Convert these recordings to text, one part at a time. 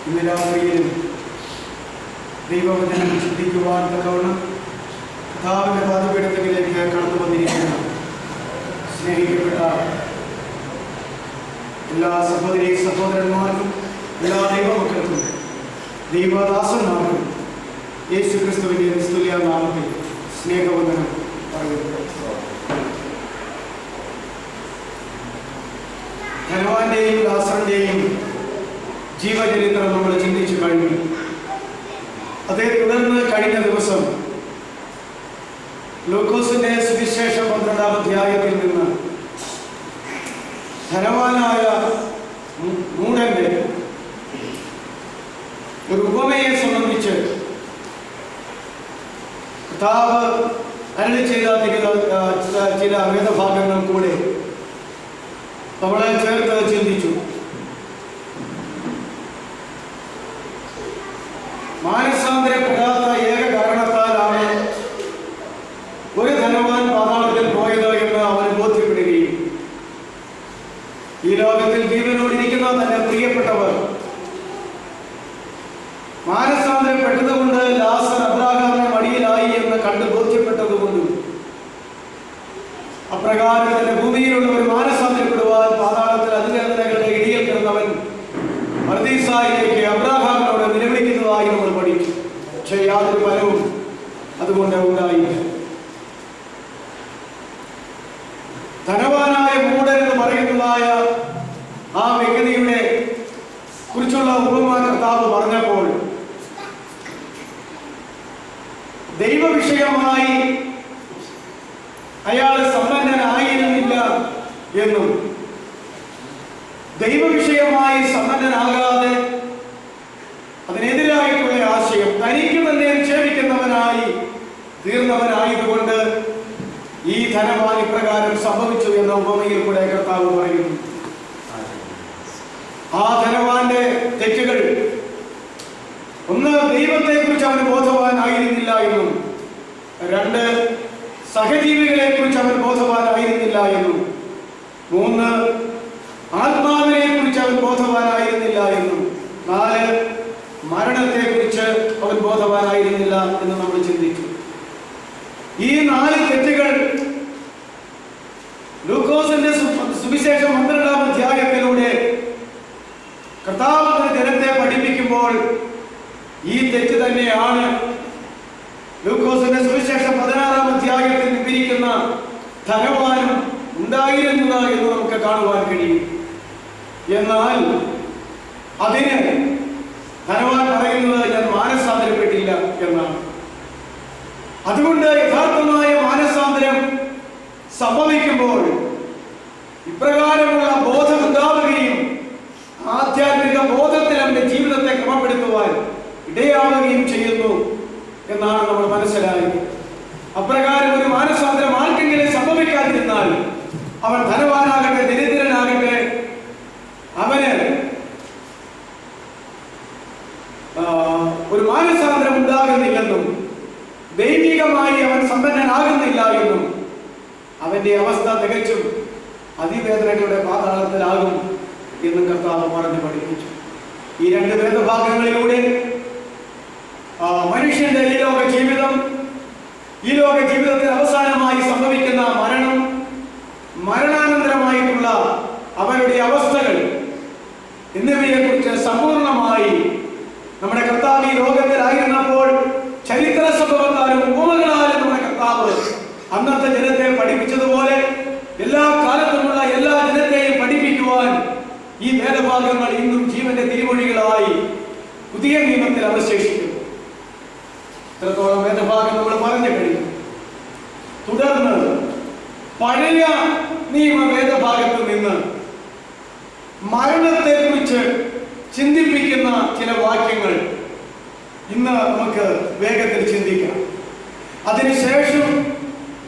ഇന്ന് രാത്രിയിലും ദൈവവചനം ചിന്തിക്കുവാൻ തക്കവണ്ണം കർത്താവിൻ്റെ പാദപീഠത്തിലേക്ക് കടന്നു വന്നിരിക്കുന്ന സ്നേഹിക്കപ്പെട്ട എല്ലാ സഹോദരി സഹോദരന്മാർക്കും എല്ലാ ദൈവമക്കൾക്കും ദൈവദാസന്മാർക്കും യേശു ക്രിസ്തുവിൻ്റെ നിസ്തുല്യ നാമത്തിൽ സ്നേഹവന്ദനം പറയുന്നു. ധനവാന്റെയും ലാസറിന്റെയും ജീവചരിത്രം നമ്മൾ ചിന്തിച്ചു കഴിഞ്ഞു. അതേ തുടർന്ന് കഴിഞ്ഞ ദിവസം ലൂക്കോസിന്റെ സുവിശേഷം 12-ാം അധ്യായത്തിൽ നിന്ന് ധനവാനായ മൂഢന്റെ ഒരു ഉപമയെ സംബന്ധിച്ച് കർത്താവ് അരുളി ചെയ്ത ചില വേദഭാഗങ്ങൾ കൂടെ നമ്മളെ ചേർത്ത് ചിന്തിച്ചു. മാനസാന്തരപ്പെടാത്ത ഏക കാരണത്താലാണ് ഒരു ധനവാൻ പാതാളത്തിൽ പോയത് എന്ന് അവന് ബോധ്യപ്പെടുകയും ഈ ലോകത്തിൽ ജീവനോടിരിക്കുന്ന തന്റെ പ്രിയപ്പെട്ടവർ മാനസാന്തരപ്പെട്ടതുകൊണ്ട് ലാസർ അബ്രാഹാമിന്റെ മടിയിലായി എന്ന് കണ്ട് ബോധ്യപ്പെട്ടതുകൊണ്ടും അപ്രകാരം തന്റെ ഭൂമിയിലുള്ളവർ മാനസാന്തരപ്പെടുവാൻ പാതാളത്തിൽ അതിവേദനകളുടെ ഇടിയിൽ കിടന്നവൻ പർദീസായിലേക്ക് അബ്രാഹാമിനോട് നിലവിളിക്കുന്നതായി നമ്മൾ പഠിച്ചു. പക്ഷേ യാതൊരു ഫലവും അതുകൊണ്ട് ഉണ്ടായില്ല. ധനവാനായ മൂഢൻ എന്ന് പറയുന്നതായ ആ വ്യക്തിയുടെ കുറിച്ചുള്ള ഉപമ കർത്താവ് പറഞ്ഞപ്പോൾ ദൈവവിഷയമായി അയാൾ സമ്പന്നനായിരുന്നില്ല എന്നും ദൈവവിഷയമായി സമ്പന്നനാകാതെ അതിനെതിരായിട്ടുള്ള ആശയം തനിക്ക് തന്നെ നിക്ഷേപിക്കുന്നവനായി തീർന്നവനായതുകൊണ്ട് ഈ ധനവാൻ ഇപ്രകാരം സംഭവിച്ചു എന്ന ഉപമയിൽ കൂടെ കർത്താവ് പറയുന്നു. ആ ധനവാന്റെ തെറ്റുകൾ ഒന്ന്, ദൈവത്തെ കുറിച്ച് അവന് ബോധവാനായിരുന്നില്ല എന്നും, രണ്ട്, സഹജീവികളെ കുറിച്ച് അവൻ ബോധവാനായിരുന്നില്ല എന്നും, മൂന്ന്, ആത്മാവിനെ കുറിച്ച് അവൻ ബോധവാനായിരുന്നില്ല എന്നും, നാല്, മരണത്തെ കുറിച്ച് അവൻ ബോധവാനായിരുന്നില്ല എന്ന് നമ്മൾ ചിന്തിച്ചു. ഈ 4 തെറ്റുകൾ ലൂക്കോസിന്റെ സുവിശേഷം 12-ാം അധ്യായത്തിലൂടെ കർത്താവ് ജനത്തെ പഠിപ്പിക്കുമ്പോൾ ഈ തെറ്റ് തന്നെയാണ് ലൂക്കോസിന്റെ സുവിശേഷം 16-ാം അധ്യായത്തിൽ വിവരിക്കുന്ന ധനവാനും ഉണ്ടായിരുന്നത് എന്ന് നമുക്ക് കാണുവാൻ കഴിയും. എന്നാൽ അതിന് ധനവാൻ പറയുന്നത് ഞാൻ മാനസാന്തരപ്പെട്ടില്ല എന്നാണ്. അതുകൊണ്ട് യഥാർത്ഥമായ മാനസാന്തരം സംഭവിക്കുമ്പോൾ ഇപ്രകാരമുള്ള ബോധം ഉണ്ടാവുകയും ആധ്യാത്മിക ബോധത്തിൽ അവന്റെ ജീവിതത്തെ ക്രമപ്പെടുത്തുവാൻ ഇടയാവുകയും ചെയ്യുന്നു എന്നാണ് നമ്മൾ മനസ്സിലായത്. അപ്രകാരം ഒരു മാനസാന്തരം ആർക്കെങ്കിലും സംഭവിക്കാതിരുന്നാൽ അവൻ ധനവാനാകട്ടെ ദരിദ്രനാകട്ടെ അവന് ഒരു മാനസാന്തരം ഉണ്ടാകുന്നില്ലെന്നും ദൈവികമായി അവൻ സമ്പന്നനാകുന്നില്ല എന്നും അവന്റെ അവസ്ഥ തികച്ചും അതിവേദനകളുടെ പാതാളത്തിലാകും എന്ന് കർത്താവ് പറഞ്ഞു പഠിപ്പിച്ചു. ഈ 2 വേദഭാഗങ്ങളിലൂടെ മനുഷ്യന്റെ ഈ ലോക ജീവിതത്തിൽ അവസാനമായി സംഭവിക്കുന്ന മരണം, മരണാനന്തരമായിട്ടുള്ള അവരുടെ അവസ്ഥകൾ എന്നിവയെ കുറിച്ച് സമ്പൂർണമായി നമ്മുടെ കർത്താവ് ഈ ലോകത്തിലായിരുന്നപ്പോൾ ചരിത്ര സംഭവത്താലും ഉപമകളാലും നമ്മുടെ കർത്താവ് അന്നത്തെ ജനത്തെ പഠിപ്പിച്ചതുപോലെ എല്ലാ കാലത്തുമുള്ള എല്ലാ ജനത്തെയും പഠിപ്പിക്കുവാൻ ഈ വേദഭാഗങ്ങൾ ഇന്നും ജീവന്റെ തിരുമൊഴികളായി പുതിയ നിയമത്തിൽ അവശേഷിക്കുന്നു. ഇത്രത്തോളം വേദഭാഗം നമ്മൾ പറഞ്ഞു കഴിഞ്ഞു. തുടർന്ന് പഴയ നിയമ വേദഭാഗത്ത് നിന്ന് മരണത്തെ കുറിച്ച് ചിന്തിപ്പിക്കുന്ന ചില വാക്യങ്ങൾ ഇന്ന് നമുക്ക് വേഗത്തിൽ ചിന്തിക്കാം. അതിനുശേഷം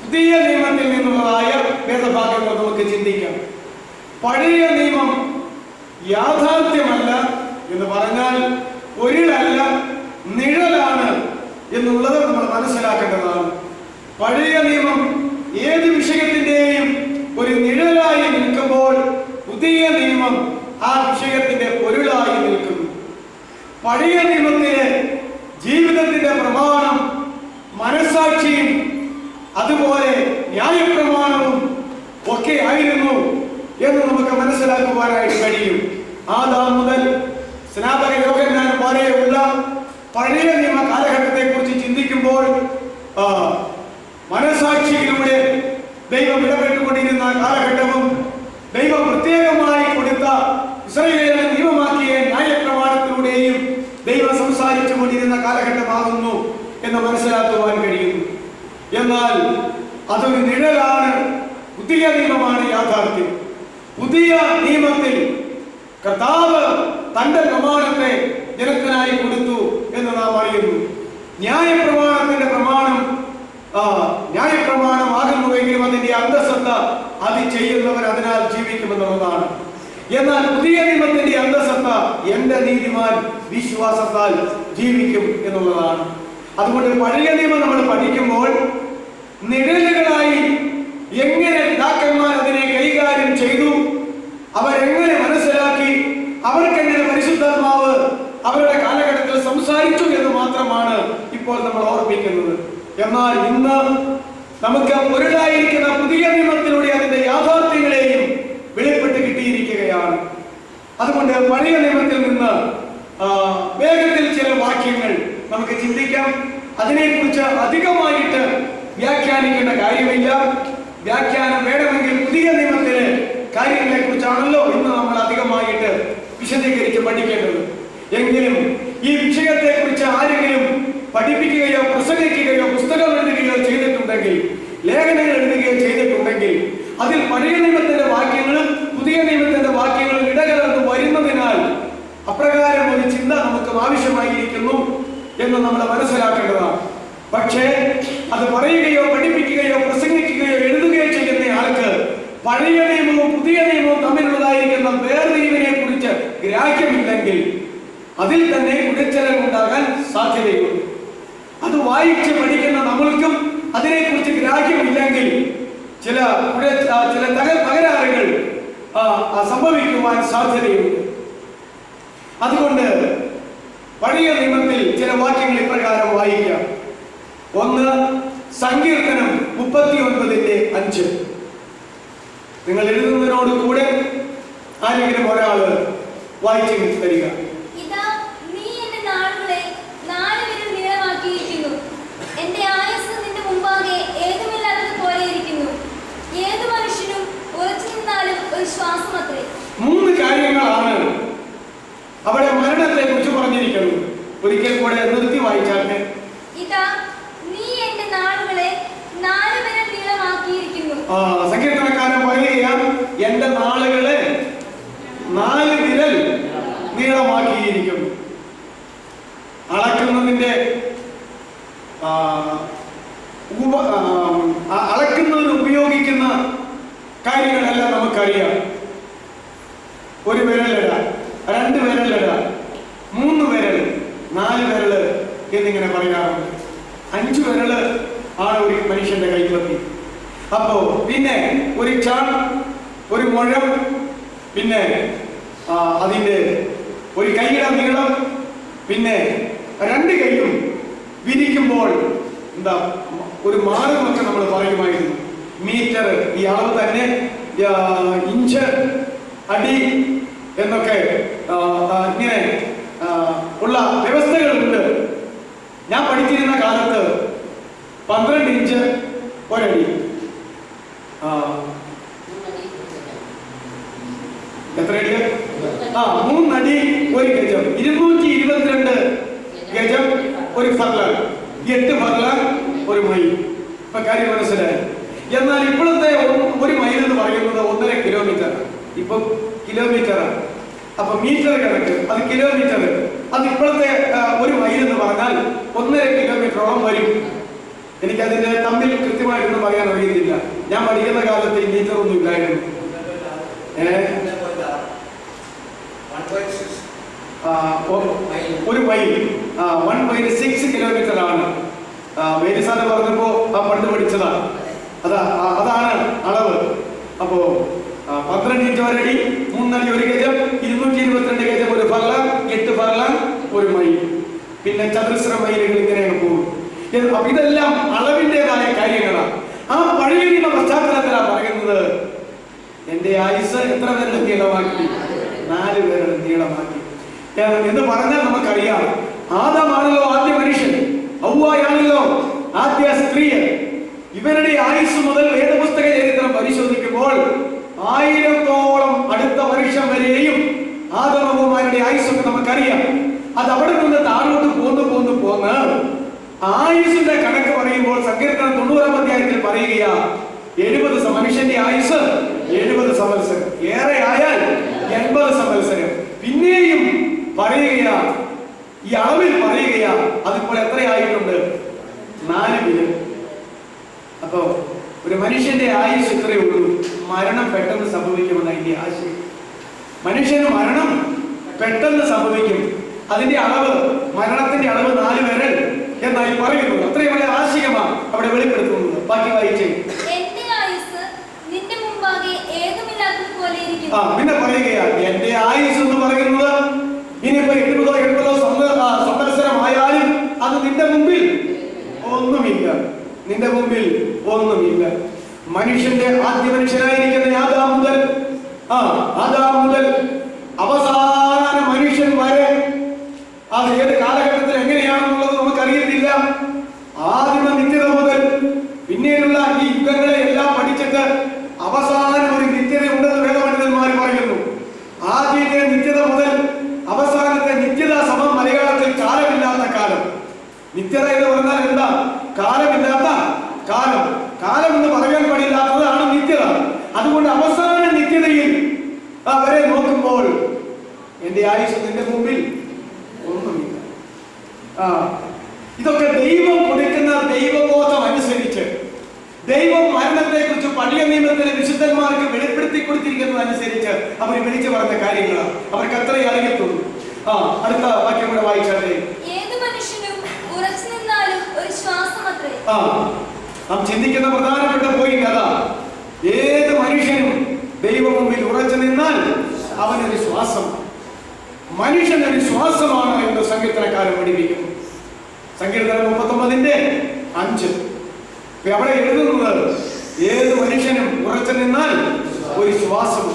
പുതിയ നിയമത്തിൽ നിന്നുള്ളതായ വേദഭാഗങ്ങൾ നമുക്ക് ചിന്തിക്കാം. പഴയ നിയമം യാഥാർത്ഥ്യമല്ല എന്ന് പറഞ്ഞാൽ ഒരിളല്ല, നിഴലാണ് എന്നുള്ളത് നമ്മൾ മനസ്സിലാക്കേണ്ടതാണ്. പഴയ നിയമം ഏത് വിഷയത്തിന്റെയും ഒരു നിഴലായി നിൽക്കുമ്പോൾ പുതിയ നിയമം ആ വിഷയത്തിന്റെ പൊരുളായി നിൽക്കുന്നു. പഴയ നിയമത്തിലെ ജീവിതത്തിന്റെ പ്രമാണം മനസാക്ഷിയും അതുപോലെ ന്യായപ്രമാണവും ഒക്കെ ആയിരുന്നു എന്ന് നമുക്ക് മനസ്സിലാക്കുവാനായിട്ട് കഴിയും. ആദാം മുതൽ സ്നാപക യോഹന്നാൻ വരെയുള്ള പഴയ നിയമ കാലഘട്ടത്തെ കുറിച്ച് ചിന്തിക്കുമ്പോൾ മനസാക്ഷിയിലൂടെ ദൈവം ഇടപെട്ടുകൊണ്ടിരുന്ന കാലഘട്ടവും ദൈവം പ്രത്യേകമായി കൊടുത്ത ഇസ്രായേലിനെ നിയമമാക്കിയ ന്യായപ്രമാണത്തിലൂടെയും ദൈവം സംസാരിച്ചു കൊണ്ടിരുന്ന കാലഘട്ടമാകുന്നു എന്ന് മനസ്സിലാക്കുവാൻ കഴിയുന്നു. എന്നാൽ അതൊരു നിഴലാണ്. പുതിയ നിയമമാണ് യാഥാർത്ഥ്യം. പുതിയ നിയമത്തിൽ കർത്താവ് തന്റെ പ്രമാണത്തെ ജനത്തിനായി കൊടുത്തു എന്ന് നാം അറിയുന്നു. ന്യായപ്രമാണത്തിന്റെ പ്രമാണം ന്യായപ്രമാണമാകുന്നുവെങ്കിലും അതിന്റെ അന്തസ്സത്ത അത് ചെയ്യുന്നവർ അതിനാൽ ജീവിക്കുമെന്നുള്ളതാണ്. എന്നാൽ പുതിയ നിയമത്തിന്റെ അന്തസ്സത്ത എന്റെ നീതിമാൻ വിശ്വാസത്താൽ ജീവിക്കും എന്നുള്ളതാണ്. അതുകൊണ്ട് പഴയ നിയമം നമ്മൾ പഠിക്കുമ്പോൾ നിഴലുകളായി എങ്ങനെ പിതാക്കന്മാർ അതിനെ കൈകാര്യം ചെയ്തു, അവരെങ്ങനെ മനസ്സിലാക്കി, അവർക്കെങ്ങനെ പരിശുദ്ധാത്മാവ് അവരുടെ കാലഘട്ടത്തിൽ സംസാരിച്ചു എന്ന് മാത്രമാണ് ഇപ്പോൾ നമ്മൾ ഓർമ്മിക്കുന്നത്. എന്നാൽ ഇന്ന് നമുക്ക് പൊരുളായിരിക്കുന്ന പുതിയ നിയമത്തിലൂടെ അതിന്റെ യാഥാർത്ഥ്യങ്ങളെയും വെളിപ്പെട്ട് കിട്ടിയിരിക്കുകയാണ്. അതുകൊണ്ട് പഴയ നിയമത്തിൽ നിന്ന് വേഗത്തിൽ ചില വാക്യങ്ങൾ നമുക്ക് ചിന്തിക്കാം. അതിനെക്കുറിച്ച് അധികമായിട്ട് വ്യാഖ്യാനിക്കേണ്ട കാര്യമില്ല. വ്യാഖ്യാനം വേണമെങ്കിൽ പുതിയ നിയമത്തിലെ കാര്യങ്ങളെ കുറിച്ചാണല്ലോ ഇന്ന് നമ്മൾ അധികമായിട്ട് വിശദീകരിച്ച് പഠിക്കേണ്ടത്. എങ്കിലും ഈ വിഷയത്തെ കുറിച്ച് ആരെങ്കിലും പഠിപ്പിക്കുകയോ പ്രസംഗിക്കുകയോ പുസ്തകം എഴുതുകയോ ചെയ്തിട്ടുണ്ടെങ്കിൽ, ലേഖനങ്ങൾ എഴുതുകയോ ചെയ്തിട്ടുണ്ടെങ്കിൽ അതിൽ പഴയ നിയമത്തിന്റെ വാക്യങ്ങളും പുതിയ നിയമത്തിന്റെ വാക്യങ്ങളും ഇടകലർന്ന് വരുന്നതിനാൽ അപ്രകാരം ഒരു ചിന്ത നമുക്ക് ആവശ്യമായിരിക്കുന്നു എന്ന് നമ്മൾ മനസ്സിലാക്കേണ്ടതാണ്. പക്ഷേ അത് പറയുകയോ പഠിപ്പിക്കുകയോ പ്രസംഗിക്കുകയോ എഴുതുകയോ ചെയ്യുന്ന ആൾക്ക് പഴയ നിയമവും പുതിയ നിയമവും തമ്മിലുള്ളതായിരിക്കുന്ന വേർതിരിവിനെ കുറിച്ച് ഗ്രാഹ്യമില്ലെങ്കിൽ അതിൽ തന്നെ കുടച്ചലുണ്ടാകാൻ സാധ്യതയുണ്ട്. അത് വായിച്ച് പഠിക്കുന്ന നമ്മൾക്കും അതിനെക്കുറിച്ച് ഗ്രാഹ്യമില്ലെങ്കിൽ ചില തകരാറുകൾ സംഭവിക്കുവാൻ സാധ്യതയുണ്ട്. അതുകൊണ്ട് പഴയ നിയമത്തിൽ ചില വാക്യങ്ങൾ ഇപ്രകാരം വായിക്കാം. ഒന്ന്, സങ്കീർത്തനം 39:5. നിങ്ങൾ എഴുതുന്നതിനോട് കൂടെ ആരെങ്കിലും ഒരാള് വായിച്ചു തരിക. എന്റെ ആയുസ്സ് നിന്റെ മുമ്പാകെ ഏതുമില്ലാത്തതുപോലെ ഇരിക്കുന്നു. ഏതു മനുഷ്യനും ഉറച്ചു നിന്നാലും ഒരു ശ്വാസം അത്രേ. 3 കാര്യങ്ങളാണ് അവിടെ മരണത്തെ കുറിച്ച് പറഞ്ഞിരിക്കുന്നത്. ഒരിക്കൽ കൂടെ നിർത്തി വായിച്ചാട്ടെ. ഇതാ നീ എന്റെ നാളുകളെ 4 വിരൽ നീളമാക്കിയിരിക്കുന്നു. സങ്കീർത്തനക്കാരൻ പറയുകയാണ്, എന്റെ നാളുകളെ 4 വിരൽ നീളമാക്കിയിരിക്കുന്നു. അളക്കുന്നതിന്റെ അളക്കുന്നതിന് ഉപയോഗിക്കുന്ന കാര്യങ്ങളെല്ലാം നമുക്കറിയാം. 1 വിരലിട, 2 വിരലിട, 3 വിരൽ, 4 വിരൽ എന്നിങ്ങനെ പറയാറുണ്ട്. 5 വിരൽ ആണ് ഒരു മനുഷ്യന്റെ കൈപ്പത്തി. അപ്പോ പിന്നെ ഒരു ചാൺ, ഒരു മുഴം, പിന്നെ അതിന്റെ ഒരു കൈയുടെ നീളം, പിന്നെ 2 കൈയും വിരിക്കുമ്പോൾ എന്താ ഒരു മാർഗമൊക്കെ നമ്മൾ പറയുമായിരുന്നു. മീറ്റർ, ഈ അളവ് തന്നെ, ഇഞ്ച്, അടി എന്നൊക്കെ ഇങ്ങനെ ഉള്ള വ്യവസ്ഥകളുണ്ട്. ഞാൻ പഠിച്ചിരുന്ന കാലത്ത് 12 ഇഞ്ച് ഒരടി, എത്ര അടി? 3 അടി 1 ഗജം, 222 ഗജം 1 ഫർലാങ്, 8 ഫർലാങ് 1 മൈൽ. ഇപ്പൊ കാര്യം മനസ്സിലായി. എന്നാൽ ഇപ്പോഴത്തെ 1 മൈൽ എന്ന് പറയുന്നത് 1.5 കിലോമീറ്റർ. ഇപ്പൊ കിലോമീറ്ററാണ്. അപ്പൊ മീറ്റർ കണക്ക്, അത് കിലോമീറ്റർ. അത് ഇപ്പോഴത്തെ 1 മൈൽ എന്ന് പറഞ്ഞാൽ 1.5 കിലോമീറ്ററോളം വരും. എനിക്കതിന്റെ തമ്മിൽ കൃത്യമായിട്ടൊന്നും പറയാൻ അറിയുന്നില്ല. ഞാൻ പഠിക്കുന്ന കാലത്ത് ഈ മീറ്റർ ഒന്നും ഇല്ലായിരുന്നു. 1 മൈൽ 1.6 കിലോമീറ്റർ ആണ്. വേദിസാറ് പറഞ്ഞപ്പോ പണ്ട് പഠിച്ചതാണ്. അതാണ് അളവ്. അപ്പോ 12 ഇഞ്ച് ഒരടി, 3 അടി 1 ഗജം, 222 ഗജം 1 ഫർലാങ്, 8 ഫർലാങ് ഒരു മൈൽ, പിന്നെ ചതുരശ്ര മൈലുകൾ ഇങ്ങനെ പോകും. അപ്പൊ ഇതെല്ലാം അളവിൻ്റെതായ കാര്യങ്ങളാണ്. ആ പഴയ നിയമ പശ്ചാത്തലത്തിലാണ് പറയുന്നത്, എന്റെ ആയുസ് എത്ര പേരുടെ നീളമാക്കി? 4 പേരുടെ നീളമാക്കി എന്ന് പറഞ്ഞാൽ നമുക്കറിയാം. ആദമാണല്ലോ ആദ്യ മനുഷ്യൻ, ഹവ്വായാണല്ലോ ആദ്യ സ്ത്രീ. ഇവരുടെ ആയുസ് മുതൽ വേദപുസ്തക ചരിത്രം പരിശോധിക്കുമ്പോൾ 1000-ഓളം അടുത്ത വർഷം വരെയും ആദമവന്മാരുടെ ആയുസ്സൊക്കെ നമുക്കറിയാം. അത് അവിടെ നിന്ന് താഴോട്ട് പോന്ന് ആയുസിന്റെ കണക്ക് പറയുമ്പോൾ സങ്കീർത്തനം 90-ാം അധ്യായത്തിൽ പറയുകയാ 70 മനുഷ്യന്റെ ആയുസ് 70 സംവത്സരം, ഏറെ ആയാൽ 80 സംവത്സരം. പിന്നെയും പറയുകയാ, ഈ അളവിൽ പറയുകയാ, അതിപ്പോൾ എത്രയായിട്ടുണ്ട്? 4 പേര്. അപ്പോ ഒരു മനുഷ്യന്റെ ആയുസ് ഇത്രയേ ഉള്ളൂ. മരണം പെട്ടെന്ന് സംഭവിക്കുമെന്ന് അതിന്റെ ആശയം. മനുഷ്യന് മരണം പെട്ടെന്ന് സംഭവിക്കും. അതിന്റെ അളവ്, മരണത്തിന്റെ അളവ് 4 വിരൽ എന്നായി പറയുന്നു. അത്രയും വലിയ ആശയമാണ് അവിടെ വെളിപ്പെടുത്തുന്നത്. ബാക്കി വായിച്ചേ. പിന്നെ പറയുകയാ, എന്റെ ആയുസ് എന്ന് പറയുന്നത് ഇനിയിപ്പോ 70-80 സംവത്സരമായാലും അത് നിന്റെ മുമ്പിൽ ഒന്നുമില്ല, നിന്റെ മുമ്പിൽ ഒന്നുമില്ല. മനുഷ്യന്റെ ആദ്യ മനുഷ്യനായിരിക്കുന്ന ആദാം മുതൽ അവസാന മനുഷ്യൻ വരെ അത് ഏത് കാലഘട്ടത്തിൽ എങ്ങനെയാണെന്നുള്ളത് നമുക്കറിയത്തില്ല. ആദിമ നിത്യത മുതൽ പിന്നീടുള്ള ഈ യുഗങ്ങളെ എല്ലാം പഠിച്ചിട്ട് അവസാനം ഒരു നിത്യത ഉണ്ടെന്ന് വേദപണ്ഡിതന്മാർ പറയുന്നു. ആദ്യത്തെ നിത്യത മുതൽ അവസാനത്തെ നിത്യത സമം മലയാളത്തിൽ കാലമില്ലാത്ത കാലം. നിത്യത എന്ന് പറഞ്ഞാൽ എന്താ? കാലമില്ലാത്ത കാലം. കാലം എന്ന് പറയാൻ പാടില്ലാത്തതാണ് നിത്യത. അതുകൊണ്ട് അവസാന നിത്യതയിൽ വരെ നോക്കുമ്പോൾ എന്റെ ആയുസ് നിന്റെ മുമ്പിൽ ഒന്നുമില്ല. ഇതൊക്കെ ദൈവം കൊടുക്കുന്ന ദൈവബോധം അനുസരിച്ച്, ദൈവം മരണത്തെ കുറിച്ച് പഴയ നിയമത്തിലെ വിശുദ്ധന്മാർക്ക് വെളിപ്പെടുത്തി കൊടുത്തിരിക്കുന്നത് അനുസരിച്ച് അവർ വിളിച്ചു പറഞ്ഞ കാര്യങ്ങളാണ്. അവർക്ക് അത്രയും അറിയത്തുള്ളൂ. അടുത്ത വാക്യം കൂടെ വായിച്ചാലേ. നാം ചിന്തിക്കുന്ന പ്രധാനപ്പെട്ട പോയിന്റ് അതാ. ഏത് മനുഷ്യനും ദൈവം മുമ്പിൽ ഉറച്ചു നിന്നാൽ അവനൊരു ശ്വാസം, മനുഷ്യനൊരു ശ്വാസമാണ് എന്ന് സങ്കീർത്തനക്കാരൻ പഠിപ്പിക്കുന്നു. സങ്കീർത്തനം 39:5 അവിടെ എഴുതുന്നത് ഏത് മനുഷ്യനും ഉറച്ചു നിന്നാൽ ഒരു ശ്വാസം.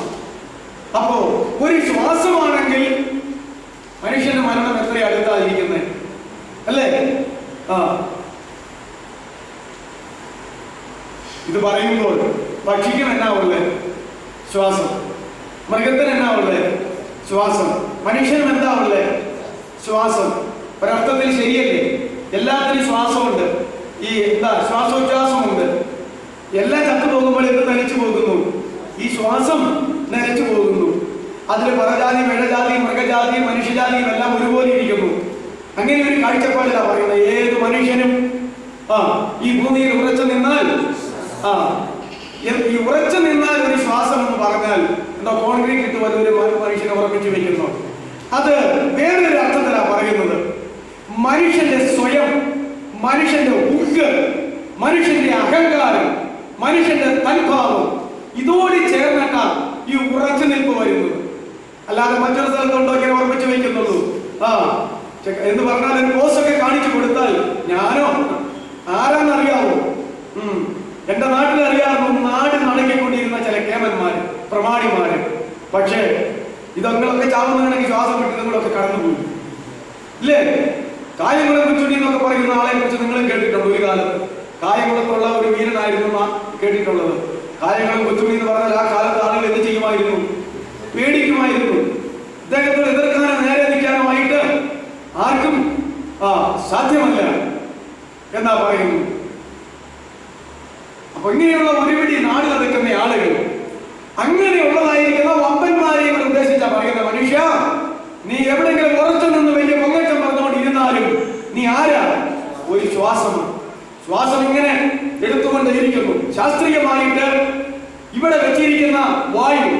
അപ്പോ ഒരു ശ്വാസമാണെങ്കിൽ മനുഷ്യന്റെ മരണം എത്ര അടുത്തായിരിക്കുന്നത് അല്ലേ? ഇത് പറയുമ്പോൾ പക്ഷിക്കും എന്നാ ഉള്ളത്? ശ്വാസം. മൃഗത്തിന് എന്നാ ഉള്ളത്? ശ്വാസം. മനുഷ്യനും എന്താ ഉള്ളത്? ശ്വാസം. ഒരർത്ഥത്തിൽ ശരിയല്ലേ? എല്ലാത്തിനും ശ്വാസമുണ്ട്. ഈ ശ്വാസോച്ഛ്വാസമുണ്ട്. എല്ലാം ചത്തു പോകുമ്പോൾ എന്ത് നനച്ചു പോകുന്നു? ഈ ശ്വാസം നനച്ചു പോകുന്നു. അതിൽ പറജാതി, മേഴജാതി, മൃഗജാതി, മനുഷ്യജാതിയും എല്ലാം ഒരുപോലെ ഇരിക്കുന്നു. അങ്ങനെ ഒരു കാഴ്ചപ്പാടിലാണ് പറയുന്നത്. ഏത് മനുഷ്യനും ഈ ഭൂമിയിൽ ഉറച്ചു നിന്നാൽ, ഈ ഉറച്ചു നിന്നാൽ ഒരു ശ്വാസം എന്ന് പറഞ്ഞാൽ എന്താ? കോൺക്രീറ്റ് ഇട്ട് വലിയൊരു മനുഷ്യനെ ഉറപ്പിച്ചു വെക്കുന്നു. അത് വേറൊരു അർത്ഥത്തിലാണ് പറയുന്നത്. മനുഷ്യന്റെ സ്വയം, മനുഷ്യന്റെ ഉക്ക്, മനുഷ്യന്റെ അഹങ്കാരം, മനുഷ്യന്റെ തൽഭാവം ഇതോട് ചേർന്നിട്ടാണ് ഈ ഉറച്ചു നിൽപ്പ് വരുന്നത്. അല്ലാതെ മറ്റൊരു സ്ഥലത്തുണ്ടോ ഇങ്ങനെ ഉറപ്പിച്ചു വയ്ക്കുന്നുള്ളൂ. എന്ന് പറഞ്ഞാൽ ഒരു പോസ്റ്റൊക്കെ കാണിച്ചു കൊടുത്താൽ ഞാനോ ആരാന്നറിയാവോ? എന്റെ നാട്ടിൽ അറിയാവുന്ന നാട് നടക്കിക്കൊണ്ടിരുന്ന ചില കേമന്മാര്, പ്രമാണിമാര്. പക്ഷേ ഇതൊക്കെ ചാവുന്നതാണെങ്കിൽ ശ്വാസം വിട്ട് നിങ്ങളൊക്കെ കടന്നുപോയി ഇല്ലേ? കായംകുളം കൊച്ചുണ്ണി എന്നൊക്കെ പറയുന്ന ആളെ കുറിച്ച് നിങ്ങളും കേട്ടിട്ടുണ്ട്. ഒരു കാലത്ത് കായംകുളത്തുള്ള ഒരു വീരനായിരുന്നു കേട്ടിട്ടുള്ളത്. കായംകുളം കൊച്ചുണ്ണി എന്ന് പറഞ്ഞാൽ ആ കാലത്ത് ആളുകൾ എന്ത് ചെയ്യുമായിരുന്നു? പേടിക്കുമായിരുന്നു. ഇദ്ദേഹത്തോട് എതിർക്കാനോ നേരെ നിൽക്കാനുമായിട്ട് ആർക്കും സാധ്യമല്ല എന്നാ പറയുന്നു. അപ്പൊ ഇങ്ങനെയുള്ള ഒരുപിടി നാട് നടക്കുന്ന ആളുകൾ, അങ്ങനെയുള്ളതായിരിക്കുന്ന വമ്പന്മാരെ ഉദ്ദേശിച്ചാ പറയുന്ന മനുഷ്യ, നീ എവിടെയെങ്കിലും ഉറച്ചു നിന്ന് വലിയ പൊങ്ങച്ചം പറഞ്ഞുകൊണ്ടിരുന്നാലും നീ ആരാ? ഒരു ശ്വാസമാണ്. ശ്വാസം ഇങ്ങനെ എടുത്തുകൊണ്ടിരിക്കുന്നു. ശാസ്ത്രീയമായിട്ട് ഇവിടെ വെച്ചിരിക്കുന്ന വായു,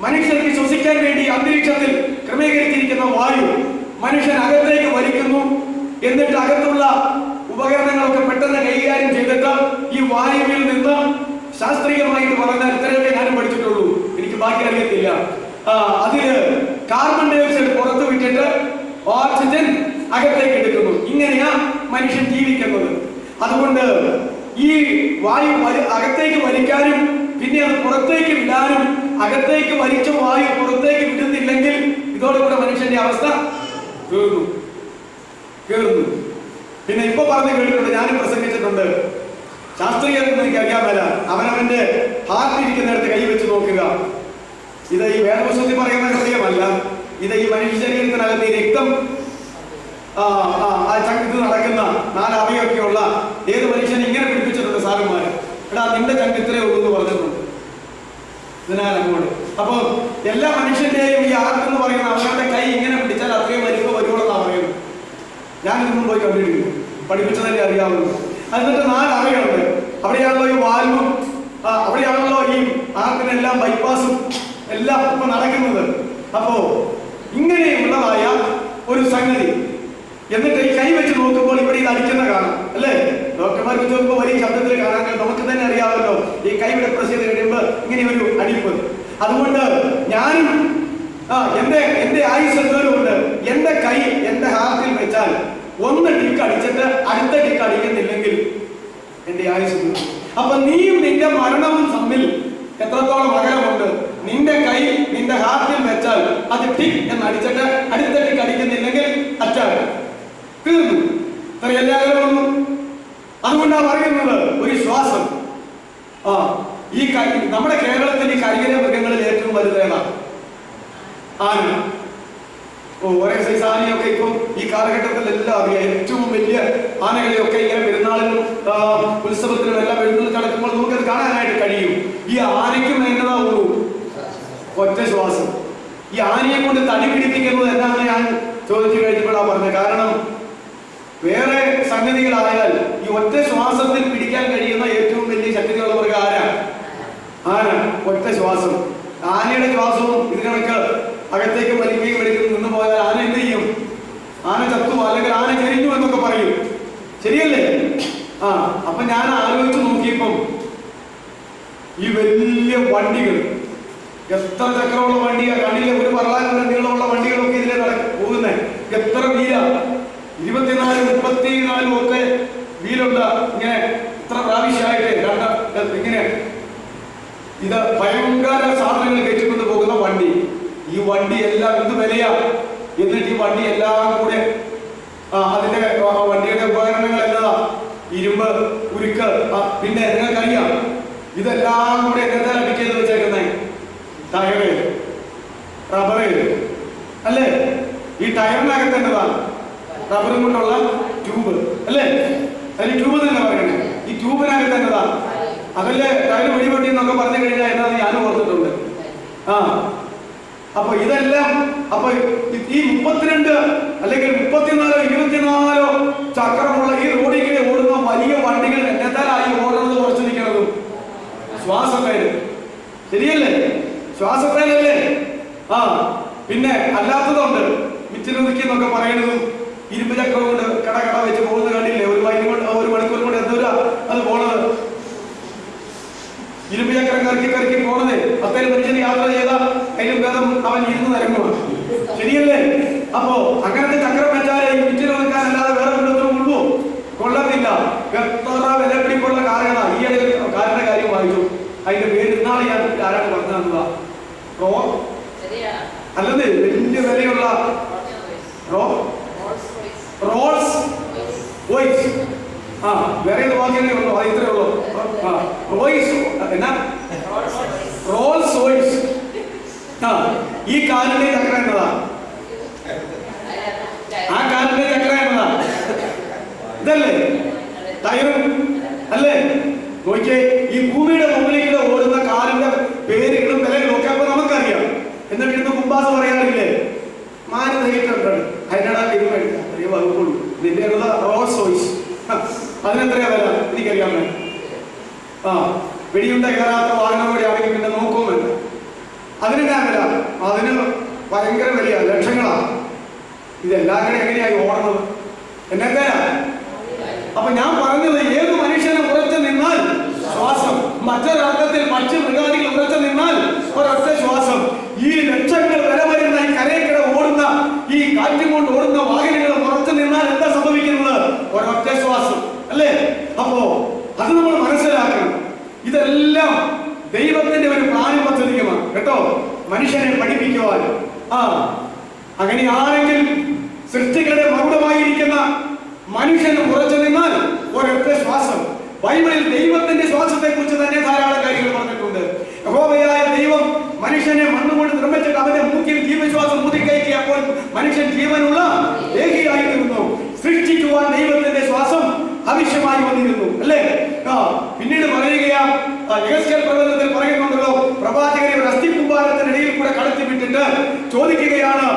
മനുഷ്യർക്ക് ശ്വസിക്കാൻ വേണ്ടി അന്തരീക്ഷത്തിൽ ക്രമീകരിച്ചിരിക്കുന്ന വായു മനുഷ്യൻ അകത്തേക്ക് വലിക്കുന്നു. എന്നിട്ട് അകത്തുള്ള ഉപകരണങ്ങളൊക്കെ പെട്ടെന്ന് കൈകാര്യം ചെയ്തിട്ട് ഈ വായുവിൽ നിന്ന് ശാസ്ത്രീയമായിട്ട് പറഞ്ഞാൽ ഇത്രയൊക്കെ ഞാനും പഠിച്ചിട്ടുള്ളൂ, എനിക്ക് ബാക്കി അറിയത്തില്ല. അതില് കാർബൺ ഡൈ ഓക്സൈഡ് പുറത്തു വിട്ടിട്ട് ഓക്സിജൻ അകത്തേക്ക് എടുക്കുന്നു. ഇങ്ങനെയാ മനുഷ്യൻ ജീവിക്കുന്നത്. അതുകൊണ്ട് ഈ വായു അകത്തേക്ക് വലിക്കാനും പിന്നെ അത് പുറത്തേക്ക് വിടാനും, അകത്തേക്ക് വലിച്ച വായു പുറത്തേക്ക് വിടുന്നില്ലെങ്കിൽ ഇതോടുകൂടെ മനുഷ്യന്റെ അവസ്ഥ കേറുന്നു. പിന്നെ ഇപ്പൊ പറഞ്ഞു കേട്ടിട്ടുണ്ട്, ഞാനും പ്രസംഗിച്ചിട്ടുണ്ട്, ശാസ്ത്രീയരെന്ന് എനിക്ക് അറിയാൻ മേല, അവനവന്റെ ഹാർട്ടിരിക്കുന്നിടത്ത് കൈവച്ച് നോക്കുക. ഇത് ഈ വേദപുസ്തകത്തിൽ പറയുന്ന ഹൃദയമല്ല, ഇത് ഈ മനുഷ്യ ശരീരത്തിനകത്ത് ഈ രക്തം ചങ്കത്ത് നടക്കുന്ന 4 അവയൊക്കെയുള്ള ഏത് മനുഷ്യനെ ഇങ്ങനെ പിടിപ്പിച്ചിട്ടുണ്ട് സാറുമാര്. എടാ നിന്റെ ചങ്കിത്രേ ഉള്ളൂ എന്ന് പറഞ്ഞിട്ടുണ്ട്. ഇതിനാൽ അങ്ങോട്ട് അപ്പൊ എല്ലാ മനുഷ്യന്റെയും ഈ ആർട്ട് എന്ന് പറയുന്ന അവരുടെ കൈ ഇങ്ങനെ പിടിച്ചാൽ അത്രയും വലിപ്പം വരുവോളെന്നാണ് പറയുന്നത്. ഞാൻ ഇന്നും പോയി കണ്ടിട്ടില്ല, പഠിപ്പിച്ചതല്ലേ അറിയാവുള്ളൂ. എന്നിട്ട് 4 അവയുണ്ട്. അവിടെയാണല്ലോ ഈ വാൽവും, അവിടെയാണല്ലോ ഈ ആർട്ടിനെല്ലാം ബൈപ്പാസും എല്ലാം ഇപ്പൊ നടക്കുന്നത്. അപ്പോ ഇങ്ങനെയുള്ളതായ ഒരു സംഗതി. എന്നിട്ട് ഈ കൈ വെച്ച് നോക്കുമ്പോൾ ഇവിടെ ഇത് അടിക്കുന്ന കാണാം അല്ലേ? ഡോക്ടർമാർക്ക് നോക്കുമ്പോൾ വലിയ ശബ്ദത്തിൽ കാണാൻ, നമുക്ക് തന്നെ അറിയാമല്ലോ ഈ കൈ ഇവിടെ പ്രസ് ചെയ്ത് കഴിയുമ്പോൾ ഇങ്ങനെ ഒരു അടിപ്പ്. അതുകൊണ്ട് ഞാനും എന്റെ ആയുസ് എന്തോരമുണ്ട്, എന്റെ കൈ എന്റെ ഹാർട്ടിൽ വെച്ചാൽ 1 ടിക്ക് അടിച്ചിട്ട് അടുത്ത ടിക്ക് അടിക്കുന്നില്ലെങ്കിൽ എന്റെ ആയുസ്. അപ്പൊ നീയും നിന്റെ മരണവും തമ്മിൽ എത്രത്തോളം അകലമുണ്ട്? നിന്റെ കൈ നിന്റെ ഹാർട്ടിൽ വെച്ചാൽ അത് ടിക് എന്ന് അടിച്ചിട്ട് അടുത്ത ടിക്ക് അടിക്കുന്നില്ലെങ്കിൽ അറ്റാക്ക് തീർന്നു. ഇത്ര എല്ലാ അകലമൊന്നും. അതുകൊണ്ടാണ് പറയുന്നത് ഒരു ശ്വാസം. ഈ നമ്മുടെ കേരളത്തിൽ ഈ കരിയില മൃഗങ്ങളിൽ ഏറ്റവും വലുതേതാണ് ആന. ഒരേ സൈസ് ആനയൊക്കെ ഇപ്പം ഈ കാലഘട്ടത്തിൽ എല്ലാം അറിയാം. ഏറ്റവും വലിയ ആനകളെയൊക്കെ ഇങ്ങനെ പെരുന്നാളിനും ഉത്സവത്തിനും എല്ലാം എഴുന്നേറ്റ് നടക്കുമ്പോൾ നമുക്കത് കാണാനായിട്ട് കഴിയും. ഈ ആനയ്ക്കും എന്നതാ ഉള്ളൂ ഒറ്റ ശ്വാസം. ഈ ആനയെ കൊണ്ട് തടി പിടിപ്പിക്കുന്നത് എന്നാണ് ഞാൻ ചോദിച്ചു കഴിഞ്ഞപ്പോഴാണ് പറഞ്ഞത്. കാരണം വേറെ സംഗതികളായാൽ ഈ ഒറ്റ ശ്വാസത്തിൽ പിടിക്കാൻ കഴിയുന്ന ഏറ്റവും വലിയ ശക്തിയുള്ള മൃഗം ആന. ഒറ്റ ശ്വാസം. ആനയുടെ ശ്വാസവും ഇത് കണക്ക് അകത്തേക്ക് വലിക്കുകയും എടുക്കും നിന്ന് പോയാൽ ആന എന്ത് ചെയ്യും? ആന ചത്തു അല്ലെങ്കിൽ ആന കരിഞ്ഞു എന്നൊക്കെ പറയും. ശരിയല്ലേ? അപ്പൊ ഞാൻ ആലോചിച്ച് നോക്കിയപ്പം ഈ വലിയ വണ്ടികൾ, എത്ര ചക്രമുള്ള വണ്ടിയാ, കണ്ണിലെ ഒരു പറളാനുള്ള നീളമുള്ള വണ്ടികളൊക്കെ ഇതിലെ പോകുന്നേ. എത്ര വീല, 24, 34 ഒക്കെ വീലുള്ള ഇങ്ങനെ ഇത്ര പ്രാവശ്യമായിട്ട് ഇങ്ങനെ ഇത് ഭയങ്കര സാധനങ്ങൾ കയറ്റിക്കൊണ്ട് പോകുന്ന വണ്ടി. ഈ വണ്ടി എല്ലാം എന്ത് വിലയാ? എന്നിട്ട് ഈ വണ്ടി എല്ലാം കൂടെ അതിന്റെ വണ്ടിയുടെ ഉപകരണങ്ങൾ എന്നതാ? ഇരുമ്പ്, ഉരുക്ക്, പിന്നെ നിങ്ങൾക്കറിയാം ഇതെല്ലാം കൂടെ എന്താ ഫിറ്റ് ചെയ്ത് വെച്ചേക്കുന്നേ? ടയറ്, റബ്ബറ് അല്ലേ? ഈ ടയറിനകത്ത് എന്നതാണ് റബ്ബറും കൊണ്ടുള്ള ട്യൂബ് അല്ലേ? അതിന് ട്യൂബ് തന്നെ പറയണേ. ഈ ട്യൂബിനകത്ത് എന്നതാണ്? അതല്ലേ ടയർ വെടിപൊട്ടി എന്നൊക്കെ പറഞ്ഞു കഴിഞ്ഞാൽ എന്നാന്ന് ഞാൻ ഓർത്തിട്ടുണ്ട്. അപ്പൊ ഇതെല്ലാം അപ്പൊ ഈ 32 അല്ലെങ്കിൽ 34, 24 ചക്രമുള്ള ഈ റോഡിൽ ഓടുന്ന വലിയ വണ്ടികൾ എന്നതായി ഓടുന്നത് കുറച്ച് നിൽക്കുന്നതും ശ്വാസത്തേൽ. ശരിയല്ലേ? ശ്വാസത്തേലല്ലേ? പിന്നെ അല്ലാത്തതുണ്ട്. മിച്ചിലൊതുക്കി എന്നൊക്കെ പറയുന്നതും ഇരുമ്പ് ചക്രം കൊണ്ട് കട വെച്ച് പോകുന്നത് കണ്ടില്ലേ? ഒരു മണിക്കൂർ കൊണ്ട് എന്തോരാ അത് പോണത്. ഇരുമ്പ് ചക്രം കറക്കി പോണത്. അത്തേലും മനുഷ്യന് യാത്ര ചെയ്ത അതിലും ഭേദം അവൻ ഇരുന്ന് നിരങ്ങുവാണ്. ശരിയല്ലേ? അപ്പോ അങ്ങനത്തെ ചക്രം വെച്ചാൽ ഈ മിച്ചിൽ ഒതുക്കാൻ അല്ലാതെ വേറെ കൊണ്ടൊന്നും ഉള്ളൂ, കൊള്ളത്തില്ല. എത്ര വിലപിടിപ്പുള്ള കാരണ. ഈയിടെ കാറിന്റെ കാര്യം വായിച്ചു. അതിന്റെ പേര് ഇന്നാളെ ഞാൻ ആരാണ് പറഞ്ഞു തന്നതാ? അല്ലെന്നേ, വലിയ വിലയുള്ള റോൾസ് റോയ്സ്. വേറെ വാക്കിയല്ലേ ഉള്ളൂ, ഇത്രേ ഉള്ളൂ. റോയ്സ് എന്നാ? Rolls Royce. ഈ കാലിന്റെ ചക്രം എന്നതാ? ആ കാലിന്റെ ചക്രം എന്നതാ? ഇതല്ലേ ടയറും അല്ലേ? നോക്കിയേ, ഈ ഭൂമിയുടെ മുകളിലേക്ക് ഓടുന്ന കാലിന്റെ പേരുകളും വിലകളും ഒക്കെ അപ്പൊ നമുക്കറിയാം. എന്നിട്ട് ഇന്ന് കുമ്പാസ് പറയാറില്ലേ? മാരുതയിട്ടുണ്ടാണ് അതിനടാ വകുപ്പുള്ളൂ. ഇതിന്റെ റോൾസ് റോയ്സ്. അതിനെത്രയാ വില? എനിക്കറിയാൻ വേണം. വെടിയുണ്ട കയറാത്ത വാഹനം കൂടി ആണെങ്കിൽ പിന്നെ നോക്കുമല്ല. അതിനെന്നാ വില? അതിന് ഭയങ്കര വിലയാ, ലക്ഷങ്ങളാണ്. ഇതെല്ലാം കൂടെ എങ്ങനെയായി ഓടുന്നത്? എന്നൊക്കെയാ? അപ്പൊ ഞാൻ പറഞ്ഞത്, ഏത് മനുഷ്യനും ഉറച്ചു നിന്നാൽ ശ്വാസം, മറ്റൊരർത്ഥത്തിൽ മറ്റു മൃഗാദികൾ ഉറച്ചു നിന്നാൽ ഒരൊറ്റ ശ്വാസം. ഈ ലക്ഷങ്ങൾ വില വരുന്ന ഈ കരയ്ക്കിടെ ഓടുന്ന ഈ കാറ്റും കൊണ്ട് ഓടുന്ന വാഹനങ്ങൾ ഉറച്ചു നിന്നാൽ എന്താ സംഭവിക്കുന്നത്? ഒരൊറ്റ ശ്വാസം അല്ലേ? അപ്പോ അത് നമ്മൾ മനസ്സിലാക്കണം. ഇതെല്ലാം ദൈവത്തിന്റെ ഒരു പ്ലാനും പദ്ധതിയുമാണ് കേട്ടോ, മനുഷ്യനെ പഠിപ്പിക്കുവാൻ. അങ്ങനെ ആരെങ്കിലും സൃഷ്ടികളുടെ മകുടമായിരിക്കുന്ന മനുഷ്യന് ഉറച്ചു നിന്നാൽ ഒരൊറ്റ ശ്വാസം. ബൈബിളിൽ ദൈവത്തിന്റെ ശ്വാസത്തെ കുറിച്ച് തന്നെ ധാരാളം കാര്യങ്ങൾ പറഞ്ഞിട്ടുണ്ട്. യഹോവയായ ദൈവം മനുഷ്യനെ മണ്ണുകൊണ്ട് നിർമ്മിച്ചിട്ട് അവന്റെ മൂക്കിൽ ജീവശ്വാസം ഊതിക്കയറ്റിയപ്പോൾ മനുഷ്യൻ ജീവനുള്ള ദേഹിയായി തീർന്നു. സൃഷ്ടിക്കുവാൻ ദൈവത്തിന്റെ ശ്വാസം ആവശ്യമായി വന്നിരുന്നു അല്ലേ? പിന്നീട് പറയുകയാ, യഹസ്കേൽ പ്രവചനത്തിൽ പറയുന്നുണ്ടല്ലോ, പ്രവാചകനെ ഒരു അസ്ഥികുമ്പാരത്തിനിടയിൽ കൂടെ കടത്തി വിട്ടിട്ട് ചോദിക്കുകയാണ്,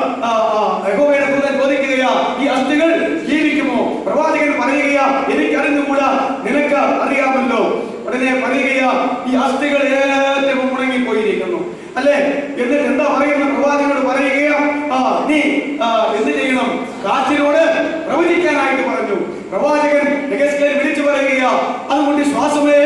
യഹോവയുടെ ദൂതൻ ചോദിക്കുകയാ, ഈ അസ്ഥികൾ ജീവിക്കുമോ? പ്രവാചകൻ പറയുകയാ, എനിക്കറിഞ്ഞുകൂടാ, നിനക്ക് അറിയാമല്ലോ. ഉടനെ പറയുകയാ, ഈ അസ്ഥികൾ ഏറ്റവും ഉണങ്ങിപ്പോയിരിക്കുന്നു അല്ലേ? എന്നിട്ട് എന്താ പറയുന്ന? പ്രവാചകനോട് പറയുകയാ, നീ എന്ത് ചെയ്യണം? കാറ്റിനോട് പ്രവചിക്കാനായിട്ട് പറഞ്ഞു. പ്രവാചകൻ യഹസ്കേൽ വിളിച്ചു പറയുകയാ, അതുകൊണ്ട് ശ്വാസമേ,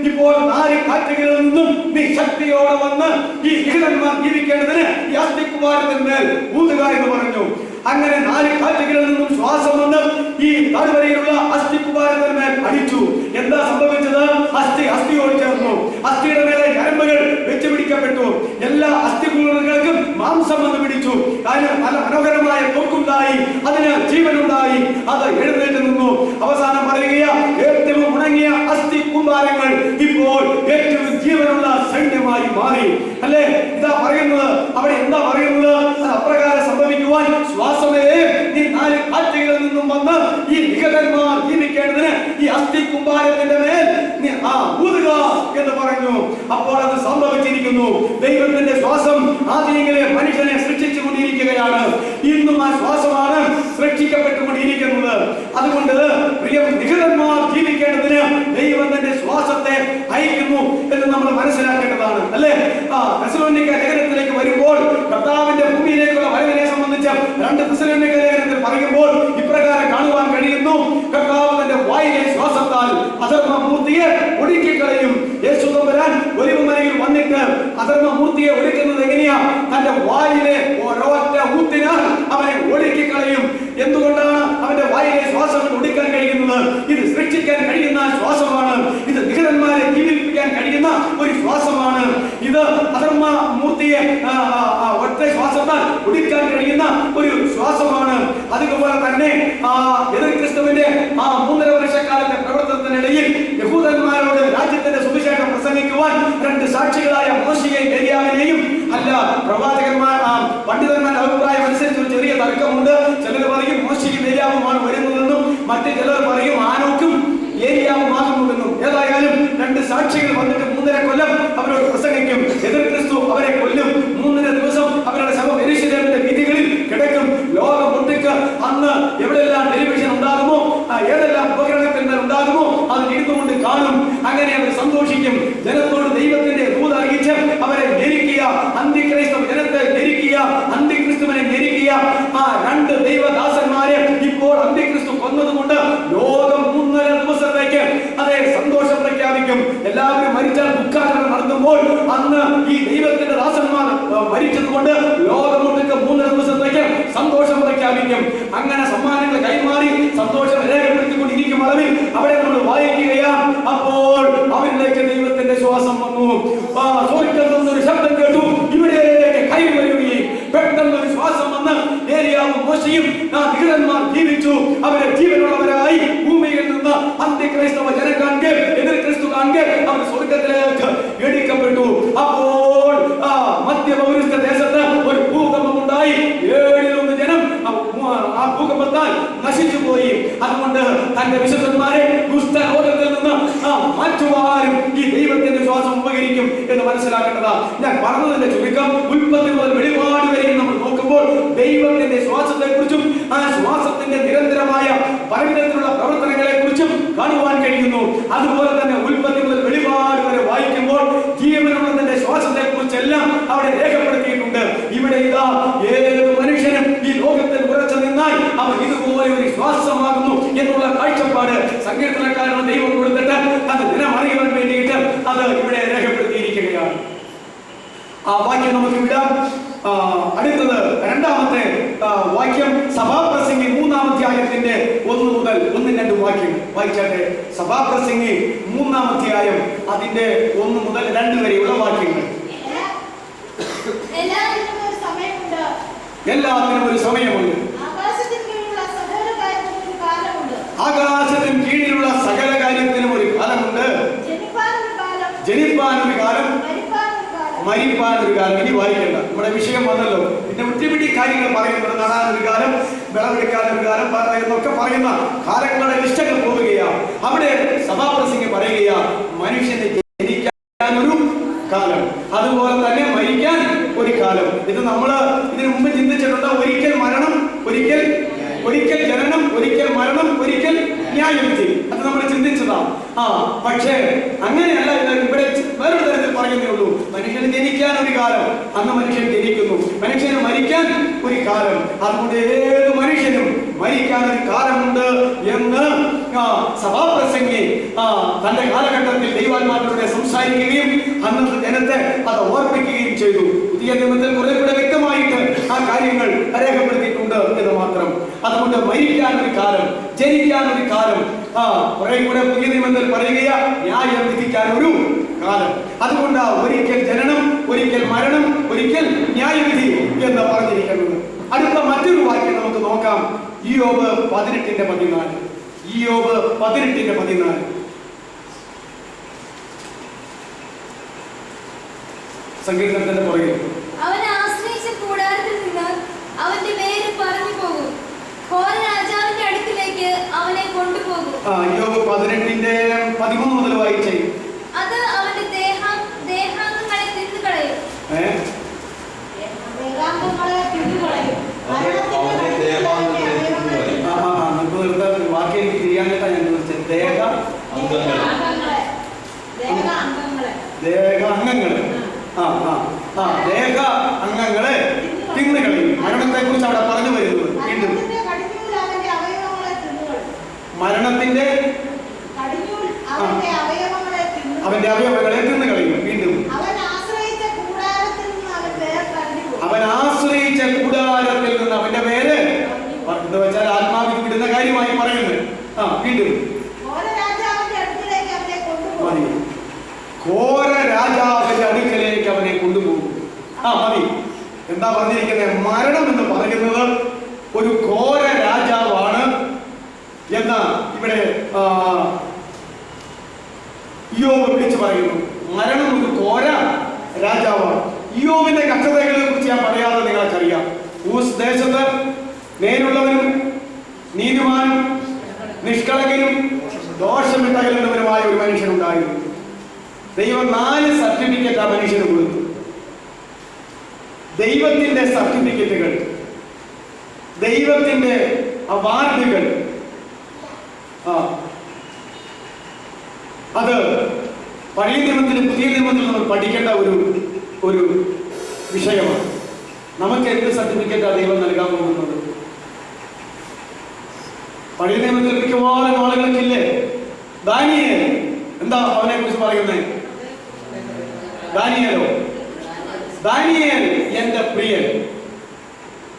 ഇപ്പോൾ 4 കാറ്റുകളിൽ നിന്നും നീ ശക്തിയോടെ വന്ന് ഈ ലിഖിതന്മാർ ജീവിക്കേണ്ടതിന് ഈ അസ്ഥികുമ്പാരത്തിന്മേൽ ഊതുക എന്ന് പറഞ്ഞു. അങ്ങനെ 4 കാറ്റുകളിൽ നിന്നും ശ്വാസം വന്ന് ഈ താഴ്വരയിലുള്ള അസ്ഥികുമ്പാരത്തിന്മേൽ അടിച്ചു. എന്താ സംഭവിച്ചത്? അസ്ഥിയോട് ചേർന്നു. അസ്ഥിയുടെ മേലെ ഞരമ്പുകൾ വെച്ച് പിടിക്കപ്പെട്ടു. എല്ലാ അസ്ഥികൂറുകൾക്കും മാംസം വന്ന് പിടിച്ചു. കാര്യം നല്ല മനോഹരമായ തൊക്കുണ്ടായി, അതിന് ജീവനുണ്ടായി, അത് എഴുന്നേറ്റ് നിന്നു. അവസാനം പറയുക, ഏറ്റവും ഉണങ്ങിയ അസ്ഥികുമ്പാരങ്ങൾ ഇപ്പോൾ ഏറ്റവും ജീവനുള്ള സൈന്യമായി മാറി അല്ലേ? ഇതാ പറയുന്നത്. അവിടെ എന്താ പറയുന്നത്? അപ്രകാരം സംഭവിക്കുവാൻ ശ്വാസമേ, നീ 4 കാറ്റുകളിൽ നിന്നും വന്ന് ഈ ലിഖിതന്മാർ ജീവിക്കേണ്ടതിന് ഈ അസ്ഥികുമ്പാരത്തിന്റെ മേൽ നീ ഊതുക എന്ന് പറഞ്ഞു. അപ്പോൾ അത് സംഭവിച്ചിരിക്കുന്നു. ദൈവത്തിന്റെ ശ്വാസം ആദ്യങ്ങളെ മനുഷ്യനെ സൃഷ്ടിച്ചു കൊണ്ടിരിക്കുകയാണ്. ഇന്നും ആ ശ്വാസമാണ് സൃഷ്ടിക്കപ്പെട്ടുകൊണ്ടിരിക്കുന്നത്. അതുകൊണ്ട് പ്രിയ ലിഖിതന്മാർ ജീവിക്കേണ്ടതിന് ദൈവത്തിന്റെ ശ്വാസത്തെ അയക്കുന്നു എന്ന് നമ്മൾ മനസ്സിലാക്കേണ്ടതാണ് അല്ലേ? തെസ്സലോനിക്ക ലേഖനത്തിലേക്ക് വരുമ്പോൾ കർത്താവിന്റെ ഭൂമിയിലേക്കുള്ള വരവിനെ സംബന്ധിച്ച് 2 തെസ്സലോനിക്ക ലേഖനത്തിൽ പറയുമ്പോൾ ഇപ്രകാരം കാണുവാൻ കഴിയുന്നു. കർത്താവ് തന്റെ വായിലെ ശ്വാസത്താൽ അധർമ്മമൂർത്തിയെ ഒടുക്കിക്കളയും. യേശു തമ്പുരാൻ ഒലിവുമലയിൽ വന്നിട്ട് അധർമ്മമൂർത്തിയെ ഒടുക്കുന്നത് എങ്ങനെയാ? തന്റെ വായിലെ ഒരൊറ്റ ഊത്തിനാൽ അവനെ ഒടുക്കിക്കളയും. എന്തുകൊണ്ടാണ് അവന്റെ വായിലെ ശ്വാസം ഒടുക്കാൻ കഴിയുന്നത്? ഇത് സൃഷ്ടിക്കാൻ കഴിയുന്ന ശ്വാസമാണ്. ഇത് ലിഖിതന്മാരെ ജീവിപ്പിക്കാൻ കഴിയുന്ന ഒരു ശ്വാസമാണ്. ഇത് അധർമ്മമൂർത്തിയെ ഒറ്റ ശ്വാസത്താൽ ഒടുക്കാൻ കഴിയുന്ന ഒരു ശ്വാസമാണ്. അതുപോലെ തന്നെ എതിർ ക്രിസ്തുവിന്റെ 3.5 വർഷക്കാലത്തെ പ്രവർത്തനത്തിനിടയിൽ യഹൂദന്മാരോട് രാജ്യത്തിന്റെ സുവിശേഷം പ്രസംഗിക്കുവാൻ 2 സാക്ഷികളായ മോശയെയും ഏലിയാവിനെയും അല്ല, പ്രവാചകന്മാർ പണ്ഡിതന്മാരുടെ അഭിപ്രായം അനുസരിച്ച് ഒരു ചെറിയ തർക്കമുണ്ട്. ചിലർ പറയും മോശയും ഏലിയാവുമാണ് വരുന്നതെന്നും, മറ്റു ചിലർ പറയും ആനോക്കും ഏലിയാവുമാകുന്നുവെന്നും. ഏതായാലും 2 സാക്ഷികൾ വന്നിട്ട് 3.5 കൊല്ലം അവരോട് പ്രസംഗിക്കും. എതിർ ക്രിസ്തു അവരെ കൊല്ലും. 3 ദിവസം അവരുടെ ശവം യെരൂശലേമിന്റെ വീഥികളിൽ കിടക്കും. ലോകം ഒട്ടുക്ക് അന്ന് എവിടെയെല്ലാം ടെലിവിഷൻ ഉണ്ടാകുമോ, ഏതെല്ലാം ഉപകരണത്തിൽ ഉണ്ടാകുമോ അത് ഇരുന്നുകൊണ്ട് കാണും. അങ്ങനെ അവർ സന്തോഷിക്കും. ജനത്തോട് ദൈവത്തിന്റെ ദൂത് അറിയിച്ച് അവരെ ഞെരുക്കിയ അന്തിക്രൈസ്തവ ജനത്തെ ഞെരുക്കിയ അന്തിക്രിസ്തുവിനെ ഞെരുക്കിയ 2 ദൈവദാസന്മാരെ ഇപ്പോൾ അന്തിക്രിസ്തു കൊന്നതുകൊണ്ട് ലോകം 3.5 ദിവസത്തേക്ക് അതേ സന്തോഷം പ്രഖ്യാപിക്കും. എല്ലാവരും മരിച്ചാൽ ദുഃഖാചരണം നടത്തുമ്പോൾ അന്ന് ഈ ദൈവത്തിന്റെ ദാസന്മാർ മരിച്ചതുകൊണ്ട് ലോകമൊട്ടുക്ക് 3.5 ദിവസത്തേക്ക് സന്തോഷം പ്രഖ്യാപിക്കും. അങ്ങനെ സമ്മാനങ്ങൾ കൈമാറി സന്തോഷം രേഖപ്പെടുത്തിക്കൊണ്ടിരിക്കും അളവിൽ അവിടെ നമ്മൾ വായിക്കുകയാണ്. അപ്പോൾ അവരിലേക്ക് ദൈവത്തിന്റെ ശ്വാസം വന്നു. സ്വർഗ്ഗത്തിൽ നിന്നൊരു ശബ്ദം കേട്ടു, ഇവിടേക്ക് കയറി വരികയും പെട്ടെന്നൊരു ശ്വാസം വന്ന് ഏലിയാവും മോശയും ലിഖിതന്മാർ ജീവിച്ചു. അവരെ ജീവനുള്ളവരായി ഭൂമിയിൽ നിന്ന് അന്ത്യക്രൈസ്തവ ജനം കാണെ എതിർ ക്രിസ്തു കാണെ അവർ സ്വർഗ്ഗത്തിലേക്ക് എടുക്കപ്പെട്ടു. അപ്പോൾ മധ്യപൗരസ്ത്യ ദേശത്ത് ഒരു ഭൂകമ്പം ഉണ്ടായി. 7-1 ജനം ആ ഭൂകമ്പത്താൽ നശിച്ചു പോയി. അതുകൊണ്ട് തന്റെ വിശുദ്ധന്മാരെ ദുഷ്ടലോകത്തിൽ നിന്ന് മാറ്റുവാനും ഈ ദൈവത്തിന്റെ ശ്വാസം ഉപകരിക്കും എന്ന് മനസ്സിലാക്കേണ്ടതാ. ഞാൻ പറഞ്ഞതിന്റെ ചുരുക്കം ഉൽപ്പത്തി മുതൽ വെളിപാട് വരെയും നമ്മൾ നോക്കുമ്പോൾ ദൈവത്തിന്റെ ശ്വാസത്തെ കുറിച്ചും ആ ശ്വാസത്തിന്റെ നിരന്തരമായ പലവിധത്തിലുള്ള പ്രവർത്തനങ്ങളെ കുറിച്ചും കാണുവാൻ കഴിയുന്നു. അതുപോലെ തന്നെ ഉൽപ്പത്തി മുതൽ വെളിപാട് വരെ വായിക്കുമ്പോൾ ജീവനുള്ളതിന്റെ ശ്വാസത്തെ കുറിച്ചെല്ലാം അവിടെ രേഖപ്പെടുത്തിയിട്ടുണ്ട്. ഇവിടെ ഇതാ ഏത് മനുഷ്യനും ഈ ലോകത്തിൽ ഉറച്ചു നിന്നാൽ അവൻ ഇതുപോലെ ഒരു ശ്വാസമാകുന്നു എന്നുള്ള കാഴ്ചപ്പാട് സങ്കീർത്തനക്കാരന് ദൈവം കൊടുത്തിട്ട് അത് ദിനമറിയുവാൻ വേണ്ടിയിട്ട് അത് ഇവിടെ രേഖപ്പെടുത്തിയിരിക്കുകയാണ്. ആ വാക്യം നമുക്ക് വിടാം. അടുത്തത് രണ്ടാമത്തെ വാക്യം സഭാപ്രസംഗി 3-ാം അധ്യായത്തിന്റെ 1 മുതൽ 1-2 വാക്യം വായിച്ചാട്ടെ. സഭാപ്രസംഗി 3-ാം അധ്യായം അതിന്റെ 1 മുതൽ 2 വരെയുള്ള വാക്യങ്ങൾ. എല്ലാത്തിനും ഒരു സമയമുണ്ട്. ആകാശത്തിന് കീഴിലുള്ള സകല കാര്യത്തിനും ഒരു കാലമുണ്ട്. ജനിപ്പാൻ ഒരു കാലം, മരിപ്പാൻ ഒരു കാലം. ഇനി വായിക്കണ്ട, നമ്മുടെ വിഷയം വന്നല്ലോ. പിന്നെ ഒറ്റപിടി കാര്യങ്ങൾ പറയുന്നത്, നടാൻ ഒരു കാലം, വിളവെടുക്കാൻ ഒരു കാലം എന്നൊക്കെ പറയുന്ന കാലങ്ങളുടെ ലിസ്റ്റൊക്കെ പോവുകയാണ്. അവിടെ സഭാപ്രസംഗി പറയുകയാ, മനുഷ്യനെ ജനിക്കാൻ ഒരു കാലം, അതുപോലെ തന്നെ മരിക്കാൻ ഒരു കാലം. ഇത് നമ്മൾ ഇതിനു മുമ്പ് ചിന്തിച്ചിട്ടുണ്ട്. ഒരിക്കൽ മരണം, ഒരിക്കൽ ജനനം, ഒരിക്കൽ മരണം, ഒരിക്കൽ ന്യായവിധി. അത് നമ്മൾ ചിന്തിച്ചതാ. പക്ഷേ അങ്ങനെയല്ല. ഇവിടെ വേറൊരു തരത്തിൽ പറയുന്നേ ഉള്ളൂ. മനുഷ്യന് ജനിക്കാൻ ഒരു കാലം, അന്ന് മനുഷ്യൻ ജനിക്കുന്നു. മനുഷ്യന് മരിക്കാൻ ഒരു കാലം, അതുകൊണ്ട് ഏത് മനുഷ്യനും മരിക്കാൻ ഒരു കാലമുണ്ട് എന്ന് സഭാപ്രസംഗി തന്റെ കാലഘട്ടത്തിൽ ദൈവാത്മാക്കളോടെ സംസാരിക്കുകയും അന്നത്തെ ജനത്തെ അത് ഓർപ്പിക്കുകയും ചെയ്തു. പുതിയ നിയമത്തിൽ കുറെ കൂടെ വ്യക്തമായിട്ട് ആ കാര്യങ്ങൾ രേഖപ്പെടുത്തിയിട്ടുണ്ട് എന്ന് മാത്രം. അതുകൊണ്ട് മരിക്കാൻ ഒരു കാലം, ജനിക്കാൻ ഒരു കാലം, കുറെ കൂടെ പുതിയ നിയമത്തിൽ പറയുകയാ, ന്യായം വിധിക്കാൻ ഒരു കാലം. അതുകൊണ്ട് ഒരിക്കൽ ജനനം, ഒരിക്കൽ മരണം, ഒരിക്കൽ ന്യായവിധി എന്ന് പറഞ്ഞിരിക്കുന്നത്. അടുത്ത മറ്റൊരു വാക്യം നമുക്ക് നോക്കാം. ഇയ്യോബ് 18:14. ഇയ്യോബ് 18:14. സങ്കീർത്തനത്തിന്റെ പുറകെ അവനെ ആശ്രയിച്ച കൂടാരത്തിൽ നിന്ന് അവന്റെ പേര് പറഞ്ഞു പോകും. ഘോര രാജാവിന്റെ അടുക്കിലേക്ക് അവനെ കൊണ്ടുപോകും. ഇയ്യോബ് 18:13 മുതൽ വായിച്ചേ. അത് അവന്റെ ദേഹാംഗങ്ങളെ തിന്നുകളയും. വാക്യം എനിക്ക് തിരിയാനായിട്ടാ ഞാൻ ചോദിച്ചത്. ദേഹ അംഗങ്ങള്, ദേഹ അംഗങ്ങളെ തിന്നുകളയും. മരണത്തെ കുറിച്ച് അവിടെ പറഞ്ഞു വരുന്നത്. വീണ്ടും മരണത്തിന്റെ അവന്റെ അവയവങ്ങളെ തിന്നുകളയും. വീണ്ടും അവൻ ആശ്രയിച്ച കൂടാരത്തിൽ നിന്ന് അവന്റെ പേര് എന്ന് വെച്ചാൽ ആത്മാവിൽ വിടുന്ന കാര്യമായി പറയുന്നത്. വീണ്ടും ഘോര രാജാവിന്റെ അടുക്കലേക്ക് അവനെ കൊണ്ടുപോകും. മതി. എന്താ പറഞ്ഞിരിക്കുന്നത്? മരണം എന്ന് പറയുന്നത് ഒരു ഘോര രാജാവാണ് എന്ന് ഇവിടെ ഇയ്യോബ് വിളിച്ചു പറയുന്നു. മരണം ഒരു ഘോര രാജാവാണ്. ഇയ്യോബിന്റെ കഷ്ടതകളെ കുറിച്ച് ഞാൻ പറയാതെ നിങ്ങൾക്കറിയാം. ഊസ് ദേശത്ത് നേരുള്ളവനും നീതിമാനും നിഷ്കളങ്കനും ദോഷമിട്ടകലുന്നവനുമായ ഒരു മനുഷ്യനുണ്ടായിരുന്നു. ദൈവം 4 സർട്ടിഫിക്കറ്റ് ആ മനുഷ്യന് കൊടുത്തു. ദൈവത്തിന്റെ സർട്ടിഫിക്കറ്റുകൾ, ദൈവത്തിന്റെ അവാർഡുകൾ. അത് പഴയ നിയമത്തിലും പുതിയ നിയമത്തിലും നമ്മൾ പഠിക്കേണ്ട ഒരു വിഷയമാണ്. നമുക്ക് എന്ത് സർട്ടിഫിക്കറ്റാണ് ദൈവം നൽകാൻ പോകുന്നത്? പഴയ നിയമത്തിൽ മിക്കവാറും ആളുകൾക്കില്ലേ? ദാനിയേൽ എന്താ അവനെ കുറിച്ച് പറയുന്നത്? ദാനിയേൽ എന്റെ പ്രിയൻ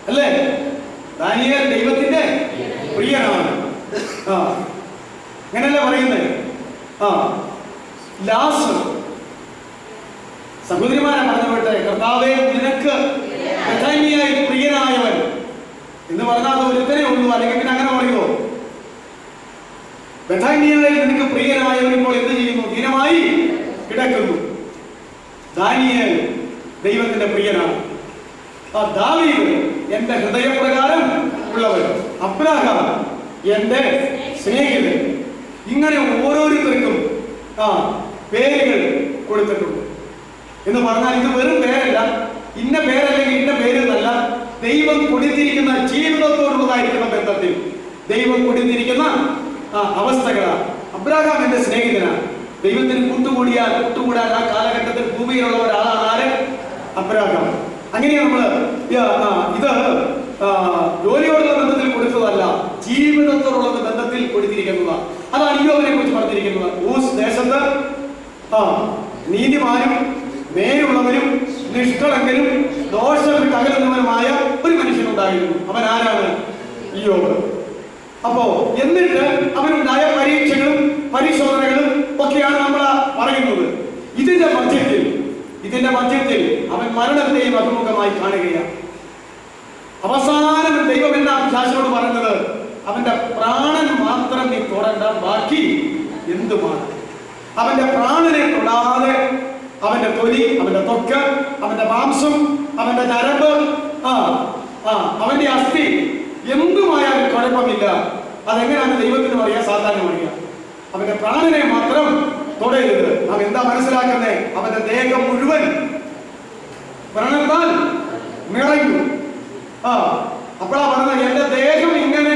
അല്ലേ? ദാനിയേൽ ദൈവത്തിന്റെ പ്രിയനാണ്. അങ്ങനല്ലേ പറയുന്നത്? ലാസർ സഹോദരിമാരെ പറഞ്ഞുവിട്ടെ, കർത്താവേ നിനക്ക് പ്രിയനായവൻ എന്ന് പറഞ്ഞാൽ ഒരുത്തനെ ഉള്ളൂ. അല്ലെങ്കിൽ പിന്നെ അങ്ങനെ പറയുമോ? ബഥാന്യയിൽ നിനക്ക് പ്രിയനായവൻ ഇപ്പോൾ എന്ത് ചെയ്യുന്നു? ദീനമായി കിടക്കുന്നു. ദാനിയേൽ ദൈവത്തിന്റെ പ്രിയനാണ്. ദാവീദ് എന്റെ ഹൃദയപ്രകാരം ഉള്ളവൻ, അബ്രഹാം എന്റെ സ്നേഹിതൻ. ഇങ്ങനെ ഓരോരുത്തർക്കും പേരുകൾ കൊടുത്തിട്ടുണ്ട്. എന്ന് പറഞ്ഞാൽ ഇത് വെറും പേരല്ല, ഇന്ന പേരല്ലെങ്കിൽ ഇന്ന പേരെന്നല്ല. ദൈവം കൊടുത്തിരിക്കുന്ന ജീവിതത്തോടുള്ളതായിരിക്കുന്ന ബന്ധത്തിൽ ദൈവം കൊടുത്തിരിക്കുന്ന അവസ്ഥകളാണ്. അബ്രഹാം എന്റെ സ്നേഹിതനാണ്. ദൈവത്തിന് കൂട്ടുകൂടാൻ ആ കാലഘട്ടത്തിൽ ഭൂമിയിലുള്ള ഒരാളാണ് ആര്? അബ്രഹാം. അങ്ങനെ നമ്മള് ഇത് ജോലിയോടുള്ള ബന്ധത്തിൽ കൊടുത്തതല്ല, ജീവിതത്തോടുള്ള ബന്ധത്തിൽ കൊടുത്തിരിക്കുന്നതാണ്. അതാണ് ഇയ്യോബിനെ കുറിച്ച് പറഞ്ഞിരിക്കുന്നത്. ഊസ് ദേശത്ത് നീതിമാനും നേരുള്ളവരും നിഷ്കളങ്കനും ദോഷമിട്ട അപ്പോ എന്നിട്ട് അവനുണ്ടായ പരീക്ഷകളും പരിശോധനകളും ഒക്കെയാണ് നമ്മൾ പറയുന്നത്. ഇതിന്റെ മധ്യത്തിൽ അവൻ മരണത്തെയും അഭിമുഖമായി കാണുകയാണ്. അവസാനം ദൈവം എന്നാ പിശാചിനോട് പറഞ്ഞത്, അവന്റെ പ്രാണൻ മാത്രം നീ തൊടണ്ട, ബാക്കി എന്തുമാണ്. അവന്റെ പ്രാണനെ തൊടാതെ അവന്റെ തൊലി, അവന്റെ ത്വക്ക്, അവന്റെ മാംസം, അവന്റെ ഞരമ്പ്, അവന്റെ അസ്ഥി എന്തുമായാലും കുഴപ്പമില്ല. അതെങ്ങനെയാണ് ദൈവത്തിന് അറിയാം, സാധാരണ അറിയാം. അവന്റെ പ്രാണനെ മാത്രം തൊടരുത്. അവൻ എന്താ മനസ്സിലാക്കുന്നേ? അവന്റെ ദേഹം മുഴുവൻ വ്രണത്താൽ നിറഞ്ഞു. അപ്പോഴാ പറഞ്ഞത്, എന്റെ ദേഹം ഇങ്ങനെ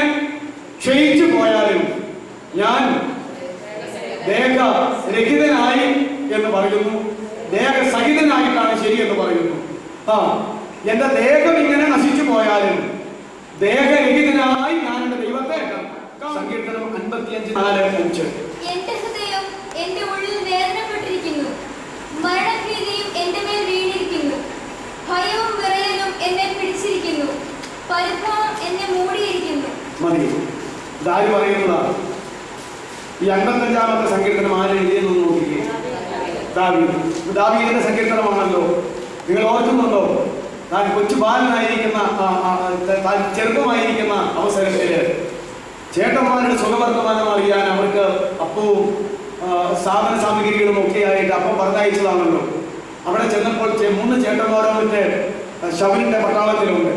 ക്ഷയിച്ചു പോയാലും ഞാൻ ദേഹരഹിതനായി എന്ന് പറയുന്നു. ദേഹസഹിതനായിട്ടാണ് ശരിയെന്ന് പറയുന്നു. എന്റെ ദേഹം ഇങ്ങനെ നശിച്ചു പോയാലും ദേഹരഹിതനായി ഞാൻ എന്റെ ദൈവത്തെ. സങ്കീർത്തനം 55:4-5. എന്റെ ഹൃദയം എന്റെ ഉള്ളിൽ വേദനപ്പെട്ടിരിക്കുന്നു, മരണഭീതിയും എന്റെ മേൽ വീണിരിക്കുന്നു, ഭയവും വിറയലും എന്നെ പിടിച്ചിരിക്കുന്നു, പരിഭവം എന്നെ മൂടിയിരിക്കുന്നു. മതി. ഇതാര് പറയുന്നതാണ്? ഈ 55-ാമത്തെ സങ്കീർത്തനം ആര് എഴുതിയെന്ന് നോക്കിക്കേ. ദാവീദിന്റെ സങ്കീർത്തനമാണല്ലോ. നിങ്ങൾ ഓർക്കുന്നുണ്ടോ? താൻ കൊച്ചു ബാലനായിരിക്കുന്ന, ചെറുപ്പമായിരിക്കുന്ന അവസരത്തില് ചേട്ടന്മാരുടെ സുഖവർത്തമാനം അറിയാൻ അവർക്ക് അപ്പവും സാധന സാമഗ്രികളും ഒക്കെ ആയിട്ട് അപ്പം പറഞ്ഞയച്ചതാണല്ലോ. അവിടെ ചെന്നപ്പോൾ 3 ചേട്ടന്മാരോ മറ്റേ ശൗലിന്റെ പട്ടാളത്തിലുണ്ട്.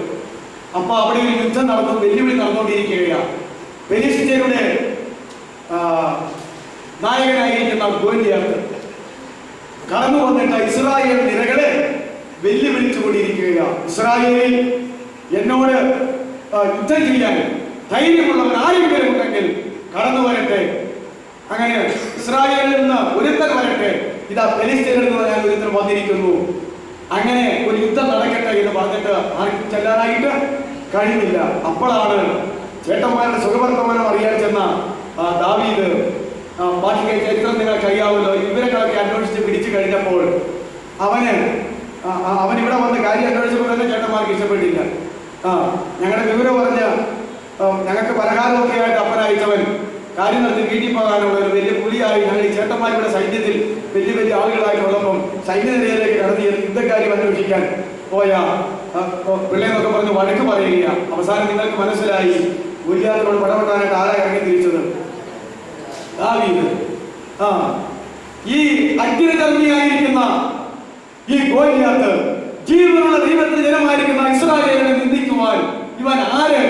അപ്പൊ അവിടെ ഒരു യുദ്ധം വെല്ലുവിളി നടന്നുകൊണ്ടിരിക്കുകയാണ്. ഫെലിസ്ത്യരുടെ നായകനായിരിക്കുന്ന ഗോലിയാത്ത് കടന്നു വന്നിട്ട് ഇസ്രായേൽ നിരകളെ വെല്ലുവിളിച്ചുകൊണ്ടിരിക്കുകയാണ്. ഇസ്രായേലിൽ എന്നോട് യുദ്ധം ചെയ്യാൻ ധൈര്യമുള്ളവൻ ആരെങ്കിലും ഉണ്ടെങ്കിൽ കടന്നു വരട്ടെ. അങ്ങനെ ഇസ്രായേലിൽ നിന്ന് ഒരുത്തൻ വരട്ടെ. ഇതാ ഫെലിസ്ത്യരിൽ നിന്ന് ഞാൻ ഒരുത്തൻ വന്നിരിക്കുന്നു. അങ്ങനെ ഒരു യുദ്ധം നടക്കട്ടെ എന്ന് പറഞ്ഞിട്ട് ആർക്കും ചെല്ലാനായിട്ട് കഴിയുന്നില്ല. അപ്പോഴാണ് ചേട്ടന്മാരുടെ സുഖവർത്തമാനം അറിയാൻ ചെന്ന ദാവീദ്, ബാക്കി ചരിത്രം നിങ്ങൾക്ക് അറിയാമല്ലോ, വിവരങ്ങളൊക്കെ അന്വേഷിച്ച് പിടിച്ചു കഴിഞ്ഞപ്പോൾ അവൻ ഇവിടെ വന്ന് കാര്യം അന്വേഷിച്ചപ്പോൾ തന്നെ ചേട്ടന്മാർക്ക് ഇഷ്ടപ്പെട്ടില്ല. ഞങ്ങളുടെ വിവരം പറഞ്ഞ ഞങ്ങൾക്ക് പലഹാരമൊക്കെ ആയിട്ട് അപ്പനയച്ചവൻ കാര്യം നടത്തി വീട്ടിൽ പോകാനുള്ള ഒരു വലിയ പുലിയായി ഞങ്ങൾ ഈ ചേട്ടന്മാരുടെ സൈന്യത്തിൽ വലിയ വലിയ ആളുകളായിട്ടുള്ളപ്പം സൈന്യനിരയിലേക്ക് കടത്തി യുദ്ധക്കാര്യം അന്വേഷിക്കാൻ പോയ പിള്ളേന്നൊക്കെ പറഞ്ഞ് വഴക്ക് പറയുകയാണ്. അവസാനം നിങ്ങൾക്ക് മനസ്സിലായി ഗോലിയാത്തിനോട് പടപെടാനായിട്ട് ആരാ ഇറങ്ങി തിരിച്ചത്? ദാവീദ്. ഈ അഗ്നിധർമ്മിയായിരിക്കുന്ന ഈ ഗോലിയാത്ത് ജീവനുള്ള ദൈവത്തിന്റെ ജനമായിരിക്കുന്ന ഇസ്രായേലിനെ നിന്ദിക്കുവാൻ ഇവൻ ആര്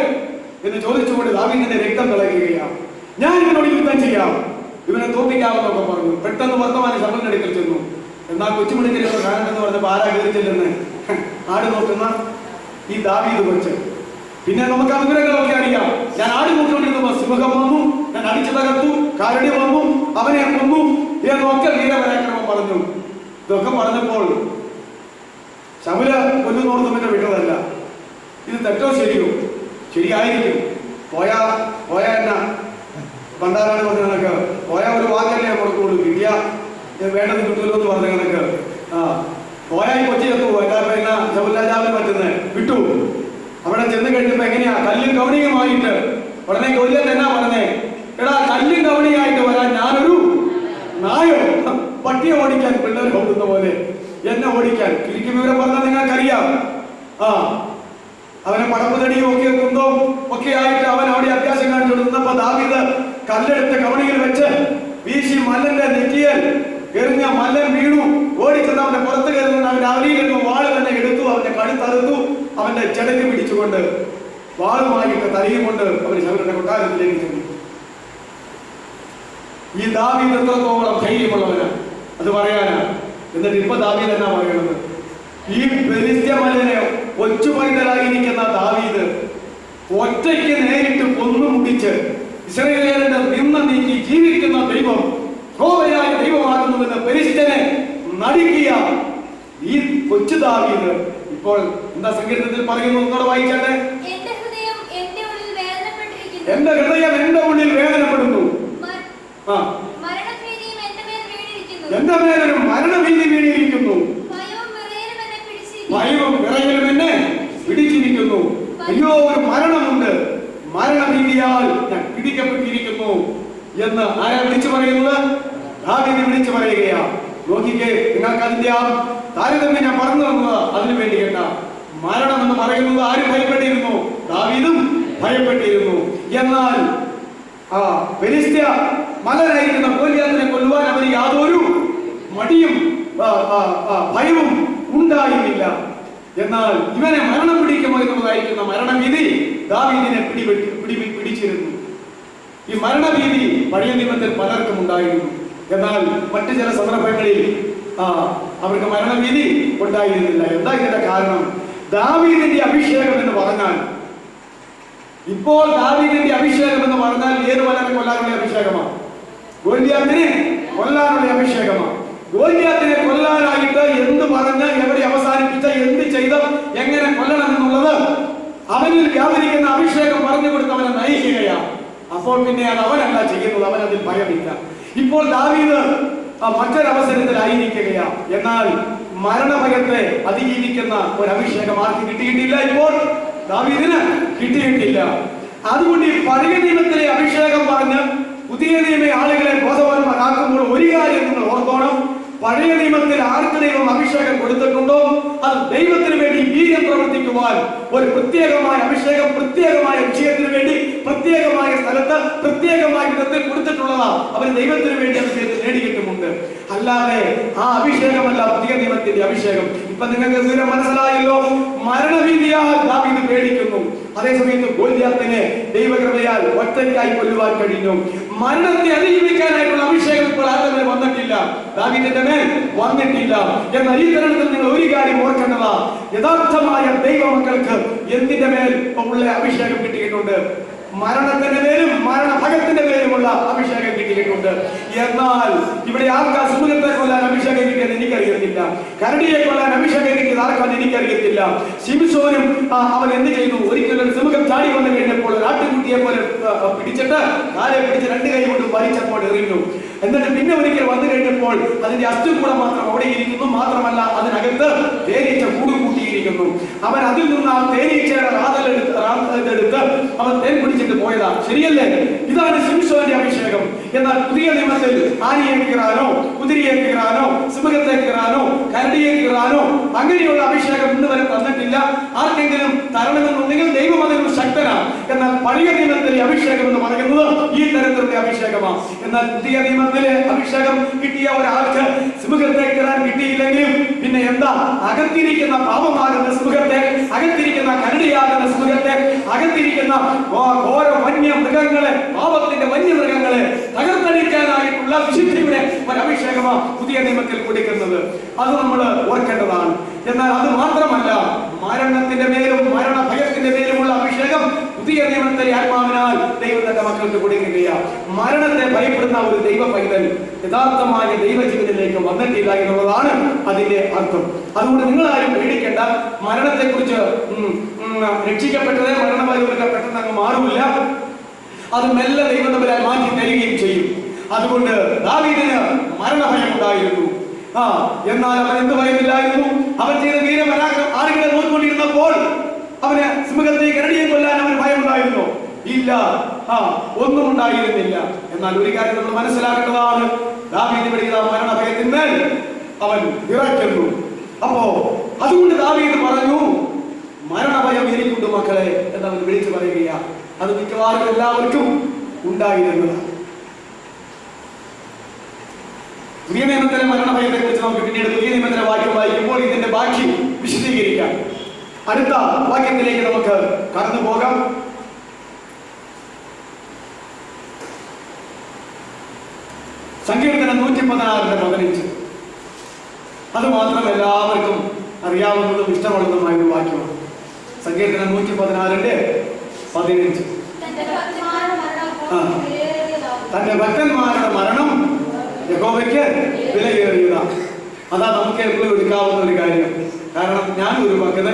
എന്ന് ചോദിച്ചുകൊണ്ട് ദാവീദിന്റെ രക്തം തിളയ്ക്കുകയാണ്. ഞാൻ ഇവനോട് യുദ്ധം ചെയ്യാം, ഇവനെ തോൽപ്പിക്കാമെന്നൊക്കെ പറഞ്ഞു. പെട്ടെന്ന് വർത്തമാനം ശബലിന്റെ അടുക്കൽ ചെന്നു. എന്നാൽ കൊച്ചുമണിക്കരുന്ന് കാണണമെന്ന് പറഞ്ഞപ്പോൾ ആരാ കയറി ചെല്ലുന്നത്? ആട് നോക്കുന്ന ഈ ദാവീദ് കൊച്ച്. പിന്നെ നമുക്ക് ആ വിവരങ്ങളൊക്കെ അറിയാം. ഞാൻ ആട് നോക്കിക്കൊണ്ടിരുന്നപ്പോൾ സിംഹം വന്നു, ഞാൻ അടിച്ചു തകർത്തു, കരടി വന്നു, അവനെ കൊന്നു എന്നൊക്കെ വീരപരാക്രമം പറഞ്ഞു. ഇതൊക്കെ പറഞ്ഞപ്പോൾ ശബല് കൊല്ലുന്നോർത്തും വിട്ടതല്ല. ഇത് തെറ്റോ ശരിയോ? ശരിയായിരിക്കും. പോയാ എന്നാ പണ്ടാരാണ് പറഞ്ഞ കണക്ക്, പോയാ ഒരു വാക്കല്ലേ കൊടുക്കുള്ളൂ, കിട്ടിയാ വേണ്ടത് കിട്ടുമല്ലോ എന്ന് പറഞ്ഞ കണക്ക്. പോയാ ഈ കൊച്ചി എത്തു എല്ലാവരും എന്നാ ശബുരാജാവിന് പറ്റുന്നത് വിട്ടു. അവിടെ ചെന്ന് കഴിഞ്ഞപ്പോ എങ്ങനെയാ കല്ലും കവണിയുമായിട്ട് ഉടനെ കൊല്ലം എന്നാ പറഞ്ഞേ, എടാ കല്ലും കവണിയായിട്ട് വരാൻ ഞാനൊരു നായോ? പട്ടിയെ ഓടിക്കാൻ പിള്ളേർ ഓടുന്ന പോലെ എന്നെ ഓടിക്കാൻ. ചുരുക്കി വിവരം പറഞ്ഞാൽ നിങ്ങൾക്കറിയാം. അവനെ പടമ്പ് തടിയും ഒക്കെ കുന്തവും ഒക്കെ ആയിട്ട് അവൻ അവിടെ അഭ്യാസം കാണിച്ചു കൊടുത്തപ്പോ ദാവീദ് കല്ലെടുത്ത് കവണിയിൽ വെച്ച് വീശി മല്ലന്റെ നെറ്റിയൽ എറിഞ്ഞ മല്ലൻ വീണു. ഓടിച്ചെന്ന് അവന്റെ പുറത്ത് കയറുന്ന അവന്റെ അവരിയിൽ നിന്ന് വാള് തന്നെ എടുത്തു, അവന്റെ കഴുത്തറുത്തു, അവന്റെ ചെടക്ക് പിടിച്ചുകൊണ്ട് വാളുമായിട്ട് തലയും കൊണ്ട് അവര് ശബരിന്റെ കൊട്ടാരത്തിലേക്ക് ചെന്നു. ഈ ദാവീദ് എത്രത്തോളം ധൈര്യമുള്ളവനാ അത് പറയാനാ. എന്നിട്ട് ഇപ്പൊ ദാവീദ് എന്നാ പറയണത്? ഈ ഫെലിസ്ത്യ മല്ലനെ കൊച്ചു പൈതലായിരിക്കുന്ന ദാവീദ് ഒറ്റയ്ക്ക് നേരിട്ട് കൊന്നു മുടിച്ച് ഇസ്രായേലിന്റെ നിന്ന നീക്കി ജീവിക്കുന്ന ദൈവം യഹോവയായ ദൈവമാകുന്നുവെന്ന് ഫെലിസ്ത്യനെ നടുക്കിയ ഈ കൊച്ചു ദാവീദ് ഇപ്പോൾ എന്താ സങ്കീർത്തനത്തിൽ പറയുന്നു? ഒന്നോട് വായിച്ചാട്ടെ. എന്റെ ഹൃദയം എന്റെ ഉള്ളിൽ വേദനപ്പെട്ടിരിക്കുന്നു, എന്റെ മേലൊരു മരണഭീതി വീണിരിക്കുന്നു, ഭയവും വിറയലും എന്നെ പിടിച്ചിരിക്കുന്നു. അയ്യോ, ഒരു മരണമുണ്ട്, മരണഭീതിയാൽ ഞാൻ എന്ന് ആരാ വിളിച്ചു പറയുന്നത്? ദാവീദ് വിളിച്ചു പറയുകയാ. നോക്കിക്കേ, നിങ്ങൾക്ക് അതിന്റെ ആ താരതമ്യം ഞാൻ പറഞ്ഞു തന്നത് അതിനു വേണ്ടി കേട്ട. മരണം എന്ന് പറയുന്നത് ആരും ഭയപ്പെട്ടിരുന്നു? ദാവീദും ഭയപ്പെട്ടിരുന്നു. എന്നാൽ ഫെലിസ്ത്യ മലനായിരിക്കുന്ന ഗോലിയാത്തിനെ കൊല്ലുവാൻ അവന് യാതൊരു മടിയും ഭയവും ഉണ്ടായിരുന്നില്ല. എന്നാൽ ഇവനെ മരണം പിടിക്കുമോ എന്നുള്ളതായിരിക്കുന്ന മരണഭീതി ദാവീദിനെ പിടിച്ചിരുന്നു. ഈ മരണഭീതി പഴയ നിയമത്തിൽ പലർക്കും ഉണ്ടായിരുന്നു. എന്നാൽ മറ്റു ചില സന്ദർഭങ്ങളിൽ അവർക്ക് മരണഭീതി ഉണ്ടായിരുന്നില്ല. എന്താ ഇതിന്റെ കാരണം? ദാവീദിന്റെ അഭിഷേകം എന്ന് പറഞ്ഞാൽ, ഇപ്പോൾ ദാവീദിന്റെ അഭിഷേകം എന്ന് പറഞ്ഞാൽ ഏത് മലനെ കൊല്ലാനുള്ള അഭിഷേകമാണ്? ഗോലിയാത്തിനെ കൊല്ലാനുള്ള അഭിഷേകമാണ്. ഗോലിയാത്തിനെ കൊല്ലാനായിട്ട് എന്ത് പറഞ്ഞ്, എവിടെ അവസാനിപ്പിച്ച, എന്ത് ചെയ്ത്, എങ്ങനെ കൊല്ലണം എന്നുള്ളത് അവനിൽ വ്യാപരിക്കുന്ന അഭിഷേകം പറഞ്ഞു കൊടുത്ത് അവനെ നയിക്കുകയാണ്. അപ്പോൾ പിന്നെ അത് അവനല്ല ചെയ്യുന്നത്, അവൻ അതിൽ ഭയമില്ല. ഇപ്പോൾ ദാവീദ് മറ്റൊരവസരത്തിലായിരിക്കുകയാണ്. എന്നാൽ മരണഭയത്തെ അതിജീവിക്കുന്ന ഒരു അഭിഷേകം ആർക്ക് കിട്ടിയിട്ടില്ല? ഇപ്പോൾ ദാവീദിന് കിട്ടിയിട്ടില്ല. അതുകൊണ്ട് ഈ പഴയ നിയമത്തിലെ അഭിഷേകം പറഞ്ഞ് പുതിയ നിയമ ആളുകളെ ബോധവാന്മാരാക്കുമ്പോൾ ഒരു കാര്യം നിങ്ങൾ ഓർക്കണം. പഴയ നിയമത്തിൽ ആർക്ക് ദൈവം അഭിഷേകം കൊടുത്തിട്ടുണ്ടോ അത് ദൈവത്തിന് വേണ്ടി വീര്യം പ്രവർത്തിക്കുവാൻ ഒരു പ്രത്യേകമായ അഭിഷേകം, പ്രത്യേകമായ വിഷയത്തിന് വേണ്ടി, പ്രത്യേകമായ സ്ഥലത്ത്, പ്രത്യേകമായ വിധത്തിൽ കൊടുത്തിട്ടുള്ളതാണ്. അവർ ദൈവത്തിന് വേണ്ടി അഭിഷേകത്തിൽ നേടിയിട്ടുമുണ്ട്. അല്ലാതെ ആ അഭിഷേകമല്ല പുതിയ നിയമത്തിന്റെ അഭിഷേകം. ഇപ്പൊ നിങ്ങൾക്ക് ദൂരം മനസ്സിലായല്ലോ. മരണഭീതിയാൽ ദാവീദ് പേടിക്കുന്നു. അതേസമയത്ത് ഗോലിയാത്തിനെ ദൈവകൃപയാൽ ഒറ്റയ്ക്കായി കൊല്ലുവാൻ കഴിഞ്ഞു. മരണത്തെ അതിജീവിക്കാനായിട്ടുള്ള അഭിഷേകം ഇപ്പോൾ ആരുടെ വന്നിട്ടില്ല? ദാവീദിന്റെ മേൽ വന്നിട്ടില്ല. എന്നാൽ ഈ തരണത്തിൽ നിങ്ങൾ ഒരു കാര്യം ഓർക്കേണ്ടതാ, യഥാർത്ഥമായ ദൈവമക്കൾക്ക് എന്തിന്റെ മേൽ ഉള്ള അഭിഷേകം കിട്ടിയിട്ടുണ്ട്? മരണത്തിന്റെ പേരും മരണഭയത്തിന്റെ പേരുമുള്ള അഭിഷേകം കിട്ടിയിട്ടുണ്ട്. എന്നാൽ ഇവിടെ ആർക്കാ സുമുഖത്തെ കൊല്ലാൻ അഭിഷേകം കിട്ടിയത് എനിക്കറിയത്തില്ല. കരടിയെ കൊല്ലാൻ അഭിഷേകം കിട്ടിയത് ആർക്കാന്ന് എനിക്കറിയത്തില്ല. ശിംശോനും അവൻ എന്ത് ചെയ്തു? ഒരിക്കലും സുമുഖം ചാടി വന്നു കഴിഞ്ഞപ്പോൾ ഒരു ആട്ടുകുട്ടിയെ പോലെ പിടിച്ചിട്ട് കാലെ പിടിച്ച് രണ്ട് കൈ കൊണ്ട് വലിച്ചപ്പോൾ എറിഞ്ഞു. എന്നിട്ട് പിന്നെ ഒരിക്കൽ വന്നു കഴിഞ്ഞപ്പോൾ അതിന്റെ അസ്ഥികൂടം മാത്രം അവിടെ ഇരിക്കുന്നു. മാത്രമല്ല അതിനകത്ത് തേനീച്ച കൂട് കൂട്ടിയിരിക്കുന്നു. അവൻ അതിൽ നിന്ന് ആ തേനീച്ചയുടെ റാതെടുത്ത് അവൻ തേൻ പിടിച്ചിട്ട് പോയതാ. ശരിയല്ലേ? ഇതാണ് ശിംശോന്റെ അഭിഷേകം. എന്നാൽ പുതിയ നിയമത്തിൽ ആനയെ കീറാനോ, കുതിരയെ കീറാനോ, സിംഹത്തെ കീറാനോ, കരടിയെ കീറാനോ അങ്ങനെയുള്ള അഭിഷേകം ഇന്ന് വരെ തന്നിട്ടില്ല. ആർക്കെങ്കിലും തരണമെന്നുണ്ടെങ്കിൽ ദൈവം അതിനും ശക്തനാണ്. എന്നാൽ പഴയ നിയമത്തിലെ അഭിഷേകം എന്ന് പറയുന്നത് ഈ തരത്തിലുള്ള അഭിഷേകമാണ്. എന്നാൽ പുതിയ നിയമത്തിലെ അഭിഷേകം കിട്ടിയ ഒരാൾക്ക് സിംഹത്തെ കീറാൻ കിട്ടിയില്ലെങ്കിലും പിന്നെ എന്താ? അകത്തിരിക്കുന്ന പാപമാകുന്ന സിംഹത്തെ, അകത്തിരിക്കുന്ന കരടിയാകുന്ന സിംഹത്തെ, അകത്തിരിക്കുന്ന ഓരോ വന്യമൃഗങ്ങളെ, പാപത്തിന്റെ വന്യമൃഗങ്ങളെ തകർത്തടിക്കാനായിട്ടുള്ള വിശുദ്ധിയുടെ ഒരു അഭിഷേകമാണ് പുതിയ നിയമത്തിൽ കൊടുക്കുന്നത്. അത് നമ്മൾ ഓർക്കേണ്ടതാണ്. എന്നാൽ അത് മാത്രമല്ല, മരണത്തിന്റെ മേലും മരണഭയത്തിന്റെ മേലുമുള്ള അഭിഷേകം പുതിയ നിയമത്തിലെ ആത്മാവിനാൽ ദൈവം തന്റെ മക്കൾക്ക് കൊടുക്കുകയാണ്. മരണത്തെ ഭയപ്പെടുന്ന ഒരു ദൈവ പൈതൽ യഥാർത്ഥമായ ദൈവജീവനിലേക്ക് വന്നിട്ടില്ല എന്നുള്ളതാണ് അതിന്റെ അർത്ഥം. അതുകൊണ്ട് നിങ്ങൾ ആരും പേടിക്കേണ്ട. മരണത്തെ കുറിച്ച് രക്ഷിക്കപ്പെട്ടതേ മരണഭയമൊക്കെ പെട്ടെന്ന് അങ്ങ് മാറില്ല. അത് മെല്ലെ ദൈവം തമ്മിൽ മാറ്റി തരികയും ചെയ്യും. അതുകൊണ്ട് ദാവീദിന് മരണഭയം ഉണ്ടായിരുന്നു. എന്നാൽ അവൻ എന്ത് ഭയമില്ലായിരുന്നു? അവൻ ചെയ്ത വീരപരാക്രം ആളുകളെ നോക്കിക്കൊണ്ടിരുന്നപ്പോൾ അവന് സിംഹത്തെ കരടിയെ കൊല്ലാൻ അവന് ഭയമുണ്ടായിരുന്നു? ഇല്ല, ഒന്നും ഉണ്ടായിരുന്നില്ല. എന്നാൽ ഒരു കാര്യം നമ്മൾ മനസ്സിലാക്കേണ്ടതാണ്, ദാവീദ് ഇവിടെ മരണഭയത്തിന്മേൽ അവൻ ഇറക്കുന്നു. അപ്പോ അതുകൊണ്ട് ദാവീദ് പറഞ്ഞു, മരണഭയം എനിക്കുണ്ട് മക്കളെ എന്നവൻ വിളിച്ചു പറയുകയാണ്. അത് മിക്കവാറും എല്ലാവർക്കും ഉണ്ടായിരുന്നതാണ്. പുതിയ നിയമത്തിലെ മരണഭയത്തെ കുറിച്ച് നമുക്ക് പിന്നീട് പുതിയ നിയമത്തിലെ വാക്യം വായിക്കുമ്പോൾ ഇതിന്റെ ബാക്കി വിശദീകരിക്കാം. അടുത്ത വാക്യത്തിലേക്ക് നമുക്ക് കടന്നു പോകാം. സങ്കീർത്തനം 116:15. അത് മാത്രം എല്ലാവർക്കും അറിയാവുന്നതും ഇഷ്ടമുള്ളതുമായ ഒരു വാക്യമാണ്. സങ്കീർത്തനം 116:15. തന്റെ ഭക്തന്മാരുടെ മരണം യഹോവയ്ക്ക് വിലയേറിയതാണ്. അതാ നമുക്ക് എപ്പോഴും എടുക്കാവുന്ന ഒരു കാര്യം. കാരണം ഞാൻ ഒരു ഭക്തൻ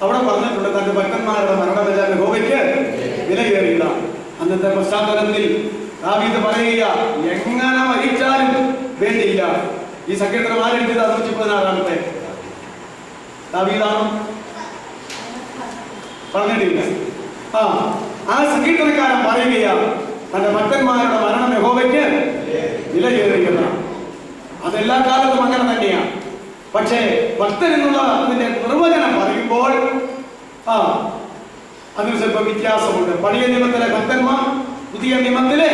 അവിടെ പറഞ്ഞിട്ടുണ്ട്, തന്റെ ഭക്തന്മാരുടെ മരണമെല്ലാം യഹോവയ്ക്ക് വിലയേറിയതാണ്. അന്നത്തെ പശ്ചാത്തലത്തിൽ ദാവീദ് പറയുക, എങ്ങനെ മരിച്ചാലും വേണ്ടിയില്ല. ഈ സങ്കീർത്തനം ആരെഴുതിയത്? 116 ദാവീദാണോ? പറഞ്ഞിട്ടില്ല. ആ സങ്കീർത്തനക്കാരൻ പറയുകയാണ്, തന്റെ ഭക്തന്മാരുടെ മരണം യഹോവ യഹോവയ്ക്ക് വിലയേറിയതാണ്. അതെല്ലാ കാലത്തും അങ്ങനെ തന്നെയാണ്. പക്ഷേ ഭക്തൻ എന്നുള്ള അതിന്റെ നിർവചനം പറയുമ്പോൾ അതിന് സ്വല്പം വ്യത്യാസമുണ്ട്. പഴയ നിയമത്തിലെ ഭക്തന്മാർ, പുതിയ നിയമത്തിലെ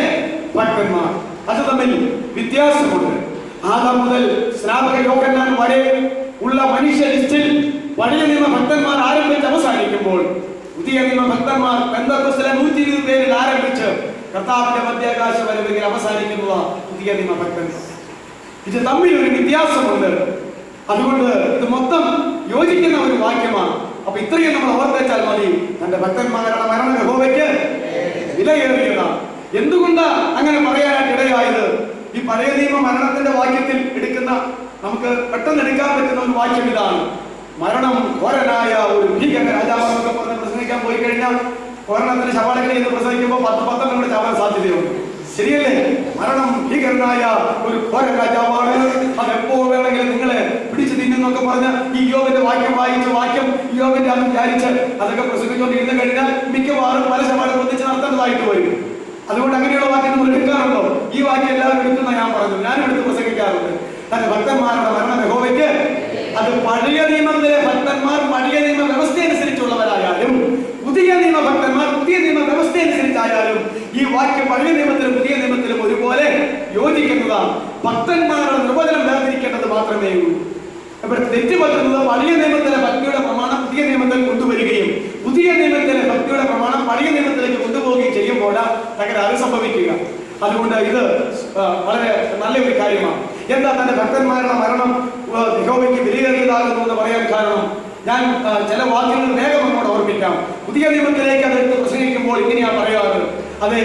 ഭക്തന്മാർ, അത് തമ്മിൽ വ്യത്യാസമുണ്ട്. ആദാം മുതൽ സ്നാപക യോഹന്നാൻ വരെ ഉള്ള മനുഷ്യ ലിസ്റ്റിൽ പഴയ നിയമ ഭക്തന്മാർ ആരംഭിച്ച് അവസാനിക്കുമ്പോൾ പുതിയ നിയമ ഭക്തന്മാർ പെന്തക്കോസ്തിലെ 120 പേരിൽ ആരംഭിച്ച് കർത്താവിന്റെ മധ്യാകാശ വരവിൽ അവസാനിക്കുന്ന പുതിയ നിയമ ഭക്തന്മാർ. ഇത് തമ്മിൽ ഒരു വ്യത്യാസമുണ്ട്. അതുകൊണ്ട് ഇത് മൊത്തം യോജിക്കുന്ന ഒരു വാക്യമാണ്. അപ്പൊ ഇത്രയും നമ്മൾ ഓർത്തേച്ചാൽ മതി. തന്റെ ഭക്തന്മാരുടെ മരണം യഹോവയ്ക്ക് വിലയേറിയതാണ്. എന്തുകൊണ്ടാ അങ്ങനെ പറയാനായിട്ട് ഇടയായത്? ഈ പഴയ നിയമ മരണത്തിന്റെ വാക്യത്തിൽ എടുക്കുന്ന, നമുക്ക് പെട്ടെന്ന് എടുക്കാൻ പറ്റുന്ന ഒരു വാക്യം ഇതാണ്: മരണം ഘോരനായ ഒരു ഭീകര രാജാവെന്നൊക്കെ പറഞ്ഞ് പ്രസംഗിക്കാൻ പോയി കഴിഞ്ഞാൽ ഒരെണ്ണത്തിന് ശവാളക്കടി എന്ന് പ്രസംഗിക്കുമ്പോൾ 10-12 കൂടെ ചാവാൻ സാധ്യതയുണ്ട്. ശരിയല്ലേ? മരണം ഭീകരനായ ഒരു ഘോര രാജാവാണ്, അത് എപ്പോൾ വേണമെങ്കിലും നിങ്ങളെ പിടിച്ചു തിന്നൊക്കെ പറഞ്ഞ് ഈ യോബിന്റെ വാക്യം വാക്യം യോബിന്റെ അത് വിചാരിച്ച് അതൊക്കെ പ്രസംഗിച്ചുകൊണ്ടിരുന്നു കഴിഞ്ഞാൽ മിക്കവാറും പല ശവാളം ഒന്നിച്ച് നടത്തേണ്ടതായിട്ട് വരും. അതുകൊണ്ട് അങ്ങനെയുള്ള വാക്യം നമ്മൾ എടുക്കാറുണ്ടോ? ഈ വാക്യം എല്ലാവരും എടുക്കുന്ന ഞാൻ പറഞ്ഞു, ഞാനും എടുത്ത് പ്രസംഗിക്കാറുണ്ട്. തന്റെ ഭക്തന്മാരുടെ മരണം യഹോവയ്ക്ക്. അത് പഴയ നിയമത്തിലെ ഭക്തന്മാർ പഴയ നിയമ വ്യവസ്ഥ അനുസരിച്ചുള്ളവരായാലും പുതിയ നിയമ ഭക്തന്മാർ പുതിയ നിയമ വ്യവസ്ഥ അനുസരിച്ചായാലും ഈ വാക്യം പഴയ നിയമത്തിലും പുതിയ നിയമത്തിലും ഒരുപോലെ യോജിക്കുന്നതാണ്. ഭക്തന്മാരുടെ നിർവചനം വേർതിരിക്കേണ്ടത് മാത്രമേ ഉള്ളൂ. ഇവിടെ തെറ്റുപറ്റുന്നത് പഴയ നിയമത്തിലെ ഭക്തിയുടെ പ്രമാണം പുതിയ നിയമത്തിൽ കൊണ്ടുവരികയും പുതിയ നിയമത്തിലെ ഭക്തിയുടെ പ്രമാണം പഴയ നിയമത്തിലേക്ക് കൊണ്ടുപോവുകയും ചെയ്യുമ്പോഴാണ് തകരാറ് സംഭവിക്കുക. അതുകൊണ്ട് ഇത് വളരെ നല്ലൊരു കാര്യമാണ്. എന്താ തന്റെ ഭക്തന്മാരുടെ മരണം യഹോവയ്ക്ക് വിലയേറിയതാകുന്നു എന്ന് പറയാൻ കാരണം? ഞാൻ ചില വാക്യങ്ങൾ വേഗം നമ്മോട് ഓർമ്മിക്കാം. പുതിയ നിയമത്തിലേക്ക് അതെടുത്ത് പ്രസംഗിക്കുമ്പോൾ ഇങ്ങനെയാണ് പറയാറ്: അതെ,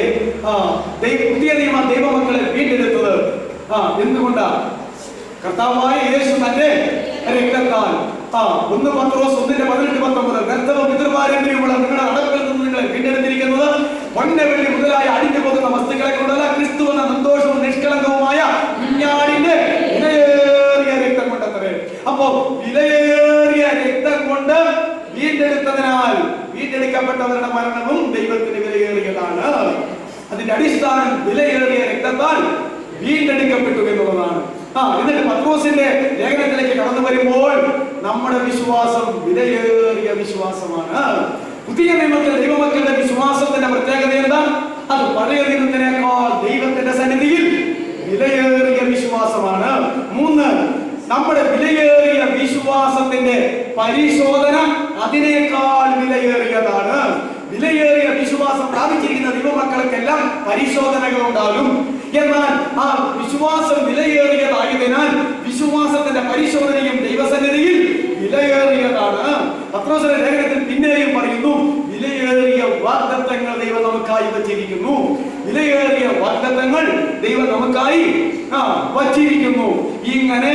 പുതിയ നിയമ ദൈവമക്കളെ വീണ്ടെടുത്തത് എന്തുകൊണ്ടാ? കർത്താവായ യേശു തന്റെ രക്തത്താൽ. 1 പത്രോസ് 1:18-19 ഗർഭവും പിതൃപാരമ്പര്യമുള്ള നിങ്ങളുടെ അടപ്പിൽ നിന്ന് നിങ്ങളെ വീണ്ടെടുത്തിരിക്കുന്നത് പൊന്നെ വെള്ളി മുതലായ അടിഞ്ഞു പോകുന്ന വസ്തുക്കളെ കൊണ്ടല്ല, ക്രിസ്തു എന്ന സന്തോഷവും നിഷ്കളങ്കവുമായ കുഞ്ഞാടിന്റെ വിലയേറിയ രക്തം കൊണ്ടത്രേ. അപ്പോ വിലയേറിയ രക്തം കൊണ്ട് വീണ്ടെടുത്തതിനാൽ വീണ്ടെടുക്കപ്പെട്ടവരുടെ മരണവും ദൈവത്തിന് വിലയേറിയതാണ്. അതിന്റെ അടിസ്ഥാനം വിലയേറിയ രക്തത്താൽ വീണ്ടെടുക്കപ്പെട്ടു എന്നുള്ളതാണ്. എന്നിട്ട് പത്രോസിന്റെ ലേഖനത്തിലേക്ക് കടന്നു വരുമ്പോൾ നമ്മുടെ വിശ്വാസം വിലയേറിയ വിശ്വാസമാണ്. പുതിയ നിയമത്തിലെ ദൈവമക്കളുടെ വിശ്വാസത്തിന്റെ പ്രത്യേകത എന്താ? അത് പഴയ നിയമത്തിനേക്കാൾ ദൈവത്തിന്റെ സന്നിധിയിൽ വിലയേറിയ വിശ്വാസമാണ്. 3, നമ്മുടെ വിലയേറിയ വിശ്വാസത്തിന്റെ പരിശോധന അതിനേക്കാൾ വിലയേറിയതാണ്. വിലയേറിയ വിശ്വാസം പ്രാപിച്ചിരിക്കുന്ന ദൈവമക്കൾക്കെല്ലാം പരിശോധനകൾ ഉണ്ടാകും. എന്നാൽ ആ വിശ്വാസം വിലയേറിയതായതിനാൽ വിശ്വാസത്തിന്റെ പരിശോധനയും ദൈവസന്നിധിയിൽ വിലയേറിയതാണ്. പത്രോസിന്റെ ലേഖനത്തിൽ പിന്നെയും പറയുന്നു, വിലയേറിയ വാഗ്ദത്തങ്ങൾ ദൈവം നമുക്കായി വച്ചിരിക്കുന്നു. വിലയേറിയ വാഗ്ദത്തങ്ങൾ ദൈവം നമുക്കായി വച്ചിരിക്കുന്നു. ഇങ്ങനെ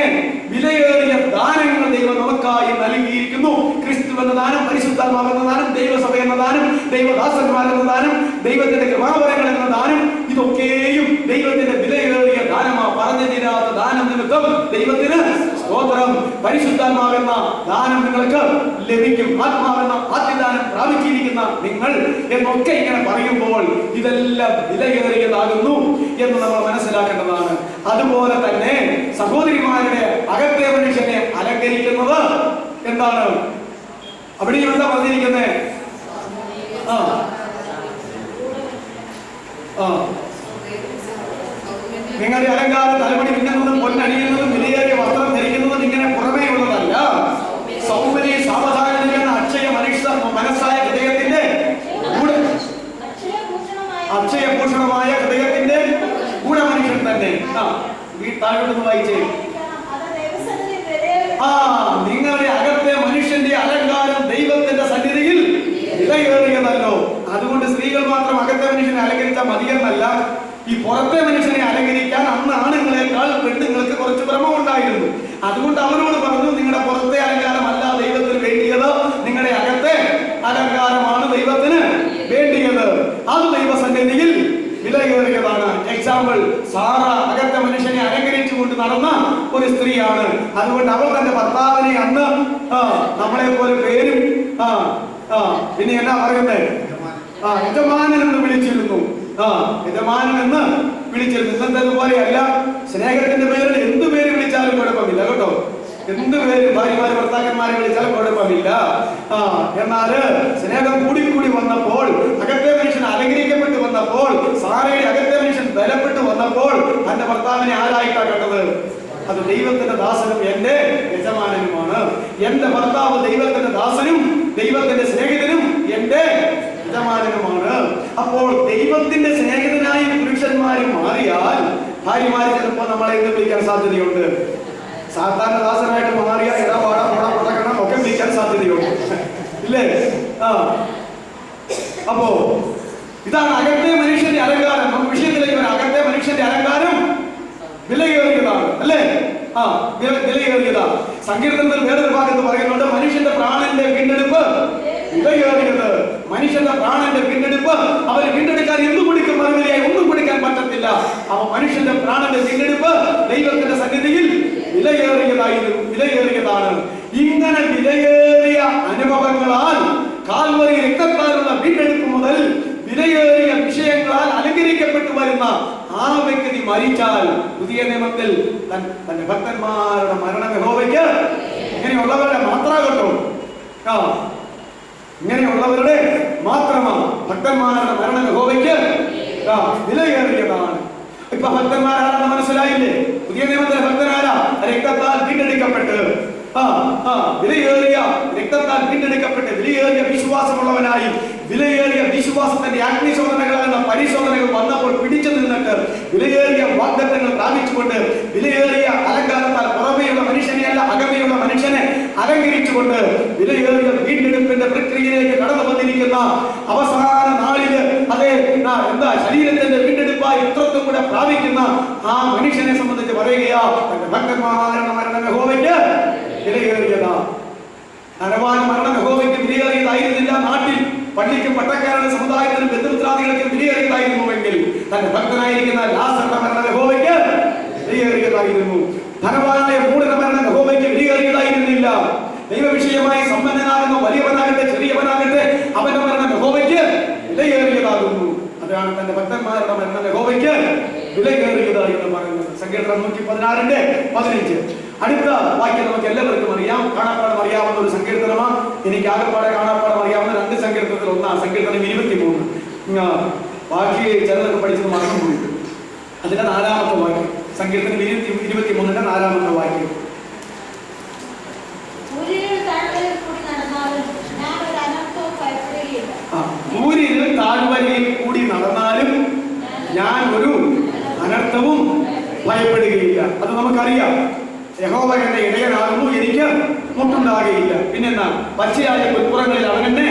വിലയേറിയ ദാനങ്ങൾ ദൈവം നമുക്കായി നൽകിയിരിക്കുന്നു. ക്രിസ്തു എന്ന ദാനം, പരിശുദ്ധാത്മാവെന്ന ദാനം, ദൈവസഭ എന്ന ദാനം, ദൈവദാസന്മാരെന്ന ദാനം, ദൈവത്തിന്റെ കൃപാവരങ്ങൾ എന്ന ദാനം, ഇതൊക്കെയും ദൈവത്തിന്റെ വിലയേറിയ ദാനമാ. പറഞ്ഞു തീരാത്ത ദാനം നിമിത്തം ദൈവത്തിന് സ്തോത്രം. പരിശുദ്ധാത്മാവെന്ന ദാനം നിങ്ങൾക്ക് ലഭിക്കും. ആത്മാവെന്ന ആദ്യദാനം പ്രാപിച്ചിരിക്കുന്ന നിങ്ങൾ എന്നൊക്കെ ഇങ്ങനെ പറയുമ്പോൾ ഇതെല്ലാം വിലയേറിയതാകുന്നു എന്ന് നമ്മൾ മനസ്സിലാക്കേണ്ടതാണ്. അതുപോലെ തന്നെ സഹോദരിമാരുടെ അകത്തെ മനുഷ്യനെ അലങ്കരിക്കുന്നത് എന്താണ്? അവിടെയും എന്താ പറഞ്ഞിരിക്കുന്നത്? നിങ്ങളുടെ അലങ്കാരം തലമുടി പിന്നുന്നതും പൊന്നണിയുന്നതും വിലയേറിയ വസ്ത്രം ധരിക്കുന്നതും ഇങ്ങനെ പുറമേ ഉള്ളതല്ല, സൗന്ദര്യ സാവധാനം അക്ഷയ മനസ്സായ ഹൃദയത്തിന്റെ അക്ഷയഭൂഷണമായ ഹൃദയത്തിന്റെ ഗുണമനുഷ്യൻ തന്നെ. താഴോട്ടൊന്ന് വായിച്ചേ. നിങ്ങളുടെ അകത്തെ മനുഷ്യന്റെ അലങ്കാരം ദൈവത്തിന്റെ സന്നിധിയിൽ വിലയേറിയതല്ലോ. അതുകൊണ്ട് സ്ത്രീകൾ മാത്രം അകത്തെ മനുഷ്യനെ അലങ്കരിച്ചാൽ മതിയെന്നല്ല, ഈ പുറത്തെ മനുഷ്യനെ അലങ്കരിക്കാൻ അന്ന് ആണുങ്ങളെക്കാൾ പെണ്ണുങ്ങൾക്ക് കുറച്ച് ഭ്രമം ഉണ്ടായിരുന്നു. അതുകൊണ്ട് അവരോട് പറഞ്ഞു, നിങ്ങളുടെ പുറത്തെ അലങ്കാരമല്ല ദൈവത്തിന് വേണ്ടിയത്, നിങ്ങളുടെ അകത്തെ അലങ്കാരമാണ് ദൈവത്തിന് വേണ്ടിയത്. അത് ദൈവസന്നിധിയിൽ വിലയേറിയതാണ്. എക്സാമ്പിൾ, സാറ അകത്തെ മനുഷ്യനെ അലങ്കരിച്ചുകൊണ്ട് നടന്ന ഒരു സ്ത്രീയാണ്. അതുകൊണ്ട് അവൾ തന്റെ ഭർത്താവിനെ അന്ന് നമ്മളെ പോലെ പേരും പിന്നെ എന്നാ പറയുന്നത് യജമാനൻ എന്ന് വിളിച്ചിരുന്നു. യജമാനൻ എന്ന് വിളിച്ചിരുന്നു. ഇന്നത്തേതുപോലെയല്ല, സ്നേഹത്തിന്റെ പേരിൽ എന്ത് പേര് വിളിച്ചാലും കുഴപ്പമില്ല കേട്ടോ. എന്ത് പേര് ഭാര്യമാരെ ഭർത്താക്കന്മാരെ വിളിച്ചാലും കുഴപ്പമില്ല. എന്നാല് സ്നേഹം കൂടി വന്നപ്പോൾ, അകത്തെ മനുഷ്യൻ അലങ്കരിക്കപ്പെട്ട് വന്നപ്പോൾ, സാറയുടെ അകത്തെ മനുഷ്യൻ ബലപ്പെട്ട് വന്നപ്പോൾ തന്റെ ഭർത്താവിനെ ആരായിട്ടാ കണ്ടത്? അത് ദൈവത്തിന്റെ ദാസനും എന്റെ യജമാനനുമാണ്. എന്റെ ഭർത്താവ് ദൈവത്തിന്റെ ദാസനും ദൈവത്തിന്റെ സ്നേഹിതനും എന്റെ യജമാനനുമാണ്. അപ്പോൾ ദൈവത്തിന്റെ സ്നേഹിതനായി പുരുഷന്മാര് മാറിയാൽ ഭാര്യമാര് ചിലപ്പോൾ നമ്മളെ എന്ത് വിളിക്കാൻ സാധ്യതയുണ്ട്? സാധാരണ ദാസനായിട്ട് മാറിയാൽ ഇടപാടണം ഒക്കെ വിളിക്കാൻ സാധ്യതയുണ്ട്, ഇല്ലേ? അപ്പോ ഇതാണ് അകത്തെ മനുഷ്യന്റെ അലങ്കാരം. നമുക്ക് വിഷയത്തിലേക്ക് വരാം. അകത്തെ മനുഷ്യന്റെ അലങ്കാരം വിലയേറിയതാണ്, അല്ലേ? വിലയേറിയതാണ്. സങ്കീർത്തനത്തിൽ വേറൊരു ഭാഗത്ത് പറയുന്നുണ്ട്, മനുഷ്യന്റെ പ്രാണന്റെ വീണ്ടെടുപ്പ് വിലയേറിയത്. മനുഷ്യന്റെ പ്രാണന്റെ വീണ്ടെടുപ്പ്, അവര് വീണ്ടെടുക്കാൻ എന്തു കൊടുക്കും? മറുപടിയായി ഒന്നും കൊടുക്കാൻ പറ്റത്തില്ല. അവ മനുഷ്യന്റെ പ്രാണന്റെ വീണ്ടെടുപ്പ് ദൈവത്തിന്റെ സന്നിധിയിൽ വിലയേറിയതാണ്. ഇങ്ങനെ വിലയേറിയ അനുഭവങ്ങളാൽ, കാൽവരി രക്തത്താലുള്ള വീണ്ടെടുപ്പ് മുതൽ വിലയേറിയ വിഷയങ്ങളാൽ അലങ്കരിക്കപ്പെട്ടു വരുന്ന ആ വ്യക്തി മരിച്ചാൽ പുതിയ നിയമത്തിൽ തന്റെ ഭക്തന്മാരുടെ മരണം യഹോവയ്ക്ക്, ഇങ്ങനെയുള്ളവരുടെ മാത്രമാകട്ടോ, ഇങ്ങനെയുള്ളവരുടെ മാത്രമാണ് ഭക്തന്മാരുടെ മരണം യഹോവയ്ക്ക് വിലയേറിയതാണ്. ഇപ്പൊ ഭക്തന്മാരാണെന്ന് മനസ്സിലായില്ലേ? പുതിയ നിയമത്തിലെ ഭക്തനാരാ? രക്തത്താൽ വീണ്ടെടുക്കപ്പെട്ട്, വിലയേറിയ രക്തത്താൽ വീണ്ടെടുക്കപ്പെട്ട് വിലയേറിയ വിശ്വാസമുള്ളവനായി, വിലയേറിയ വിശ്വാസത്തിന്റെ അഗ്നിശോധനകളാകുന്ന പരിശോധനകൾ വന്നപ്പോൾ പിടിച്ചു നിന്നിട്ട് വിലയേറിയ വാഗ്ദത്തങ്ങൾ പ്രാപിച്ചുകൊണ്ട്, വിലയേറിയ അലങ്കാരത്താൽ പുറമേയുള്ള മനുഷ്യനെയല്ല അകമേയുള്ള മനുഷ്യനെ അലങ്കരിച്ചുകൊണ്ട് വിലയേറിയ വീണ്ടെടുപ്പിന്റെ പ്രക്രിയയിലേക്ക് കടന്നു വന്നിരിക്കുന്ന അവസാന നാളില്, അതെ, ശരീരത്തിന്റെ വീണ്ടെടുപ്പായി ഇത്രത്തും കൂടെ പ്രാപിക്കുന്ന ആ മനുഷ്യനെ സംബന്ധിച്ച് പറയുകയാ, തന്റെ ഭക്തന്മാരുടെ മരണം യഹോവയ്ക്ക് വിലയേറിയതാ. നരവാന മരണം യഹോവയ്ക്ക് വിലയേറിയതായിരുന്നില്ല. നാട്ടിൽ പള്ളിക്കും പട്ടക്കാരുടെ സമുദായത്തിനും ബന്ധുമിത്രാദികൾക്കും വിലയേറിയതായിരുന്നുവെങ്കിൽ തന്റെ ഭക്തനായിരിക്കുന്ന ലാസറുടെ മരണം യഹോവയ്ക്ക് വിലയേറിയതായിരുന്നു. ധനവാനായ മൂഢന്റെ മരണം യഹോവയ്ക്ക് വിലയേറിയതായിരുന്നില്ല. ദൈവവിഷയമായി സമ്പന്നനാകുന്ന വലിയവനാകട്ടെ ചെറിയവനാകട്ടെ അവന്റെ മരണം യഹോവയ്ക്ക് വിലയേറിയതാകുന്നു. അതാണ് തന്റെ ഭക്തന്മാരുടെ മരണം യഹോവയ്ക്ക് വിലയേറിയതായി എന്ന് പറയുന്നത്. സങ്കീർത്തനം 116:15. അടുത്ത വാക്യം നമുക്ക് എല്ലാവർക്കും അറിയാം, കാണാപ്പാടം അറിയാവുന്ന ഒരു സങ്കീർത്തനമാണ്. എനിക്ക് ആകെപ്പാടെ കാണാപ്പാടം അറിയാവുന്ന 2 സങ്കീർത്തനത്തിൽ ഒന്നാണ് സങ്കീർത്തനം 23. ബാക്കി ചിലതൊക്കെ പഠിച്ചത് മറന്നുപോയി. അതിന്റെ 4ാമത്തെ വാക്യം, സങ്കീർത്തനം 23-ന്റെ 4ാമത്തെ വാക്യം. ഊരിൽ താഴ്വരയിൽ കൂടി നടന്നാലും ഞാൻ ഒരു അനർത്ഥവും ഭയപ്പെടുകയില്ല. അത് നമുക്കറിയാം. യഹോവ എന്റെ ഇടയനാകുന്നു, എനിക്ക് മുട്ടുണ്ടാകുകയില്ല. പിന്നെന്താ? പച്ചയായ പുൽപ്പുറങ്ങളിൽ അവൻ എന്നെ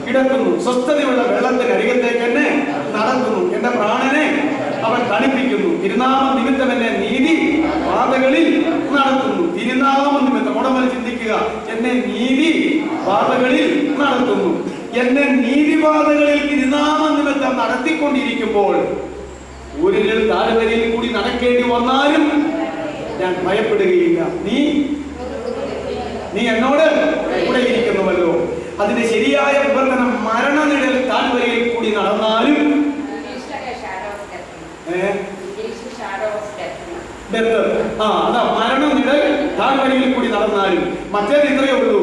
കിടക്കുന്നു, സ്വസ്ഥതയുള്ള വെള്ളത്തിനരികത്തേക്ക് എന്നെ നടത്തുന്നു, എന്റെ പ്രാണനെ അവൻ തണുപ്പിക്കുന്നു, തിരുനാമം നിമിത്തം എന്നെ നീതി പാതകളിൽ നടത്തുന്നു. തിരുനാമം നിമിത്തം ഉടമൽ ചിന്തിക്കുക, എന്നെ നീതി പാതകളിൽ നടത്തുന്നു. എന്നെ നീതിപാതകളിൽ തിരുനാമ നിമിത്തം നടത്തിക്കൊണ്ടിരിക്കുമ്പോൾ ഊരിൽ താഴ്വരയിൽ കൂടി നടക്കേണ്ടി വന്നാലും ഞാൻ ഭയപ്പെടുകയില്ല. നീ എന്നോട് കൂടെ ഇരിക്കുന്നുവല്ലോ. അതിന്റെ ശരിയായ വിവർത്തനം മരണനിഴൽ താഴ്വരയിൽ കൂടി നടന്നാലും, അതാ മരണനിഴൽ താഴ്വരയിൽ കൂടി നടന്നാലും. മറ്റേത് ഇത്രയേ ഉള്ളൂ.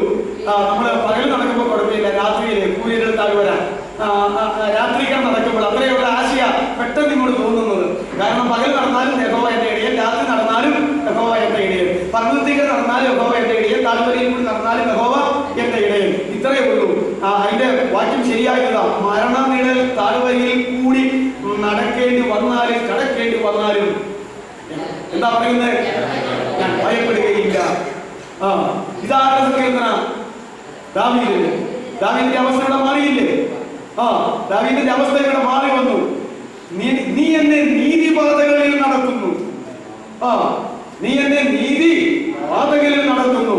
നമ്മള് പകൽ നടക്കുമ്പോൾ കുഴപ്പമില്ല, രാത്രിയില് കൂരിൽ താഴ്വര രാത്രിക്കാൻ നടക്കുമ്പോൾ അത്രയുള്ള ആശയ പെട്ടെന്ന് ഇങ്ങോട്ട് തോന്നുന്നത്. കാരണം പകൽ നടന്നാലും യഹോവ എന്റെ ഇടയൻ, രാത്രി നടന്നാലും യഹോവ എന്റെ ഇടയൻ, പർവ്വതത്തിൽ നടന്നാലും യഹോവ എന്റെ ഇടയൻ, താഴ്വരയിൽ കൂടി നടന്നാലും യഹോവ എന്റെ ഇടയൻ. ഇത്രയേ ഉള്ളൂ. അതിന്റെ വാക്യം ശരിയായതാ. മരണനിഴൽ താഴ്വരയിൽ കൂടി നടക്കേണ്ടി വന്നാലും കടക്കേണ്ടി വന്നാലും എന്താ പറയുന്നത്? ഞാൻ ഭയപ്പെടുകയില്ല. ഇതാരുടെ സങ്കീർത്തന? ദാവീദിന്റെ അവസ്ഥ ഇവിടെ മാറിയില്ലേ? ദാവീദിന്റെ അവസ്ഥ ഇവിടെ മാറി വന്നു. നീ എന്നെ നീതിപാതകളിൽ നടത്തുന്നു, നീ എന്നെ നീതി പാതകളിൽ നടത്തുന്നു.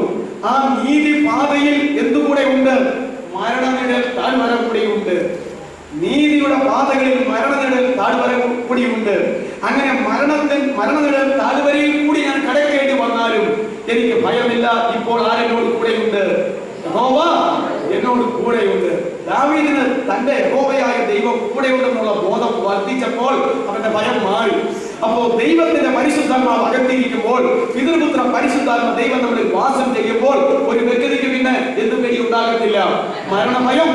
ആ നീതി പാതയിൽ എന്തുകൂടെ ഉണ്ട്? മരണനിഴൽ താഴ്വര കൂടിയുണ്ട്. നീതിയുടെ പാതകളിൽ മരണനിഴൽ താഴ്വര കൂടിയുണ്ട്. അങ്ങനെ മരണനിഴൽ താഴ്വരയിൽ കൂടി ഞാൻ കടക്കേണ്ടി വന്നാലും എനിക്ക് ഭയമില്ല. ഇപ്പോൾ ആരെന്നോട് കൂടെയുണ്ട്? യഹോവ എന്നോട് കൂടെയുണ്ട്. ദാവീദിന് തന്റെ യഹോവയായ ദൈവം കൂടെയുണ്ടെന്നുള്ള ബോധം വർദ്ധിച്ചപ്പോൾ അവന്റെ ഭയം മാറി. അപ്പോൾ ദൈവത്തിന്റെ പരിശുദ്ധാത്മാവ് അകത്തിരിക്കുമ്പോൾ, പിതൃപുത്ര പരിശുദ്ധാത്മ ദൈവം നമ്മളിൽ വാസം ചെയ്യുമ്പോൾ ഒരു വ്യക്തിക്ക് പിന്നെ എന്തും പേടി ഉണ്ടാകത്തില്ല, മരണഭയം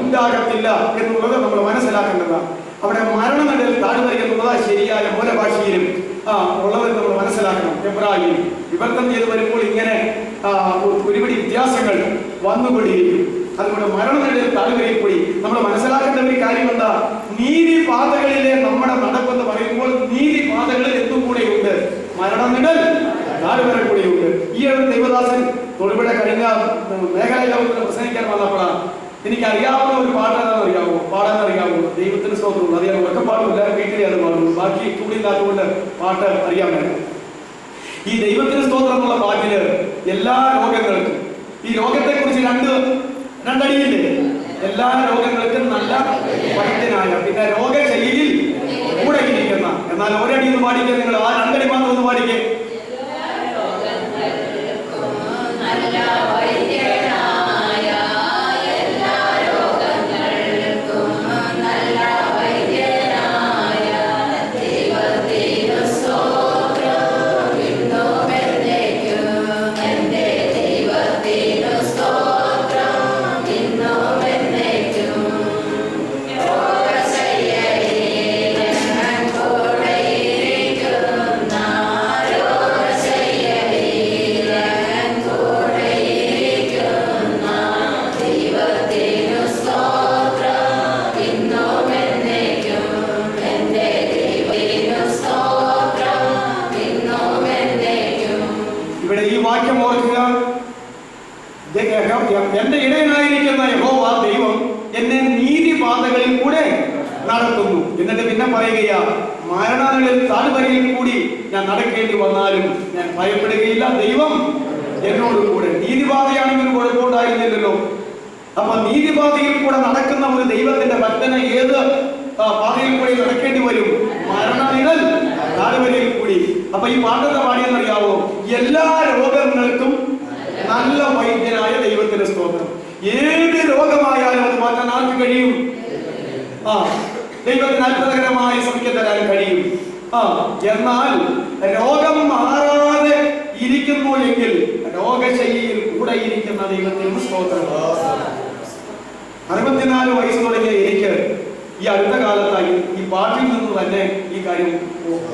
ഉണ്ടാകത്തില്ല എന്നുള്ളത് നമ്മൾ മനസ്സിലാക്കേണ്ടതാണ്. അവിടെ മരണനിടയിൽ താഴ്വര എന്നുള്ളത് ശരിയായ മൂലഭാഷയിലും ഉള്ളത് നമ്മൾ മനസ്സിലാക്കണം. എബ്രാഹിം വിവർത്തനം ചെയ്ത് വരുമ്പോൾ ഇങ്ങനെ ഒരുപടി വ്യത്യാസങ്ങൾ വന്നുകൊണ്ടിരിക്കും. അതുകൊണ്ട് മരണനിടയിൽ താഴ്വരയിൽ കൂടി നമ്മൾ മനസ്സിലാക്കേണ്ട ഒരു കാര്യം എന്താ? നീതിപാതകളിലെ നമ്മുടെ നടപ്പെന്ന് പറയുമ്പോൾ നീതിപാതകളിൽ എന്തും കൂടെയുണ്ട്, മരണനിടൽ താഴ്വര കൂടെയുണ്ട്. ഈ ഒരു ദൈവദാസൻ തൊടുപുഴ കഴിഞ്ഞ മേഖലയിലവർക്ക് പ്രസംഗിക്കാൻ വന്നപ്പോഴാണ് എനിക്കറിയാവുന്ന ഒരു പാടാനറിയാവോ ദൈവത്തിന് സ്തോത്രമുള്ളൂ. അത് ഞാൻ ഉറക്ക പാടുമില്ല, വീട്ടിലെ അത് പാടുള്ളൂ. ബാക്കി കൂടിയില്ലാത്തതുകൊണ്ട് പാട്ട് അറിയാൻ വേണം. ഈ ദൈവത്തിന് സ്തോത്രം എന്നുള്ള പാട്ടില് എല്ലാ രോഗങ്ങൾക്കും, ഈ രോഗത്തെ കുറിച്ച് രണ്ടടിയില്ലേ, എല്ലാ രോഗങ്ങൾക്കും നല്ല വൈദ്യനായ, പിന്നെ രോഗശൈലിയിൽ കൂടെ ഇരിക്കുന്ന. എന്നാൽ ഒരടി ഒന്ന് പാടിക്കുക, നിങ്ങൾ ആ രണ്ടടി മാത്രം ഒന്ന് പാടിക്കേ. എന്റെ ഇടയനായിരിക്കുന്ന യഹോവ ദൈവം എന്നെ നീതിപാതകളിൽ കൂടെ നടത്തുന്നു. എന്നിട്ട് പിന്നെ പറയുകയാ, മരണങ്ങളിൽ താഴ്വരയിൽ കൂടി ഞാൻ നടക്കേണ്ടി വന്നാലും ഞാൻ ഭയപ്പെടുകയില്ല, ദൈവം എന്നോട് കൂടെ. നീതിപാതയാണെങ്കിൽ കുഴപ്പമുണ്ടായിരുന്നില്ലല്ലോ. അപ്പൊ നീതിപാതയിൽ കൂടെ നടക്കുന്ന ഒരു ദൈവത്തിന്റെ ഭക്തന് ഏത് പാതയിൽ കൂടി നടക്കേണ്ടി വരും? മരണനിഴൽ താഴ്വരയിൽ കൂടി. അപ്പൊ ഈ പാട്ടത്തെ പാടിയെന്നറിയാവോ? എല്ലാ രോഗങ്ങൾക്കും നല്ല വൈദ്യനായ ദൈവത്തിന്റെ സ്തോത്രം. ഏത് രോഗമായാലും അത് മാറ്റാൻ ആർക്ക് കഴിയും? ദൈവത്തിന് അത്ഭുതകരമായ സൗഖ്യം തരാൻ കഴിയും. എന്നാൽ രോഗം മാറാതെ ഇരിക്കുന്നു എങ്കിൽ രോഗശൈലിയിൽ കൂടെ ഇരിക്കുന്ന ദൈവത്തിന് സ്തോത്രം. 64 വയസ്സ് തുടങ്ങിയ എനിക്ക് ഈ അടുത്ത കാലത്തായി ഈ പാട്ടിൽ നിന്ന് തന്നെ ഈ കാര്യം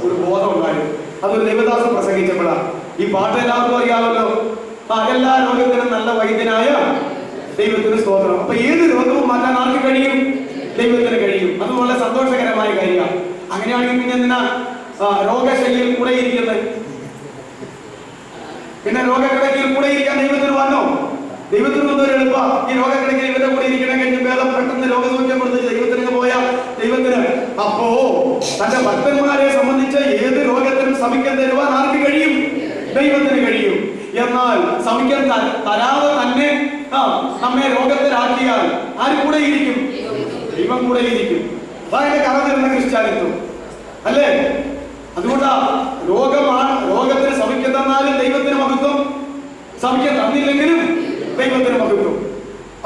ഒരു ബോധം ഉണ്ടായിരുന്നു. അതൊരു ദൈവദാസൻ പ്രസംഗിച്ചപ്പോഴാണ്. ഈ പാട്ട് എല്ലാവർക്കും അറിയാമല്ലോ, എല്ലാ രോഗത്തിനും നല്ല വൈദ്യനായ ദൈവത്തിന് സ്തോത്രം. അപ്പൊ ഏത് രോഗവും മാറ്റാൻ ആർക്ക് കഴിയും? ദൈവത്തിന് കഴിയും. അത് വളരെ സന്തോഷകരമായ കാര്യമാണ്. അങ്ങനെയാണെങ്കിൽ പിന്നെ എന്തിനാ രോഗശൈലിയിൽ കൂടെ ഇരിക്കുന്നത്? പിന്നെ രോഗക്കിടക്കിൽ കൂടെ ഇരിക്കാൻ ദൈവത്തിന് വന്നോ? ദൈവത്തിന് വന്നൊരു എളുപ്പ ഈ രോഗക്കിടക്കിൽ ഇവരുടെ കൂടെ ഇരിക്കണ കഴിഞ്ഞ് വേദം പെട്ടെന്ന് രോഗസൗഖ്യം കൊടുത്ത് ദൈവത്തിന് പോയ ദൈവത്തിന്. അപ്പോ തന്റെ ഭക്തന്മാരെ സംബന്ധിച്ച് ഏത് രോഗത്തിനും ശമിക്കാൻ തരുവാൻ ആർക്ക് കഴിയും? ദൈവത്തിന് കഴിയും. എന്നാൽ ശമിക്കാൻ തരാതെ തന്നെ നമ്മെ രോഗത്തിലാക്കിയാൽ ആര് കൂടെ ഇരിക്കും? ദൈവം കൂടെ ഇരിക്കും. അതായത് കറന്നിരുന്ന ക്രിസ്ത്യാനിത്വം അല്ലേ? അതുകൊണ്ടാ രോഗത്തിന് ശമിക്കാൻ തന്നാലും ദൈവത്തിന് മഹത്വം, ശമിക്കാൻ തന്നില്ലെങ്കിലും ദൈവത്തിന് മഹത്വം.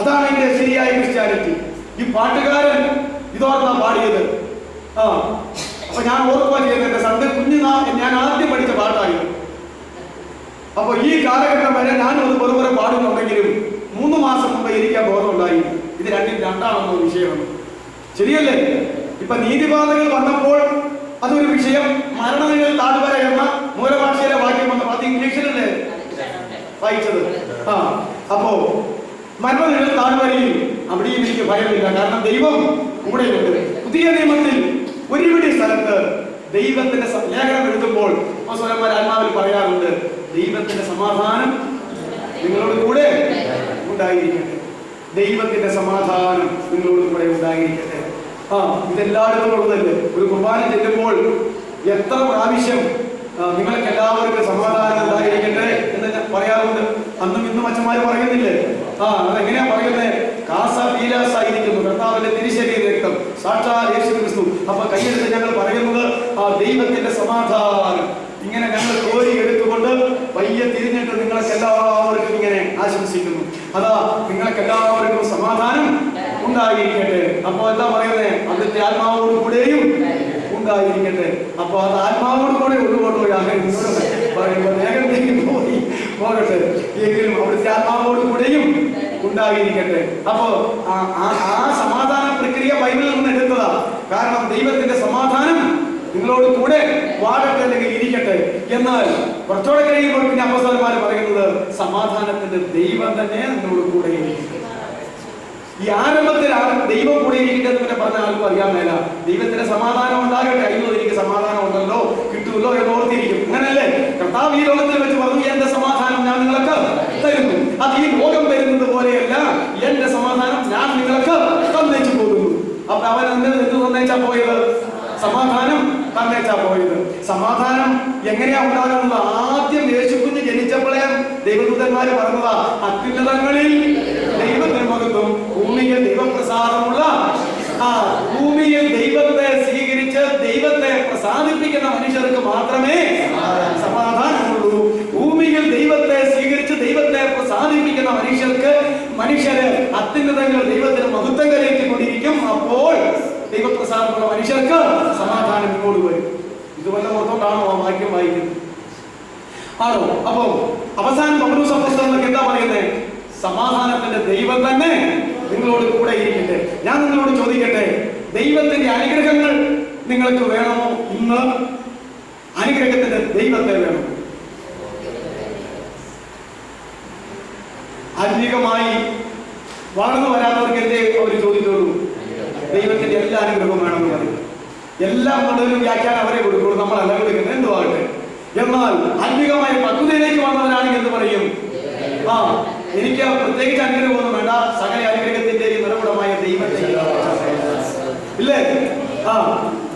അതാണ് ഇതിന്റെ ശരിയായ ക്രിസ്ത്യാനിറ്റി. ഈ പാട്ടുകാരൻ ഇതോർത്താ പാടിയത്. അപ്പൊ ഞാൻ ഓർക്കുക ചെയ്യുന്നത് എന്റെ സന്ത ഞാൻ ആദ്യം പഠിച്ച പാട്ടായിരുന്നു. അപ്പൊ ഈ കാലഘട്ടം വരെ ഞാനത് വെറുതെ പാടുന്നുണ്ടെങ്കിലും 3 മാസം മുമ്പ് എനിക്ക് ആ ബോധം ഉണ്ടായി. ഇത് രണ്ടാണെന്നോ വിഷയം. ശരിയല്ലേ? ഇപ്പൊ നീതിപാതകൾ വന്നപ്പോൾ അതൊരു വിഷയം. മരണനിഴൽ താഴ്വര എന്ന മൂലഭാഷയിലെ വാക്യം വന്നപ്പോൾ അത് ഇംഗ്ലീഷിലല്ലേ വായിച്ചത്? അപ്പോ മരണനിഴൽ താഴ്വരയിൽ അവിടെയും എനിക്ക് ഭയമില്ല, കാരണം ദൈവം കൂടെയുണ്ട്. പുതിയ നിയമത്തിൽ ഒരുപിടി സ്ഥലത്ത് ദൈവത്തിന്റെ ലേഖനം എഴുതുമ്പോൾ ആത്മാവിൽ പറയാറുണ്ട്, ദൈവത്തിന്റെ സമാധാനം നിങ്ങളോട് കൂടെ ഉണ്ടായിരിക്കട്ടെ. ദൈവത്തിന്റെ സമാധാനം നിങ്ങളോട് കൂടെ ഉണ്ടായിരിക്കട്ടെ. ഇതെല്ലായിടത്തും ഉള്ളതല്ലേ? ഒരു കുർബാന ചെല്ലുമ്പോൾ എത്ര പ്രാവശ്യം നിങ്ങൾക്ക് എല്ലാവർക്കും സമാധാനം ഉണ്ടായിരിക്കട്ടെ എന്ന് ഞാൻ പറയാറുണ്ട്. അന്നും ഇന്നും അച്ഛന്മാര് പറയുന്നില്ലേ? അതെങ്ങനെയാ പറയുന്നത്? കാസീരാസായിരിക്കുന്നു കർത്താവിന്റെ തിരുശരീര രക്തം, സാക്ഷാൽ യേശു ക്രിസ്തു. അപ്പൊ കൈയെടുത്ത് ഞങ്ങൾ പറയുന്നത് ദൈവത്തിന്റെ സമാധാനം. ഇങ്ങനെ ഞങ്ങൾ കോരി എടുത്തുകൊണ്ട് പയ്യെ തിരിഞ്ഞിട്ട് നിങ്ങൾക്ക് എല്ലാവർക്കും ഇങ്ങനെ ആശംസിക്കുന്നു. അതാ നിങ്ങൾക്ക് എല്ലാവർക്കും സമാധാനം ഉണ്ടായിരിക്കട്ടെ. അപ്പൊ എന്താ പറയുന്നത്? അതിന്റെ ആത്മാവോട് കൂടെയും ഉണ്ടായിരിക്കട്ടെ. അപ്പൊ അത് ആത്മാവോട് കൂടെ ഉള്ളുകൊണ്ടോ പറയുമ്പോ വേഗം പോകട്ടെ, എങ്കിലും അവിടുത്തെ ആത്മാവോട് കൂടെയും ഉണ്ടായിരിക്കട്ടെ. അപ്പോ ആ സമാധാന പ്രക്രിയ ബൈബിളിൽ നിന്ന് എടുത്തതാ. കാരണം ദൈവത്തിന്റെ സമാധാനം നിങ്ങളോട് കൂടെ വാഴട്ടെ അല്ലെങ്കിൽ ഇരിക്കട്ടെ. എന്നാൽ കുറച്ചുകൂടെ കഴിയുമ്പോൾ പിന്നെ അപ്പോസ്തലന്മാർ പറയുന്നത് സമാധാനത്തിന്റെ ദൈവം തന്നെ നിങ്ങളോട് കൂടെ ഇരിക്കും. ഈ ആരംഭത്തിൽ ദൈവം കൂടെ ഇരിക്കട്ടെ എന്ന് പറഞ്ഞ ആൾക്കും അറിയാൻ മേല. ദൈവത്തിന്റെ സമാധാനം ഉണ്ടാകട്ടെ, അയ്യോ എനിക്ക് സമാധാനം ഉണ്ടല്ലോ കിട്ടുമല്ലോ എന്ന് ഓർത്തിരിക്കും. അങ്ങനല്ലേ കർത്താവ് ഈ ലോകത്തിൽ വെച്ച് പറഞ്ഞു, എന്റെ സമാധാനം ഞാൻ നിങ്ങൾക്ക് തരുന്നു. അത് ഈ ലോകം തരുന്നത് പോലെയല്ല, എന്റെ സമാധാനം ഞാൻ നിങ്ങൾക്ക് തന്നേച്ചു പോകുന്നു. അപ്പൊ അവൻ എന്ത് തന്നേച്ചാ പോയത്? സമാധാനം തന്നേച്ചാ പോയത്. സമാധാനം എങ്ങനെയാ ഉണ്ടാകുന്നത്? ആദ്യം യേശുക്കുഞ്ഞ് ജനിച്ചപ്പോഴേ ദൈവദൂതന്മാര് പറഞ്ഞതാ, അത്യുന്നതങ്ങളിൽ ദൈവനിർമ്മകത്വം, ഭൂമിയിൽ ദൈവപ്രസാദമുള്ള ഭൂമിയിൽ ദൈവത്തെ സ്വീകരിച്ച് ദൈവത്തെ പ്രസാദിപ്പിക്കുന്ന മനുഷ്യർക്ക് മാത്രമേ സമാധാനമുള്ളൂ. ഭൂമിയിൽ ദൈവത്തെ സ്വീകരിച്ച് ദൈവത്തെ പ്രസാദിപ്പിക്കുന്ന മനുഷ്യര് അത്യുന്നതങ്ങൾ ദൈവത്തിന് മഹത്വം കരയറ്റിക്കൊണ്ടിരിക്കും. അപ്പോൾ ദൈവപ്രസാദമുള്ള മനുഷ്യർക്ക് സമാധാനം ഇങ്ങോട്ട് വരും. ഇതുപോലെ ഓർത്തോണ്ടാണോ ആ വാക്യം വായിക്കുന്നത്? ആണോ? അപ്പോ അവസാനം പൗലോസ് അപ്പോസ്തലൻ എന്താ പറയുന്നത്? സമാധാനത്തിന്റെ ദൈവം തന്നെ നിങ്ങളോട് കൂടെ ഇരിക്കട്ടെ. ഞാൻ നിങ്ങളോട് ചോദിക്കട്ടെ, ദൈവത്തിന്റെ അനുഗ്രഹങ്ങൾ നിങ്ങൾക്ക് വേണമോ? ഇന്ന് അനുഗ്രഹത്തിന്റെ ദൈവത്തെ വേണോ? ആത്മീകമായി വളർന്നു വരാത്തവർക്ക് എന്തേ അവർ ചോദിക്കുള്ളൂ? ദൈവത്തിന്റെ എല്ലാ അനുഗ്രഹവും വേണമെന്ന് പറയും. എല്ലാം കൊണ്ടൊരു വ്യാഖ്യാനം അവരെ കൊടുക്കുള്ളൂ, നമ്മളല്ല കൊടുക്കുന്നത്, എന്തുവാകട്ടെ. എന്നാൽ ആത്മീകമായ പക്വതയിലേക്ക് വന്നവരാണെങ്കിൽ എന്ത് പറയും? എനിക്ക് പ്രത്യേകിച്ച് അനുഗ്രഹമൊന്നും വേണ്ട, സകല അനുഗ്രഹത്തിന്റെ നിറകുടമായ ദൈവത്തെ ഇല്ലേ?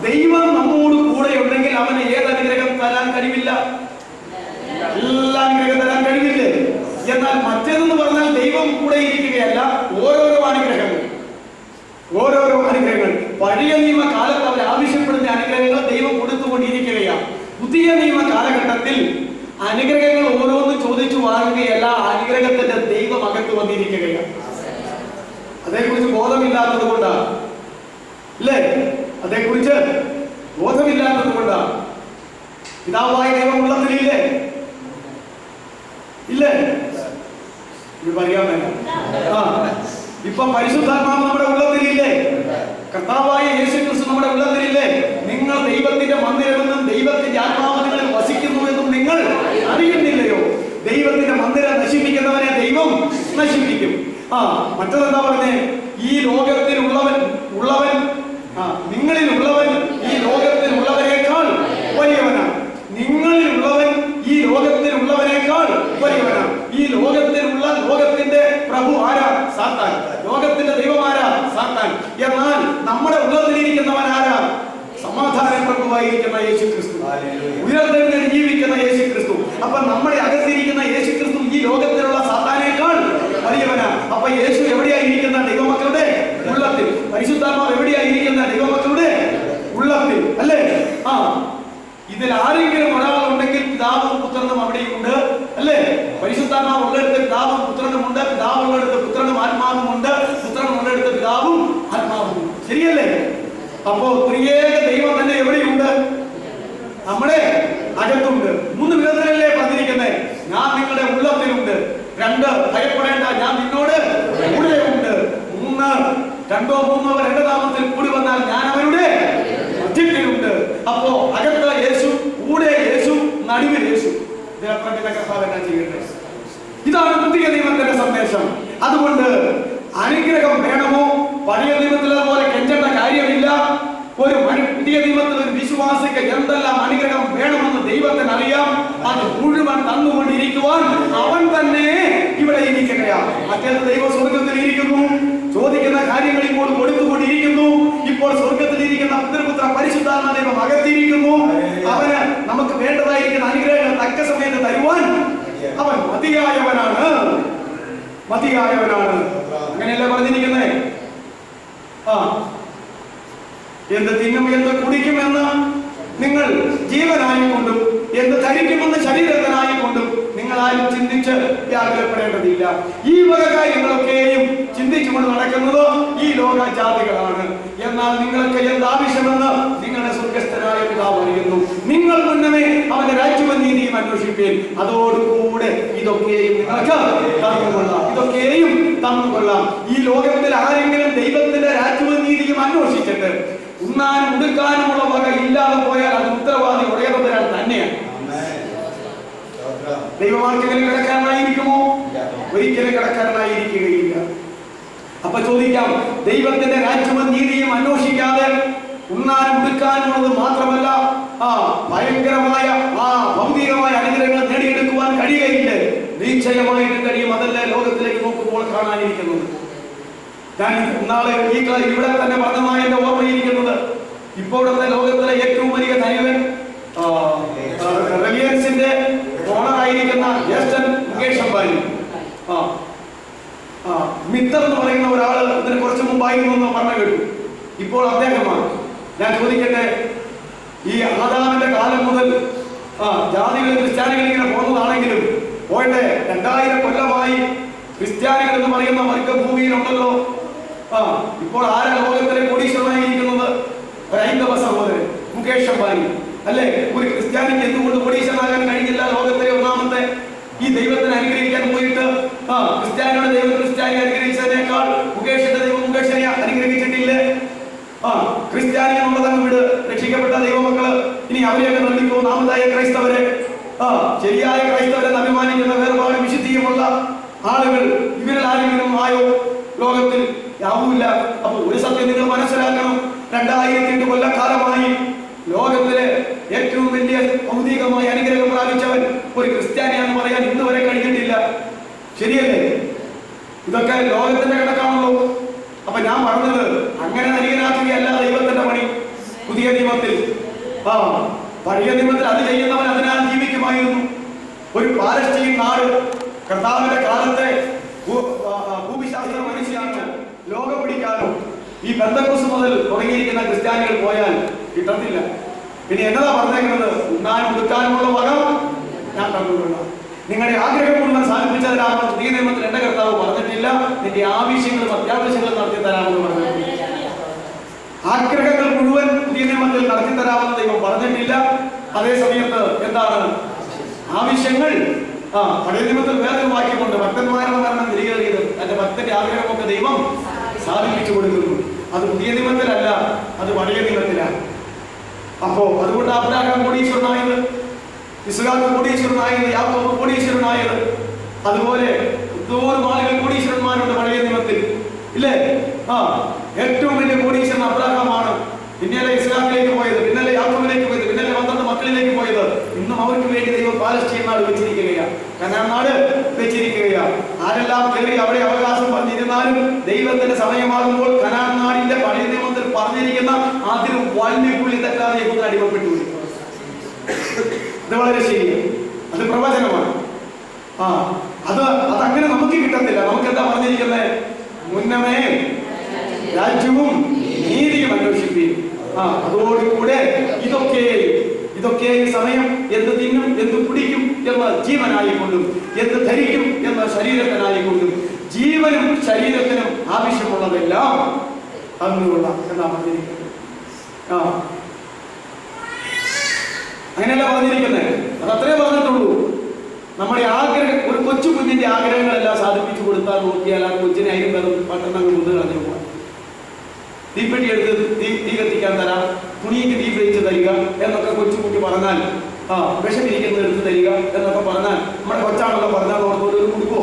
ദൈവം നമ്മോട് കൂടെ ഉണ്ടെങ്കിൽ അവന് ഏത് അനുഗ്രഹം തരാൻ കഴിവില്ല? എല്ലാ അനുഗ്രഹം തരാൻ കഴിവില്ലേ? എന്നാൽ മറ്റേതെന്ന് പറഞ്ഞാൽ ദൈവം കൂടെ ഇരിക്കുകയല്ല, ഓരോരോ അനുഗ്രഹങ്ങൾ. പഴയ നിയമ കാലത്ത് അവർ ആവശ്യപ്പെടുന്ന അനുഗ്രഹങ്ങൾ ദൈവം കൊടുത്തുകൊണ്ടിരിക്കുകയാണ്. പുതിയ നിയമ കാലഘട്ടത്തിൽ അനുഗ്രഹങ്ങൾ ഓരോന്ന് ചോദിച്ചു വാങ്ങുകയല്ല, അനുഗ്രഹത്തിന്റെ ദൈവം അകത്ത് വന്നിരിക്കുകയാണ്. അതേക്കുറിച്ച് ബോധമില്ലാത്തത് കൊണ്ടാണ്, ഇല്ലേ? അതേക്കുറിച്ച് ബോധമില്ലാത്തത് കൊണ്ടാണ്. പിതാവായ ദൈവം ഉള്ളതിലില്ലേ? ഇല്ലേ? ഇത് പറയാൻ വേണ്ട. ഇപ്പൊ പരിശുദ്ധാത്മാവ് നമ്മുടെ ഉള്ളതിലില്ലേ? കർത്താവായ യേശുക്രിസ്തു നമ്മുടെ ഉള്ളതിലില്ലേ? നിങ്ങൾ ദൈവത്തിന്റെ മന്ദിരമെന്നും ദൈവത്തിന്റെ ആത്മാവ് നിങ്ങളിൽ വസിക്കുന്നു എന്നും നിങ്ങൾ അറിയുന്നില്ലയോ? ദൈവത്തിന്റെ മന്ദിരം നശിപ്പിക്കുന്നവനെ ദൈവം നശിപ്പിക്കും. മറ്റതെന്താ പറഞ്ഞേ? ഈ ലോകത്തിലുള്ളവൻ നിങ്ങളിലുള്ളവൻ ഈ ലോകത്തിലുള്ളവനേക്കാൾ വലിയവനാണ്. നിങ്ങളിലുള്ളവൻ ഈ ലോകത്തിലുള്ളവനേക്കാൾ വലിയവനാണ്. ഈ ലോകത്തിന്റെ പ്രഭു ആരാ? സാത്താൻ. ലോകത്തിന്റെ ദൈവം ആരാ? സാത്താൻ. എന്നാൽ നമ്മുടെ ഉള്ളതിലിരിക്കുന്നവൻ ആരാ? സമാധാന പ്രഭുവായിരിക്കുന്ന യേശുക്രിസ്തു, ഉയർത്തെഴുന്നേറ്റ് ജീവിക്കുന്ന യേശുക്രിസ്തു. അപ്പൊ നമ്മുടെ അകത്തിരിക്കുന്ന യേശുക്രിസ്തു ഈ ലോകത്തിലുള്ള സാത്താനേക്കാൾ വലിയവനാ. അപ്പൊ യേശു എവിടെയായിരിക്കുന്ന? ദൈവമക്കളുടെ ഉള്ളത്തിൽ. പരിശുദ്ധാത്മാവ് എവിടെയായിരിക്കുന്ന? ദൈവമക്കളുടെ ഉള്ളത്തിൽ, അല്ലേ? ഇതിൽ ആരെങ്കിലും ഒരാളുണ്ടെങ്കിൽ പിതാവും പുത്രനും അവിടെയുണ്ട്, അല്ലേ? പരിശുദ്ധാത്മാവ് ഉള്ളിടത്ത് പിതാവും പുത്രനും ഉണ്ട്, പിതാവ് ഉള്ളിടത്ത് പുത്രനും ആത്മാവും ഉണ്ട്, പുത്രനും ഉള്ളിടത്ത് പിതാവും ആത്മാവും ഉണ്ട്. ശരിയല്ലേ? അപ്പോ ത്രിയേക ദൈവം തന്നെ എവിടെയുണ്ട്? നമ്മുടെ അകത്തുണ്ട്. 3 വിധത്തിലല്ലേ പറഞ്ഞിരിക്കുന്നത്? ഞാൻ നിങ്ങളുടെ ഉള്ളത്തിലുണ്ട്. 2, ഭയപ്പെടേണ്ട, ഞാൻ നിന്നോട് കൂടെയുണ്ട്. 3, 2 2 നാമത്തിൽ കൂടി വന്നാൽ ഞാൻ അവരുടെ മധ്യത്തിലുണ്ട്. അപ്പോ അകത്ത് യേശു, കൂടെ യേശു, നടുവിൽ യേശു. ഇതാണ് പുതിയ നിയമത്തിന്റെ സന്ദേശം. അതുകൊണ്ട് അനുഗ്രഹം വേണമോ? പഴയ നിയമത്തിലെ പോലെ കെഞ്ചേണ്ട കാര്യമില്ല. ഒരു പുതിയ നിയമത്തിൽ ഒരു വിശ്വാസിക്ക് എന്തെല്ലാം അനുഗ്രഹം വേണമെന്ന് ദൈവത്തിന് അറിയാം. അത് മുഴുവൻ തന്നുകൊണ്ടിരിക്കുവാൻ അവൻ തന്നെ ഇവിടെ ഇരിക്കുകയാണ്. മറ്റേത് ദൈവം സ്വർഗത്തിൽ ഇരിക്കുന്നു, ചോദിക്കുന്ന കാര്യങ്ങൾ ഇപ്പോൾ കൊടുത്തുകൊണ്ടിരിക്കുന്നു. ഇപ്പോൾ സ്വർഗത്തിൽ ഇരിക്കുന്ന പുത്രപുത്ര പരിശുദ്ധാത്മ ദൈവം അകത്തിരിക്കുന്നു. അവന് നമുക്ക് വേണ്ടതായിരിക്കുന്ന അനുഗ്രഹങ്ങൾ തക്ക സമയത്ത് തരുവാൻ അവൻ മതിയായവനാണ്. അങ്ങനെയല്ലേ പറഞ്ഞിരിക്കുന്നേ? എന്ത് തിന്നും എന്ത് കുടിക്കുമെന്ന് നിങ്ങൾ ജീവനായിക്കൊണ്ടും എന്ന് ധരിക്കുമെന്ന് ശരീരത്തിനായിക്കൊണ്ടും നിങ്ങളാരും ചിന്തിച്ച് വ്യാകുലപ്പെടേണ്ടതില്ല. ഈ വക കാര്യങ്ങളൊക്കെയും ചിന്തിച്ചുകൊണ്ട് നടക്കുന്നത് ഈ ലോക ജാതികളാണ്. എന്നാൽ നിങ്ങൾക്ക് എന്താവശ്യമെന്ന് നിങ്ങളുടെ സ്വർഗ്ഗസ്ഥനായ പിതാവ് അറിയുന്നു. നിങ്ങൾ മുന്നമേ അവന്റെ രാജ്യവും നീതിയും അന്വേഷിപ്പീൻ, അതോടുകൂടെ ഇതൊക്കെയും നിങ്ങൾക്ക് തന്നുകൊള്ളാം. ഇതൊക്കെയും തന്നുകൊള്ളാം. ഈ ലോകത്തിൽ ആരെങ്കിലും ദൈവത്തിന്റെ രാജ്യവും നീതിയും അന്വേഷിച്ചിട്ട് ഉണ്ണാനും ഉടുക്കാനുമുള്ള വക ഇല്ലാതെ പോയാൽ അത് ഉത്തരവാദി ഉടയതമ്പുരാൻ തന്നെയാണ്. ദൈവമാർക്കെങ്കിലും കിടക്കാനായിരിക്കുമോ? ഒരിക്കലും കിടക്കാനായിരിക്കുകയില്ല. അപ്പൊ ചോദിക്കാം, ദൈവത്തിന്റെ രാജ്യവും നീതിയും അന്വേഷിക്കാതെ ഉണ്ണാനും ഉടുക്കാനുമുള്ളത് മാത്രമല്ല ഭയങ്കരമായ ഭൗതികമായ അനുഗ്രഹങ്ങൾ നേടിയെടുക്കുവാൻ കഴിയുകയില്ല. നിശ്ചയമായിട്ടും കഴിയും. അതല്ലേ ലോകത്തിലേക്ക് നോക്കുമ്പോൾ കാണാനിരിക്കുന്നത്. ഞാൻ നാളെ ഇവിടെ തന്നെ പറഞ്ഞമായി എന്റെ ഓർമ്മയിരിക്കുന്നത്, ഇപ്പോഴത്തെ ലോകത്തിലെ ഏറ്റവും വലിയ ധനികൻ റിലയൻസിന്റെ ഓണറായിരിക്കുന്ന ജ്യേഷ്ഠൻ മുകേഷ് അംബാനി, മിത്തർ എന്ന് പറയുന്ന ഒരാള് ഇതിന് കുറച്ച് മുമ്പായിരുന്നു എന്ന് പറഞ്ഞു കേട്ടു. ഇപ്പോൾ അദ്ദേഹമാണ്. ഞാൻ ചോദിക്കട്ടെ, ഈ ആദാമിന്റെ കാലം മുതൽ ജാതികൾ ക്രിസ്ത്യാനികൾ ഇങ്ങനെ പോകുന്നതാണെങ്കിലും പോയിട്ട് 2000 കൊല്ലമായി ക്രിസ്ത്യാനികൾ എന്ന് പറയുന്ന വർഗഭൂമിയിലുണ്ടല്ലോ. ഇപ്പോൾ ആരാ ലോകത്തിലെ കോടീശ്വരനായിരിക്കുന്നത്? ഹൈന്ദവ സഹോദരൻ മുകേഷ് അംബാനി അല്ലേ? ഒരു ക്രിസ്ത്യാനിക്ക് എന്തുകൊണ്ട് കോടീശ്വരനാകാൻ കഴിഞ്ഞില്ല? ലോകത്തിലെ ഒന്നാമത്തെ ഈ ദൈവത്തിനെ അനുഗ്രഹിക്കാൻ പോയിട്ട് ക്രിസ്ത്യാനിയുടെ ദൈവം ക്രിസ്ത്യാനി അനുഗ്രഹിച്ചതിനേക്കാൾ മുകേഷിന്റെ ദൈവം മുകേഷിനെ അനുഗ്രഹിച്ചിട്ടില്ലേ? ക്രിസ്ത്യാനി എന്നുള്ളതങ്ങ് വിട്, രക്ഷിക്കപ്പെട്ട ദൈവമക്കള് ഇനി അവരെയൊക്കെ നൽകിക്കോ. നാമതായ ക്രൈസ്തവരെ, ശരിയായ ക്രൈസ്തവരെ അഭിമാനിക്കുന്ന വേർപാട് വിശുദ്ധിയുമുള്ള ആളുകൾ ഇവരിൽ ആരെങ്കിലും ആയോ ലോകത്തിൽ? യാവുമില്ല. അപ്പൊ ഒരു സത്യം നിങ്ങൾ മനസ്സിലാക്കണം, 2008 കൊല്ലക്കാലമായി ലോകത്തിലെ ഏറ്റവും വലിയ ഭൗതികമായ അനുഗ്രഹം പ്രാപിച്ചവൻ ഒരു ക്രിസ്ത്യാനിയാണെന്ന് പറയാൻ ഇന്ന് വരെ കഴിഞ്ഞിട്ടില്ല. ശരിയല്ലേ? ഇതൊക്കെ ലോകത്തിന്റെ കണക്കാണല്ലോ. അപ്പൊ ഞാൻ പറഞ്ഞത് അങ്ങനെ ധനികനാക്കുകയല്ല ദൈവത്തിന്റെ പണി. പുതിയ നിയമത്തിൽ പഴയ നിയമത്തിൽ അത് ചെയ്യുന്നവൻ അതിനാൽ ജീവിക്കുമായിരുന്നു. ഒരു പാലസ്തീൻ നാട് കർത്താവിന്റെ കാലത്തെ ഭൂമിശാസ്ത്ര മനുഷ്യനാണ്. ലോകം പിടിക്കാനോ ഈ പെന്തക്കോസ്ത് മുതൽ തുടങ്ങിയിരിക്കുന്ന ക്രിസ്ത്യാനികൾ പോയാൽ കിട്ടത്തില്ല. പിന്നെ എന്നതാ പറഞ്ഞേക്കുന്നത്? ഉണ്ണാനും ഉടുക്കാനുമുള്ള വക ഞാൻ കണ്ടുകൊള്ളാം. നിങ്ങളുടെ ആഗ്രഹം മുഴുവൻ സാധിപ്പിച്ചു തരാമെന്ന് പുതിയ നിയമത്തിൽ എന്റെ കർത്താവ് പറഞ്ഞിട്ടില്ല. നിന്റെ ആവശ്യങ്ങളും അത്യാവശ്യങ്ങളും നടത്തി തരാമെന്ന് പറഞ്ഞിട്ടില്ല. ആഗ്രഹങ്ങൾ മുഴുവൻ പുതിയ നിയമത്തിൽ നടത്തി തരാമെന്ന് ദൈവം പറഞ്ഞിട്ടില്ല. അതേ സമയത്ത് എന്താണ് ആവശ്യങ്ങൾ? പഴയ നിയമത്തിൽ വേറൊരു വാക്യമുണ്ട്, ഭക്തന്മാരുടെ മരണം തിരികെറിയത്. തന്റെ ഭക്തന്റെ ആഗ്രഹമൊക്കെ ദൈവം സാധിപ്പിച്ചു കൊടുക്കുന്നു. അത് പുതിയ നിയമത്തിലല്ല, അത് പഴയ നിയമത്തിലാണ്. അപ്പോ അതുകൊണ്ട് അബ്രാഹാം കോടീശ്വരനായത്, ഇസ്ഹാക്ക് കോടീശ്വരനായത്, യാക്കോബ് കോടീശ്വരനായത്, അതുപോലെ എന്തോരം ആളുകൾ കോടീശ്വരന്മാരുണ്ട് പഴയ നിയമത്തിൽ, ഇല്ലേ? ഏറ്റവും വലിയ കോടീശ്വരൻ അബ്രാഹാമാണ്. പിന്നല്ലേ ഇസ്ഹാക്കിലേക്ക് പോയത്, പിന്നല്ലേ യാക്കോബിലേക്ക് പോയത്, പിന്നല്ലേ 12 മക്കളിലേക്ക് പോയത്. ഇന്നും അവർക്ക് വേണ്ടി ദൈവം പാലസ്തീൻ നാട് വെച്ചിരിക്കുകയാണ്, കനാൻ നാട് വെച്ചിരിക്കുകയാണ്. ആരെല്ലാം കയറി അവിടെ അവകാശം പറഞ്ഞിരുന്നാലും ദൈവത്തിന്റെ സമയമാകുമ്പോൾ കനാൻ നാടിന്റെ പഴയ നിയമത്തിൽ പറഞ്ഞിരിക്കുന്ന അതിന് വാൽമീകുള്ളി തെറ്റാതെ യഹൂദർ അടിമപ്പെട്ടു. ഇത് വളരെ ശരിയാണ്, അത് പ്രവചനമാണ്. അതങ്ങനെ നമുക്ക് കിട്ടത്തില്ല. നമുക്ക് എന്താ പറഞ്ഞിരിക്കുന്നത്? മുന്നമേ രാജ്യവും നീതിയും അന്വേഷിക്കുകയും അതോടുകൂടെ ഇതൊക്കെ സമയം എന്ത് തിന്നും എന്ത് കുടിക്കും എന്ന ജീവനായിക്കൊണ്ടും എന്ത് ധരിക്കും എന്ന ശരീരത്തിനായിക്കൊണ്ടും ജീവനും ശരീരത്തിനും ആവശ്യമുള്ളതെല്ലാം തന്നുകൊള്ളാം എന്നാ പറഞ്ഞിരിക്കുന്നത്. അങ്ങനെയല്ല പറഞ്ഞിരിക്കുന്നത്, അതത്രേ പറഞ്ഞിട്ടുള്ളൂ. നമ്മുടെ ആഗ്രഹം, ഒരു കൊച്ചു കുഞ്ഞിന്റെ ആഗ്രഹങ്ങളെല്ലാം സാധിപ്പിച്ചു കൊടുത്താൽ നോക്കിയാൽ ആ കൊച്ചിനെ അതിനും പട്ടണങ്ങൾ മുതൽ അതിന് പോകാം. തീപ്പെട്ടി എടുത്ത് തീ കത്തിക്കാൻ തരാം, തുണിക്ക് തീ പിടിച്ച് തരിക എന്നൊക്കെ കൊച്ചുകുട്ടി പറഞ്ഞാൽ, വിഷമിരിക്കുന്നത് എടുത്ത് തരിക എന്നൊക്കെ പറഞ്ഞാൽ നമ്മുടെ കൊച്ചാണല്ലോ പറഞ്ഞാൽ ഓർത്തോട് കൊടുക്കുമോ?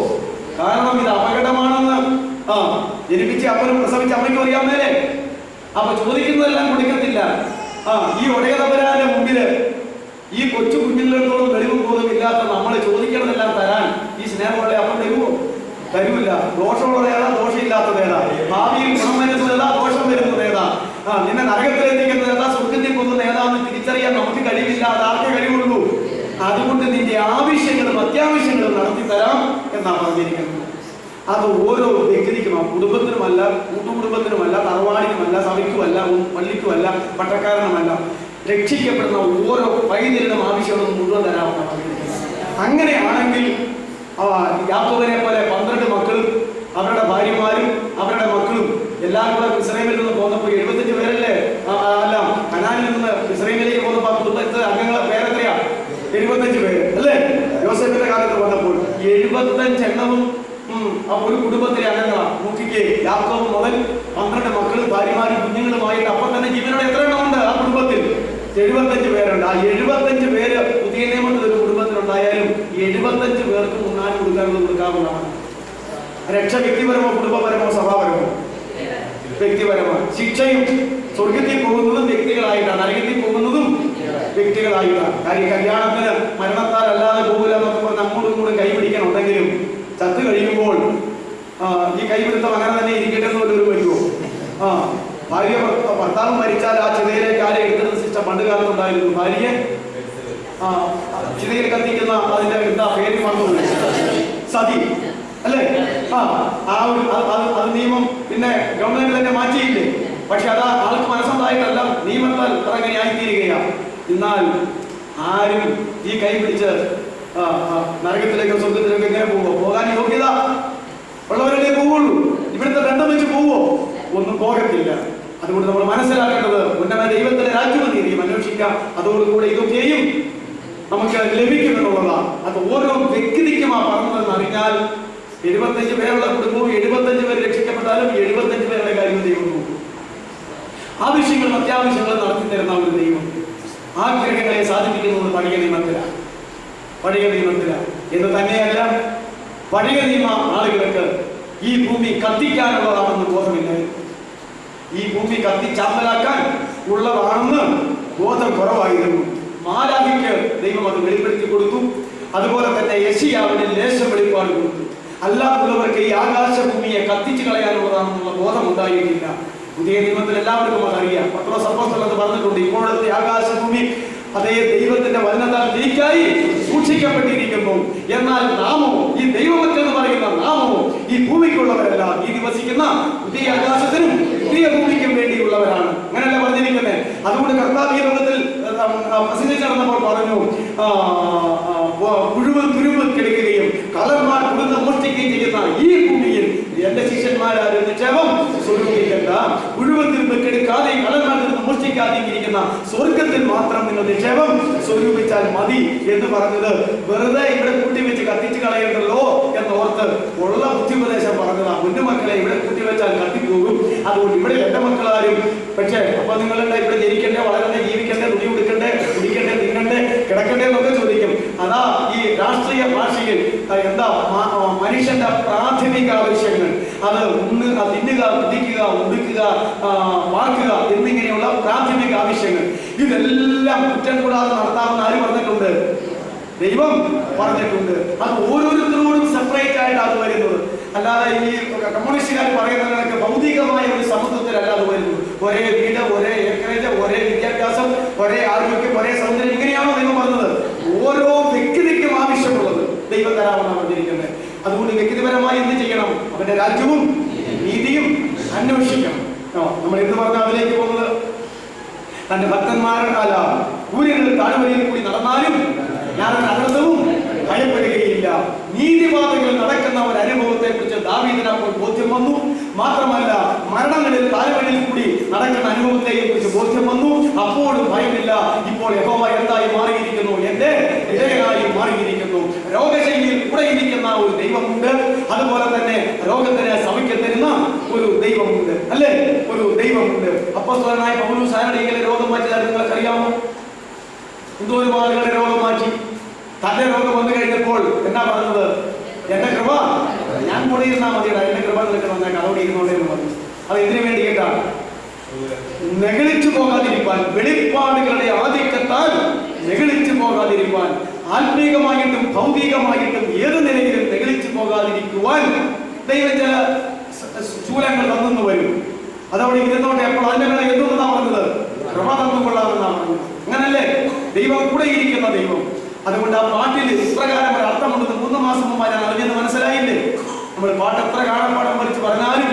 കാരണം ഇത് അപകടമാണെന്ന് ജനിപ്പിച്ച അപ്പനും പ്രസവിച്ച അമ്മയ്ക്കും അറിയാമേലേ. അപ്പൊ ചോദിക്കുന്നതെല്ലാം കൊടുക്കത്തില്ല. ഈ ഒടയതമ്പുരാന്റെ മുമ്പില് ഈ കൊച്ചു കുഞ്ഞുങ്ങളിടത്തോളം തെളിവും ബോധം ഇല്ലാത്ത നമ്മൾ ചോദിക്കണതെല്ലാം തരാൻ ഈ സ്നേഹമുള്ള അപ്പം തരുമോ? തരൂല്ല. ദോഷമുള്ളതേതാ, ദോഷമില്ലാത്തതേതാ, ഭാവിയിൽ ഗുണം വരുന്നതേതാ, ദോഷം വരുന്നതേതാ, നിന്നെ നരകത്തിലെത്തിക്കുന്നതേതാ, സ്വർഗത്തിൽ പോകുന്നതേതാന്ന് തിരിച്ചറിയാൻ നമുക്ക് കഴിവില്ല. അതാർക്കേ കഴിവുള്ളൂ. അതുകൊണ്ട് നിന്റെ ആവശ്യങ്ങളും അത്യാവശ്യങ്ങളും നടത്തി തരാം എന്നാ പറഞ്ഞിരിക്കുന്നത്. അത് ഓരോ വ്യക്തിക്കുമാണ്, കുടുംബത്തിനുമല്ല, കൂട്ടുകുടുംബത്തിനുമല്ല, തറവാടിനുമല്ല, സഭയ്ക്കുമല്ല, പള്ളിക്കുമല്ല, പട്ടക്കാരനുമല്ല. രക്ഷിക്കപ്പെടുന്ന ഓരോ പൈതലിനും ആവശ്യമുള്ളത് മുഴുവൻ തരാമെന്നാണ് പറഞ്ഞിരിക്കുന്നത്. അങ്ങനെയാണെങ്കിൽ യാക്കോബിനെ പോലെ 12 മക്കളും അവരുടെ ഭാര്യമാരും അവരുടെ മക്കളും എല്ലാം കൂടെ മിസ്രൈമിൽ നിന്ന് പോന്നപ്പോൾ 75 പേരല്ലേ അല്ല കനാനിൽ നിന്ന് മിസ്രൈമിലേക്ക് പോന്നപ്പോൾ കുടുംബത്തെ അംഗങ്ങളെ പേരെത്രയാ? 75 പേര് അല്ലേ? യോസേഫിന്റെ കാലത്ത് വന്നപ്പോൾ 75 എണ്ണവും ഒരു കുടുംബത്തിലെ അംഗങ്ങളാണ്. നോക്കിക്കേ, യാക്കോബ് മുതൽ 12 മക്കളും ഭാര്യമാരും കുഞ്ഞുങ്ങളുമായിട്ട് അപ്പം തന്നെ ജീവനോടെ എത്ര എണ്ണമുണ്ട് ആ കുടുംബത്തിൽ? 75 പേരുണ്ട്. ആ 75 പേര് പുതിയ നിയമത്തിൽ ഒരു കുടുംബത്തിലുണ്ടായാലും 75 പേർക്ക് മുന്നാലും കൊടുക്കാവുന്നതാണ്. രക്ഷ വ്യക്തിപരമോ കുടുംബപരമോ സഭാപരമോ? വ്യക്തിപരമാണ്. ശിക്ഷയും സ്വർഗത്തിൽ പോകുന്നതും വ്യക്തികളായിട്ടാണ്, നരകത്തിൽ പോകുന്നതും വ്യക്തികളായിട്ടാണ്. കാര്യം കല്യാണത്തിന് മരണത്താൽ അല്ലാതെ പോകില്ല എന്നൊക്കെ പറഞ്ഞ് അങ്ങോട്ടും ഇങ്ങോട്ടും കൈപിടിക്കണുണ്ടെങ്കിലും ചത്ത് കഴിയുമ്പോൾ ഈ കൈപിടുത്തം അങ്ങനെ തന്നെ ഇരിക്കട്ടെ എന്നൊരു വരുമോ? ഭാര്യ ഭർത്താവ് മരിച്ചാൽ ആ ചിതയിലേക്ക് ആരെ എടുക്കുന്ന ശിക്ഷ പണ്ട് കാലത്തുണ്ടായിരുന്നു. ഭാര്യയെ ചിതയിൽ കത്തിക്കുന്ന അതിന്റെ എന്താ പേര് മറന്നു, സതി അല്ലേ? അത് നിയമം പിന്നെ ഗവൺമെന്റ് തന്നെ മാറ്റിയില്ലേ? പക്ഷെ അത് ആൾക്ക് മനസ്സുണ്ടായിട്ടല്ല, നിയമത്താൽ അതങ്ങനെ ആയിത്തീരുകയാണ്. എന്നാൽ ആരും ഈ കൈ പിടിച്ച് നരകത്തിലേക്കോ സ്വർഗത്തിലേക്കോ എങ്ങനെ പോവോ? പോകാൻ യോഗ്യത ഉള്ളവരല്ലേ പോവുള്ളൂ. ഇവിടുത്തെ ബന്ധം വെച്ച് പോവോ? ഒന്നും പോകത്തില്ല. അതുകൊണ്ട് നമ്മൾ മനസ്സിലാക്കേണ്ടത് ഉന്നത ദൈവത്തിന്റെ രാജ്യവും നീതിയും അന്വേഷിക്കാം. അതോടുകൂടെ ഇതൊക്കെയും നമുക്ക് ലഭിക്കുമെന്നുള്ളതാണ്. അത് ഓരോ വ്യക്തിക്കും ആ പറഞ്ഞതെന്ന് അറിഞ്ഞാൽ 75 പേരുള്ള കുടുംബവും 75 പേര് രക്ഷിക്കപ്പെട്ടാലും 75 പേരുടെ കാര്യം ദൈവം നോക്കും. ആവശ്യങ്ങളും അത്യാവശ്യങ്ങളും നടത്തി തരുന്ന ഒരു ദൈവം ആഗ്രഹങ്ങളെ സാധിപ്പിക്കുന്നത് പഴയ നിയമത്തിലാണ്. പഴയ നിയമത്തിലാണ് എന്ന് തന്നെയല്ല, പഴയ നിയമ ആളുകൾക്ക് ഈ ഭൂമി കത്തിക്കാനുള്ളതാണെന്ന് ബോധമില്ല. ഈ ഭൂമി കത്തിച്ചാമ്പലാക്കാൻ ഉള്ളതാണെന്ന് ബോധം കുറവായിരുന്നു. മാലാഖയ്ക്ക് ദൈവം അത് വെളിപ്പെടുത്തി കൊടുത്തു. അതുപോലെ തന്നെ യെശയ്യാവിന് ലേശം വെളിപ്പാട് കൊടുത്തു. അല്ലാത്തുള്ളവർക്ക് ഈ ആകാശഭൂമിയെ കത്തിച്ചു കളയാനുള്ളതാണെന്നുള്ള ബോധം ഉണ്ടായിട്ടില്ല. പുതിയ നിയമത്തിൽ എല്ലാവർക്കും അതറിയാം. പത്രോസ് അപ്പോസ്തലൻ പറഞ്ഞിട്ടുണ്ട്, ഇപ്പോഴത്തെ ആകാശഭൂമി അതേ ദൈവത്തിന്റെ വചനത്താൽ ജയിക്കായി സൂക്ഷിക്കപ്പെട്ടിരിക്കുന്നു. എന്നാൽ നാമോ, ഈ ദൈവമക്കൾ എന്ന് പറയുന്ന നാമോ ഈ ഭൂമിക്കുള്ളവരല്ല, ഈ ദിവസിക്കുന്ന പുതിയ ആകാശത്തിനും പുതിയ ഭൂമിക്കും വേണ്ടിയുള്ളവരാണ്. അങ്ങനെയല്ല പറഞ്ഞിരിക്കുന്നത്. അതുകൊണ്ട് കർത്താവ് ഈ ലോകത്തിൽ പ്രസംഗിച്ച് നടന്നപ്പോൾ പറഞ്ഞു, മുഴുവൻ തുരുമ്പ് കെടുക്കുകയും കളന്മാർ കൊടുത്ത് മോഷ്ടിക്കുകയും ചെയ്യുന്ന ഈ ഭൂമിയിൽ എന്റെ ശിഷ്യന്മാരാരും നിക്ഷേപം സ്വരൂപിക്കണ്ട. മുഴുവൻ തുരുമ്പ് കെടുക്കാതെ കളന്മാർ നിന്ന് മോഷ്ടിക്കാതെയും ഇരിക്കുന്ന സ്വർഗത്തിൽ മാത്രം നിങ്ങൾ നിക്ഷേപം സ്വരൂപിച്ചാൽ മതി എന്ന് പറഞ്ഞത് വെറുതെ ഇവിടെ കൂട്ടി വെച്ച് കത്തിച്ചു കളയണ്ടല്ലോ എന്നോർത്ത് ഉള്ള ബുദ്ധിപദേശം പറഞ്ഞതാ. കുഞ്ഞുമക്കളെ ഇവിടെ കൂട്ടി വെച്ചാൽ കത്തിപ്പോകും. അതുകൊണ്ട് ഇവിടെ എന്റെ മക്കളാരും പക്ഷേ അപ്പൊ നിങ്ങളുടെ ഇവിടെ ജനിക്കണ്ടേ, വളരണ്ടേ, ജീവിക്കണ്ടേ, തുണി ഉടുക്കണ്ടേ, കുടിക്കണ്ടേ, തിന്നണ്ടേ, കിടക്കണ്ടേ എന്നൊക്കെ ചോദിക്കും. അതാ ഈ രാഷ്ട്രീയ ഭാഷയിൽ എന്താ മനുഷ്യന്റെ പ്രാഥമിക ആവശ്യങ്ങൾ, അത് തിന്നുക, കുടിക്കുക, ഉടുക്കുക, വാക്കുക എന്നിങ്ങനെയുള്ള പ്രാഥമിക ആവശ്യങ്ങൾ ഇതെല്ലാം കുറ്റം കൂടാതെ നടത്താമെന്ന് ആര് പറഞ്ഞിട്ടുണ്ട്? ദൈവം പറഞ്ഞിട്ടുണ്ട്. അത് ഓരോരുത്തരോടും സെപ്പറേറ്റ് ആയിട്ട് അത് വരുന്നത്. അല്ലാതെ ഈ കമ്മ്യൂണിസ്റ്റുകാർ പറയുന്നതിനൊക്കെ ഭൗതികമായ ഒരു സമത്വത്തിലല്ല അത് വരുന്നത്. ഒരേ വീട്, ഒരേ ഏക്കറേജ്, ഒരേ വിദ്യാഭ്യാസം, ഒരേ ആരോഗ്യം, ഒരേ സൗന്ദര്യം, ഇങ്ങനെയാണോ ദൈവം പറഞ്ഞത്? ഓരോ വ്യക്തിക്കും ആവശ്യമുള്ളത് ദൈവം തരാമെന്നാണ് പറഞ്ഞിരിക്കുന്നത്. അതുകൊണ്ട് വ്യക്തിപരമായി എന്ത് ചെയ്യണം? അവന്റെ രാജ്യവും നീതിയും അന്വേഷിക്കണം. നമ്മൾ എന്ത് പറഞ്ഞാൽ അതിലേക്ക് പോകുന്നത്? തന്റെ ഭക്തന്മാരല്ല സൂര്യനിൽ താഴ്വരയിൽ കൂടി നടന്നാലും ഞാൻ അനർത്ഥവും ഭയപ്പെടുകയില്ല. നീതിവാദികൾ നടക്കുന്ന ഒരു അനുഭവത്തെ കുറിച്ച് ദാവീദിന് അപ്പോൾ ബോധ്യം വന്നു. മാത്രമല്ല, മരണങ്ങളിൽ താഴ്വരയിൽ കൂടി നടക്കുന്ന അനുഭവത്തെ കുറിച്ച് ബോധ്യം വന്നു. അപ്പോഴും ഭയമില്ല. ഇപ്പോൾ യഹോവ എന്തായി മാറിയിരിക്കുന്നു? എന്റെ ഇടയനായി മാറിയിരിക്കുന്നു. രോഗശൈലിയിൽ കൂടെ ഇരിക്കുന്ന ഒരു ദൈവമുണ്ട്. അതുപോലെ തന്നെ രോഗത്തിന് സഭയ്ക്ക് തരുന്ന ഒരു ദൈവമുണ്ട്, അല്ലേ? ഒരു ദൈവമുണ്ട്. അപ്പോസ്തലനായ പൗലോസ് ആരുടെയെങ്കിലും രോഗം മാറ്റിയത് നിങ്ങൾക്കറിയാമോ? എന്തോരം ആളുകളുടെ രോഗം മാറ്റി. തന്റെ രോഗം വന്നു കഴിഞ്ഞപ്പോൾ എന്നാ പറഞ്ഞത്? എന്റെ കൃപ, ഞാൻ കൂടെ ഇരുന്നാൽ മതിയുടെ, എന്റെ കൃപ നിനക്ക് വന്നേക്കാം, അതോടെ ഇരുന്നോടെ എന്ന് പറഞ്ഞു. അത് ഇതിനു വേണ്ടി കേട്ടാണ് നെഗളിച്ചു പോകാതിരിക്കാൻ, വെളിപ്പാടുകളുടെ ആധിക്യത്താൽ നെഗളിച്ചു പോകാതിരിക്കാൻ, ആത്മീകമായിട്ടും ഭൗതികമായിട്ടും ഏത് നിലയിലും നെഗളിച്ചു പോകാതിരിക്കുവാൻ ദൈവം ചില ശൂലങ്ങൾ തന്നു വരും. അതവിടെ ഇരുന്നോട്ടെ. അപ്പോൾ അതിന്റെ മേലെ എന്തുകൊണ്ടാണ് പറഞ്ഞത്? കൃപ തന്നുകൊള്ളാമെന്നാണ് പറഞ്ഞത്. അങ്ങനല്ലേ? ദൈവം കൂടെ ഇരിക്കുന്ന ദൈവം. അതുകൊണ്ട് ആ പാട്ടിൽ ഇപ്രകാരം ഒരു അർത്ഥമുണ്ടെന്ന് 3 മാസം മുമ്പ് ഞാൻ അറിഞ്ഞെന്ന് മനസ്സിലായില്ലേ? നമ്മൾ പാട്ട് എത്ര കാണാപ്പാടം വലിച്ച് പറഞ്ഞാലും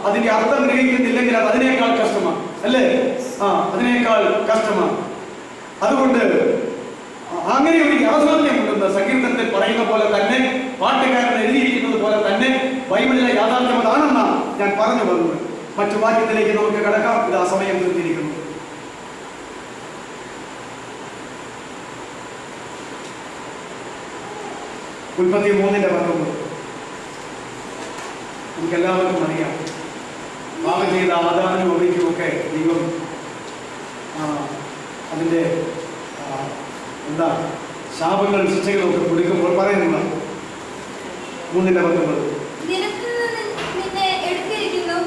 അതിന്റെ അർത്ഥം ഗ്രഹിക്കുന്നില്ലെങ്കിൽ അത് അതിനേക്കാൾ കഷ്ടമാണ്, അല്ലേ? അതിനേക്കാൾ കഷ്ടമാണ്. അതുകൊണ്ട് അങ്ങനെ ഒരു യാഥാർത്ഥ്യമുണ്ടെന്ന് സങ്കീർത്തനത്തിൽ പറയുന്ന പോലെ തന്നെ, പാട്ടുകാരൻ എഴുതിയിരിക്കുന്നത് പോലെ തന്നെ ബൈബിളിലെ യാഥാർത്ഥ്യം അതാണെന്നാണ് ഞാൻ പറഞ്ഞു വന്നത്. മറ്റു വാക്യത്തിലേക്ക് നമുക്ക് കടക്കാം. ഇത് ആ സമയം തീർന്നിരിക്കുന്നു. ഉൽപ്പത്തി 3:19 നമുക്കെല്ലാവർക്കും അറിയാം. പാപം ചെയ്ത ആദാമിനും ഹവ്വയ്ക്കുമൊക്കെ ദൈവം അതിൻ്റെ എന്താ ശാപങ്ങൾ ശിക്ഷകളൊക്കെ കൊടുക്കുമ്പോൾ പറയുന്നത് 3:19 നിന്നെ എടുത്തിരിക്കുന്നു,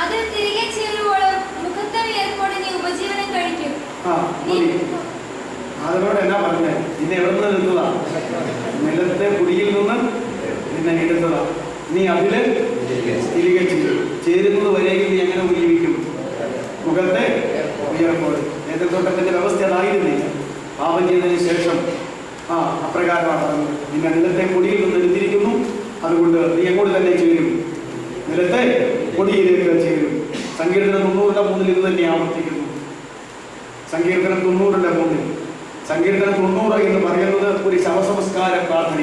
അതിൽ തിരികെ ചേരുവോളം മുഖത്തെ വിയർപ്പോടെ നീ ഉപജീവനം കഴിക്കും. അതിനോട് എന്നാ പറഞ്ഞേ? നിന്നെ എവിടെ നിന്ന് എടുത്തതാ? നിലത്തെ കുടിയിൽ നിന്ന് നിന്നെ എടുത്തതാ. നീ അതില് തിരികെ ചേരുന്നത് വരെയും നീ എങ്ങനെ ഉപജീവിക്കും? മുഖത്തെ ഉയർപ്പോൾ. നേതൃത്വത്തിന്റെ വ്യവസ്ഥ അതായിരുന്നില്ല. പാപം ചെയ്തതിന് ശേഷം അപ്രകാരമാണ് പറഞ്ഞത്. നിന്നെ നിലത്തെ പൊടിയിൽ നിന്ന് എടുത്തിരിക്കുന്നു, അതുകൊണ്ട് നീ എങ്ങോട്ട് തന്നെ ചേരും? നിലത്തെ പൊടിയിലേക്ക് ചേരും. സങ്കീർത്തനം 90:3 ഇത് തന്നെ ആവർത്തിക്കുന്നു. സങ്കീർത്തനം 90:3. സങ്കീർത്തനം 90 എന്ന് പറയുന്നത് ഒരു ശവസംസ്കാര പ്രാർത്ഥന.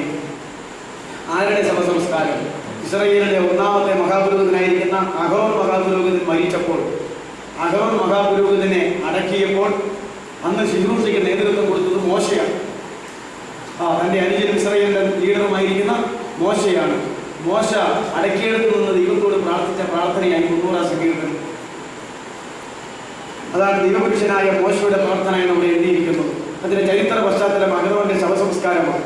ആരുടെ ശവസംസ്കാരം? ഇസ്രായേലിലെ ഒന്നാമത്തെ മഹാപുരോഹിതനായിരിക്കുന്ന അഹരോൻ മഹാപുരോഹിതൻ മരിച്ചപ്പോൾ, അഹരോൻ മഹാപുരോഹിതനെ അടക്കിയപ്പോൾ അന്ന് ശുശ്രൂഷയ്ക്ക് നേതൃത്വം കൊടുത്തത് മോശയാണ്. തൻ്റെ അനുജനും ഇസ്രായേലിന്റെ ലീഡറുമായിരിക്കുന്ന മോശയാണ്. മോശ അടക്കിയെടുത്ത് നിന്ന് ദൈവത്തോട് പ്രാർത്ഥിച്ച പ്രാർത്ഥനയായി 90 സങ്കീർത്തനം. അതാണ് ദൈവപുരുഷനായ മോശയുടെ പ്രാർത്ഥന എന്ന് അവിടെ എഴുതിയിരിക്കുന്നത്. അതിന്റെ ചരിത്ര പശ്ചാത്തലം അഹരോന്റെ ശവസംസ്കാരമാണ്.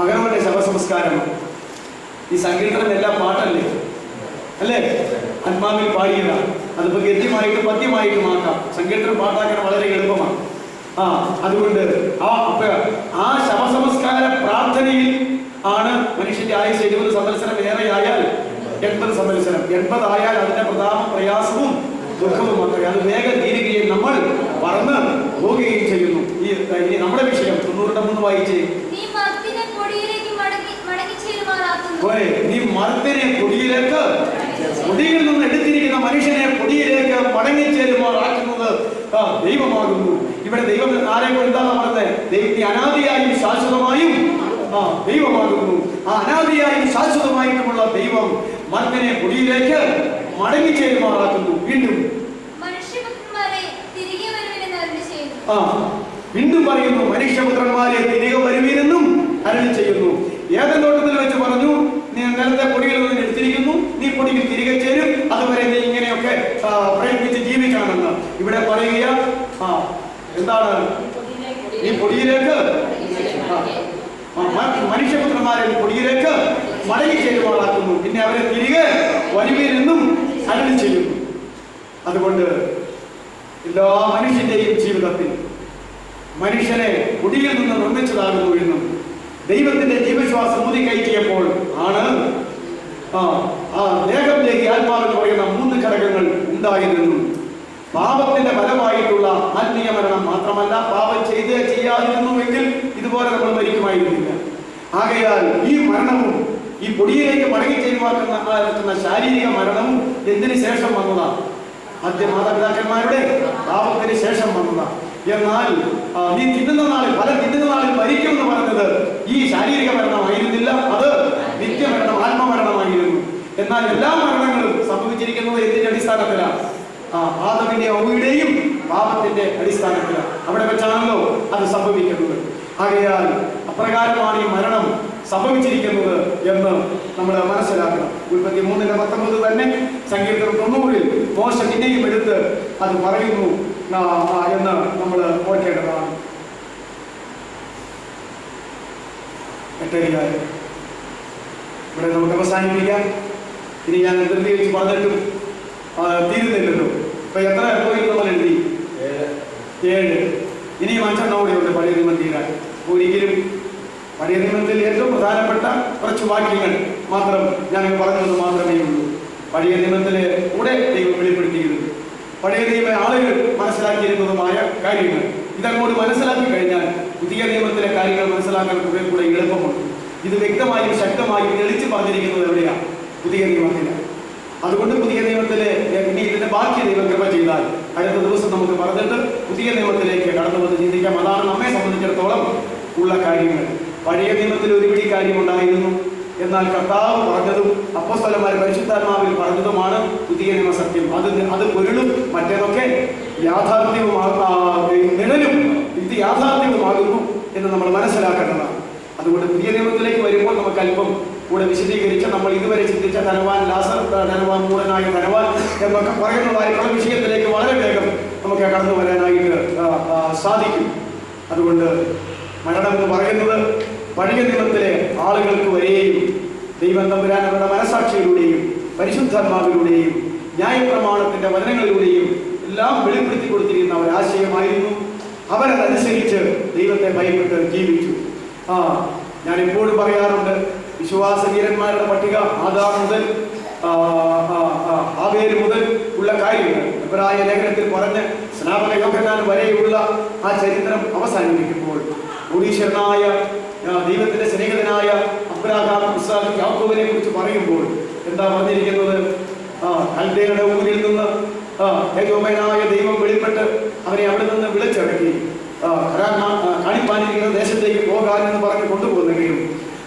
അഹരോന്റെ ശവസംസ്കാരമാണ്. ഈ സങ്കീർത്തനം എല്ലാം പാട്ടല്ലേ, അല്ലേ? ആത്മാവിൽ പാടിയതാണ്. അതിപ്പോ ഗദ്യമായിട്ടും പദ്യമായിട്ടും ആക്കാം. സങ്കീർത്തനം പാട്ടാക്കാൻ വളരെ എളുപ്പമാണ്. അതുകൊണ്ട് ആ ശവസംസ്കാര പ്രാർത്ഥനയിൽ ആണ് മനുഷ്യന്റെ ആയുസ് 70 സംവത്സരം ഏറെ ആയാൽ 80 സംവത്സരം. 80 ആയാൽ അതിന്റെ പ്രയാസവും ദുഃഖവും മാത്രമേ അത് വേഗം തീരുകയും നമ്മൾ പറന്ന് പോവുകയും ചെയ്യുന്നു. ഈ നമ്മുടെ വിഷയം 90:3 വായിച്ചേ. നീ മർത്തിനെ പൊടിയിലേക്ക് പൊടിയിൽ നിന്ന് എടുത്തിരിക്കുന്ന മനുഷ്യനെ പൊടിയിലേക്ക് മടങ്ങിച്ചേരുമാറാക്കുന്നത് ദൈവമാകുന്നു. ഇവിടെ ദൈവം ആരെ എന്താണ് പറഞ്ഞത്? ദൈവത്തെ അനാദിയായും ശാശ്വതമായും ദൈവമാകുന്നു. ആ അനാദിയായും ശാശ്വതമായിട്ടുമുള്ള ദൈവം മർത്തിനെ പൊടിയിലേക്ക് മടങ്ങിച്ചേരുമാറാക്കുന്നു. വീണ്ടും വീണ്ടും പറയുന്നു, മനുഷ്യപുത്രന്മാരെ തിരികെ വരുവീരെന്നും അരുളി ചെയ്യുന്നു. ഏതൻ തോട്ടത്തിൽ വെച്ച് പറഞ്ഞു, നീ നിലത്തെ പൊടിയിൽ നിന്ന് എടുത്തിരിക്കുന്നു, നീ പൊടിയിൽ തിരികെ ചേരും, അതുവരെ നീ ഇങ്ങനെയൊക്കെ പ്രയത്നിച്ച് ജീവിക്കണമെന്ന്. ഇവിടെ പറയുക എന്താണ്? ഈ പൊടിയിലേക്ക് മനുഷ്യപുത്രന്മാരെ പൊടിയിലേക്ക് മടങ്ങി ചേരുമാറാക്കുന്നു. പിന്നെ അവരെ തിരികെ വരുവീരെന്നും അരുളി ചെയ്യുന്നു. അതുകൊണ്ട് എല്ലാ മനുഷ്യന്റെയും ജീവിതത്തിൽ മനുഷ്യനെ പൊടിയിൽ നിന്ന് നിർമ്മിച്ചതാകുന്നു എന്നും ദൈവത്തിന്റെ ജീവശ്വാസം ഊതിക്കയറ്റിയപ്പോൾ ആണ് ദേഹത്തിലേക്ക് ആത്മാവെന്ന് പറയുന്ന 3 ഘടകങ്ങൾ ഉണ്ടായതെന്നും പാപത്തിന്റെ ഫലമായിട്ടുള്ള ആത്മീയ മരണം മാത്രമല്ല, പാപം ചെയ്യാതിരുന്നുവെങ്കിൽ ഇതുപോലെ നമ്മൾ മരിക്കുമായിരുന്നില്ല. ആകയാൽ ഈ മരണവും ഈ പൊടിയിലേക്ക് മടങ്ങിച്ചേരുവാക്കുന്ന ശാരീരിക മരണവും എന്തിനു ശേഷം വന്നതാണ്? ആദ്യ മാതാപിതാക്കന്മാരുടെ പാപത്തിന് ശേഷം വന്നതാണ്. എന്നാൽ നീ തിന്നുന്ന നാളിൽ മരിക്കും എന്ന് പറഞ്ഞത് ഈ ശാരീരിക മരണമായിരുന്നില്ല, അത് നിത്യമരണം, ആത്മമരണമായിരുന്നു. എന്നാൽ എല്ലാ മരണങ്ങളും സംഭവിച്ചിരിക്കുന്നത് എന്തിന്റെ അടിസ്ഥാനത്തിലാണ്? ആദമിന്റെ ഹവ്വയുടെയും പാപത്തിന്റെ അടിസ്ഥാനത്തിലാണ്. അവിടെ വെച്ചാണല്ലോ അത് സംഭവിക്കുന്നത്. ആകയാൽ അപ്രകാരമാണ് ഈ മരണം സംഭവിച്ചിരിക്കുന്നത് എന്ന് നമ്മൾ മനസ്സിലാക്കണം. ഉൽപ്പത്തി 3:19 തന്നെ സങ്കീർത്തനം 90 മോശ പിന്നെയും എടുത്ത് അത് പറയുന്നു എന്ന് നമ്മൾ ഓർക്കേണ്ടതാണ്. ഇവിടെ നമുക്ക് അവസാനിപ്പിക്കാം. ഇനി ഞാൻ ധൃതി വെച്ച് പറഞ്ഞിട്ടും തീരുന്നില്ലല്ലോ. ഇപ്പൊ എത്ര പോയിട്ട് നമ്മൾ എഴുതി? 7. ഇനിയും 5 കൂടെയുണ്ട് പഴയ നിയമം തീരാൻ. ഒരിക്കലും പഴയ നിയമത്തിൽ ഏറ്റവും പ്രധാനപ്പെട്ട കുറച്ച് വാക്യങ്ങൾ മാത്രം ഞാൻ പറഞ്ഞത് മാത്രമേ ഉള്ളൂ. പഴയ നിയമത്തിലെ കൂടെ ദൈവം വെളിപ്പെടുത്തിയിരുന്നു. പഴയ നിയമ ആളുകൾ മനസ്സിലാക്കിയിരുന്നതുമായ കാര്യങ്ങൾ ഇതങ്ങോട്ട് മനസ്സിലാക്കി കഴിഞ്ഞാൽ പുതിയ നിയമത്തിലെ കാര്യങ്ങൾ മനസ്സിലാക്കാൻ കുറെ കൂടെ എളുപ്പമുണ്ട്. ഇത് വ്യക്തമായും ശക്തമായും തെളിച്ച് പറഞ്ഞിരിക്കുന്നത് എവിടെയാണ്? പുതിയ നിയമത്തിന്. അതുകൊണ്ട് പുതിയ നിയമത്തിലെ ഇനി ഇതിന്റെ ബാക്കി ദൈവം കൃപ ചെയ്താൽ അടുത്ത ദിവസം നമുക്ക് പറഞ്ഞിട്ട് പുതിയ നിയമത്തിലേക്ക് കടന്നു വന്ന് ചിന്തിക്കാം. അതാണ് നമ്മെ സംബന്ധിച്ചിടത്തോളം ഉള്ള കാര്യങ്ങൾ. പഴയ നിയമത്തിൽ ഒരു പിടി കാര്യമുണ്ടായിരുന്നു, എന്നാൽ കർത്താവ് പറഞ്ഞതും അപ്പോസ്തലന്മാർ പരിശുദ്ധാത്മാവിൽ പറഞ്ഞതുമാണ് പുതിയ നിയമസത്യം. അത് പൊരുളും മറ്റേതൊക്കെ നിഴലും ഇത് യാഥാർത്ഥ്യവുമാകുന്നു എന്ന് നമ്മൾ മനസ്സിലാക്കേണ്ടതാണ്. അതുകൊണ്ട് പുതിയ നിയമത്തിലേക്ക് വരുമ്പോൾ നമുക്ക് അല്പം കൂടെ വിശദീകരിച്ച് നമ്മൾ ഇതുവരെ ചിന്തിച്ച ധനവാൻ, ലാസർ ധനവാൻ, മൂടനായ ധനവാൻ എന്നൊക്കെ പറയുന്നതായിട്ടുള്ള വിഷയത്തിലേക്ക് വളരെ വേഗം നമുക്ക് കടന്നു വരാനായിട്ട് സാധിക്കും. അതുകൊണ്ട് മരണം എന്ന് പറയുന്നത് പഴയ നിയമത്തിലെ ആളുകൾക്ക് വരെയും ദൈവം തമ്പുരാൻ അവരുടെ മനസാക്ഷിയിലൂടെയും പരിശുദ്ധാത്മാവിലൂടെയും ന്യായപ്രമാണത്തിന്റെ വചനങ്ങളിലൂടെയും എല്ലാം വെളിപ്പെടുത്തി കൊടുത്തിരിക്കുന്ന ഒരാശയമായിരുന്നു. അവരതനുസരിച്ച് ദൈവത്തെ ഭയപ്പെട്ട് ജീവിച്ചു. ഞാൻ എപ്പോഴും പറയാറുണ്ട്, വിശ്വാസ വീരന്മാരുടെ പട്ടിക ആദാം മുതൽ ആബേൽ മുതൽ ഉള്ള കാര്യങ്ങൾ എബ്രായ ലേഖനത്തിൽ പറഞ്ഞ് സ്നാപക യോഹന്നാൻ വരെയുള്ള ആ ചരിത്രം അവസാനിപ്പിക്കുമ്പോൾ ഒരീശ്വരനായ ദൈവത്തിന്റെ സ്നേഹിതനായ അബ്രഹാം, ഇസ്ഹാക്ക്, യാക്കോബിനെ കുറിച്ച് പറയുമ്പോൾ എന്താ പറഞ്ഞിരിക്കുന്നത്? കൽദയരുടെ ഊരിൽ നിന്ന് തേജോമയനായ ദൈവം വെളിപ്പെട്ട് അവരെ അവിടെ നിന്ന് വിളിച്ചിറക്കി കാണിപ്പാനിരിക്കുന്ന ദേശത്തേക്ക് പോകാനെന്ന് പറഞ്ഞ് കൊണ്ടുപോകുന്നെങ്കിലും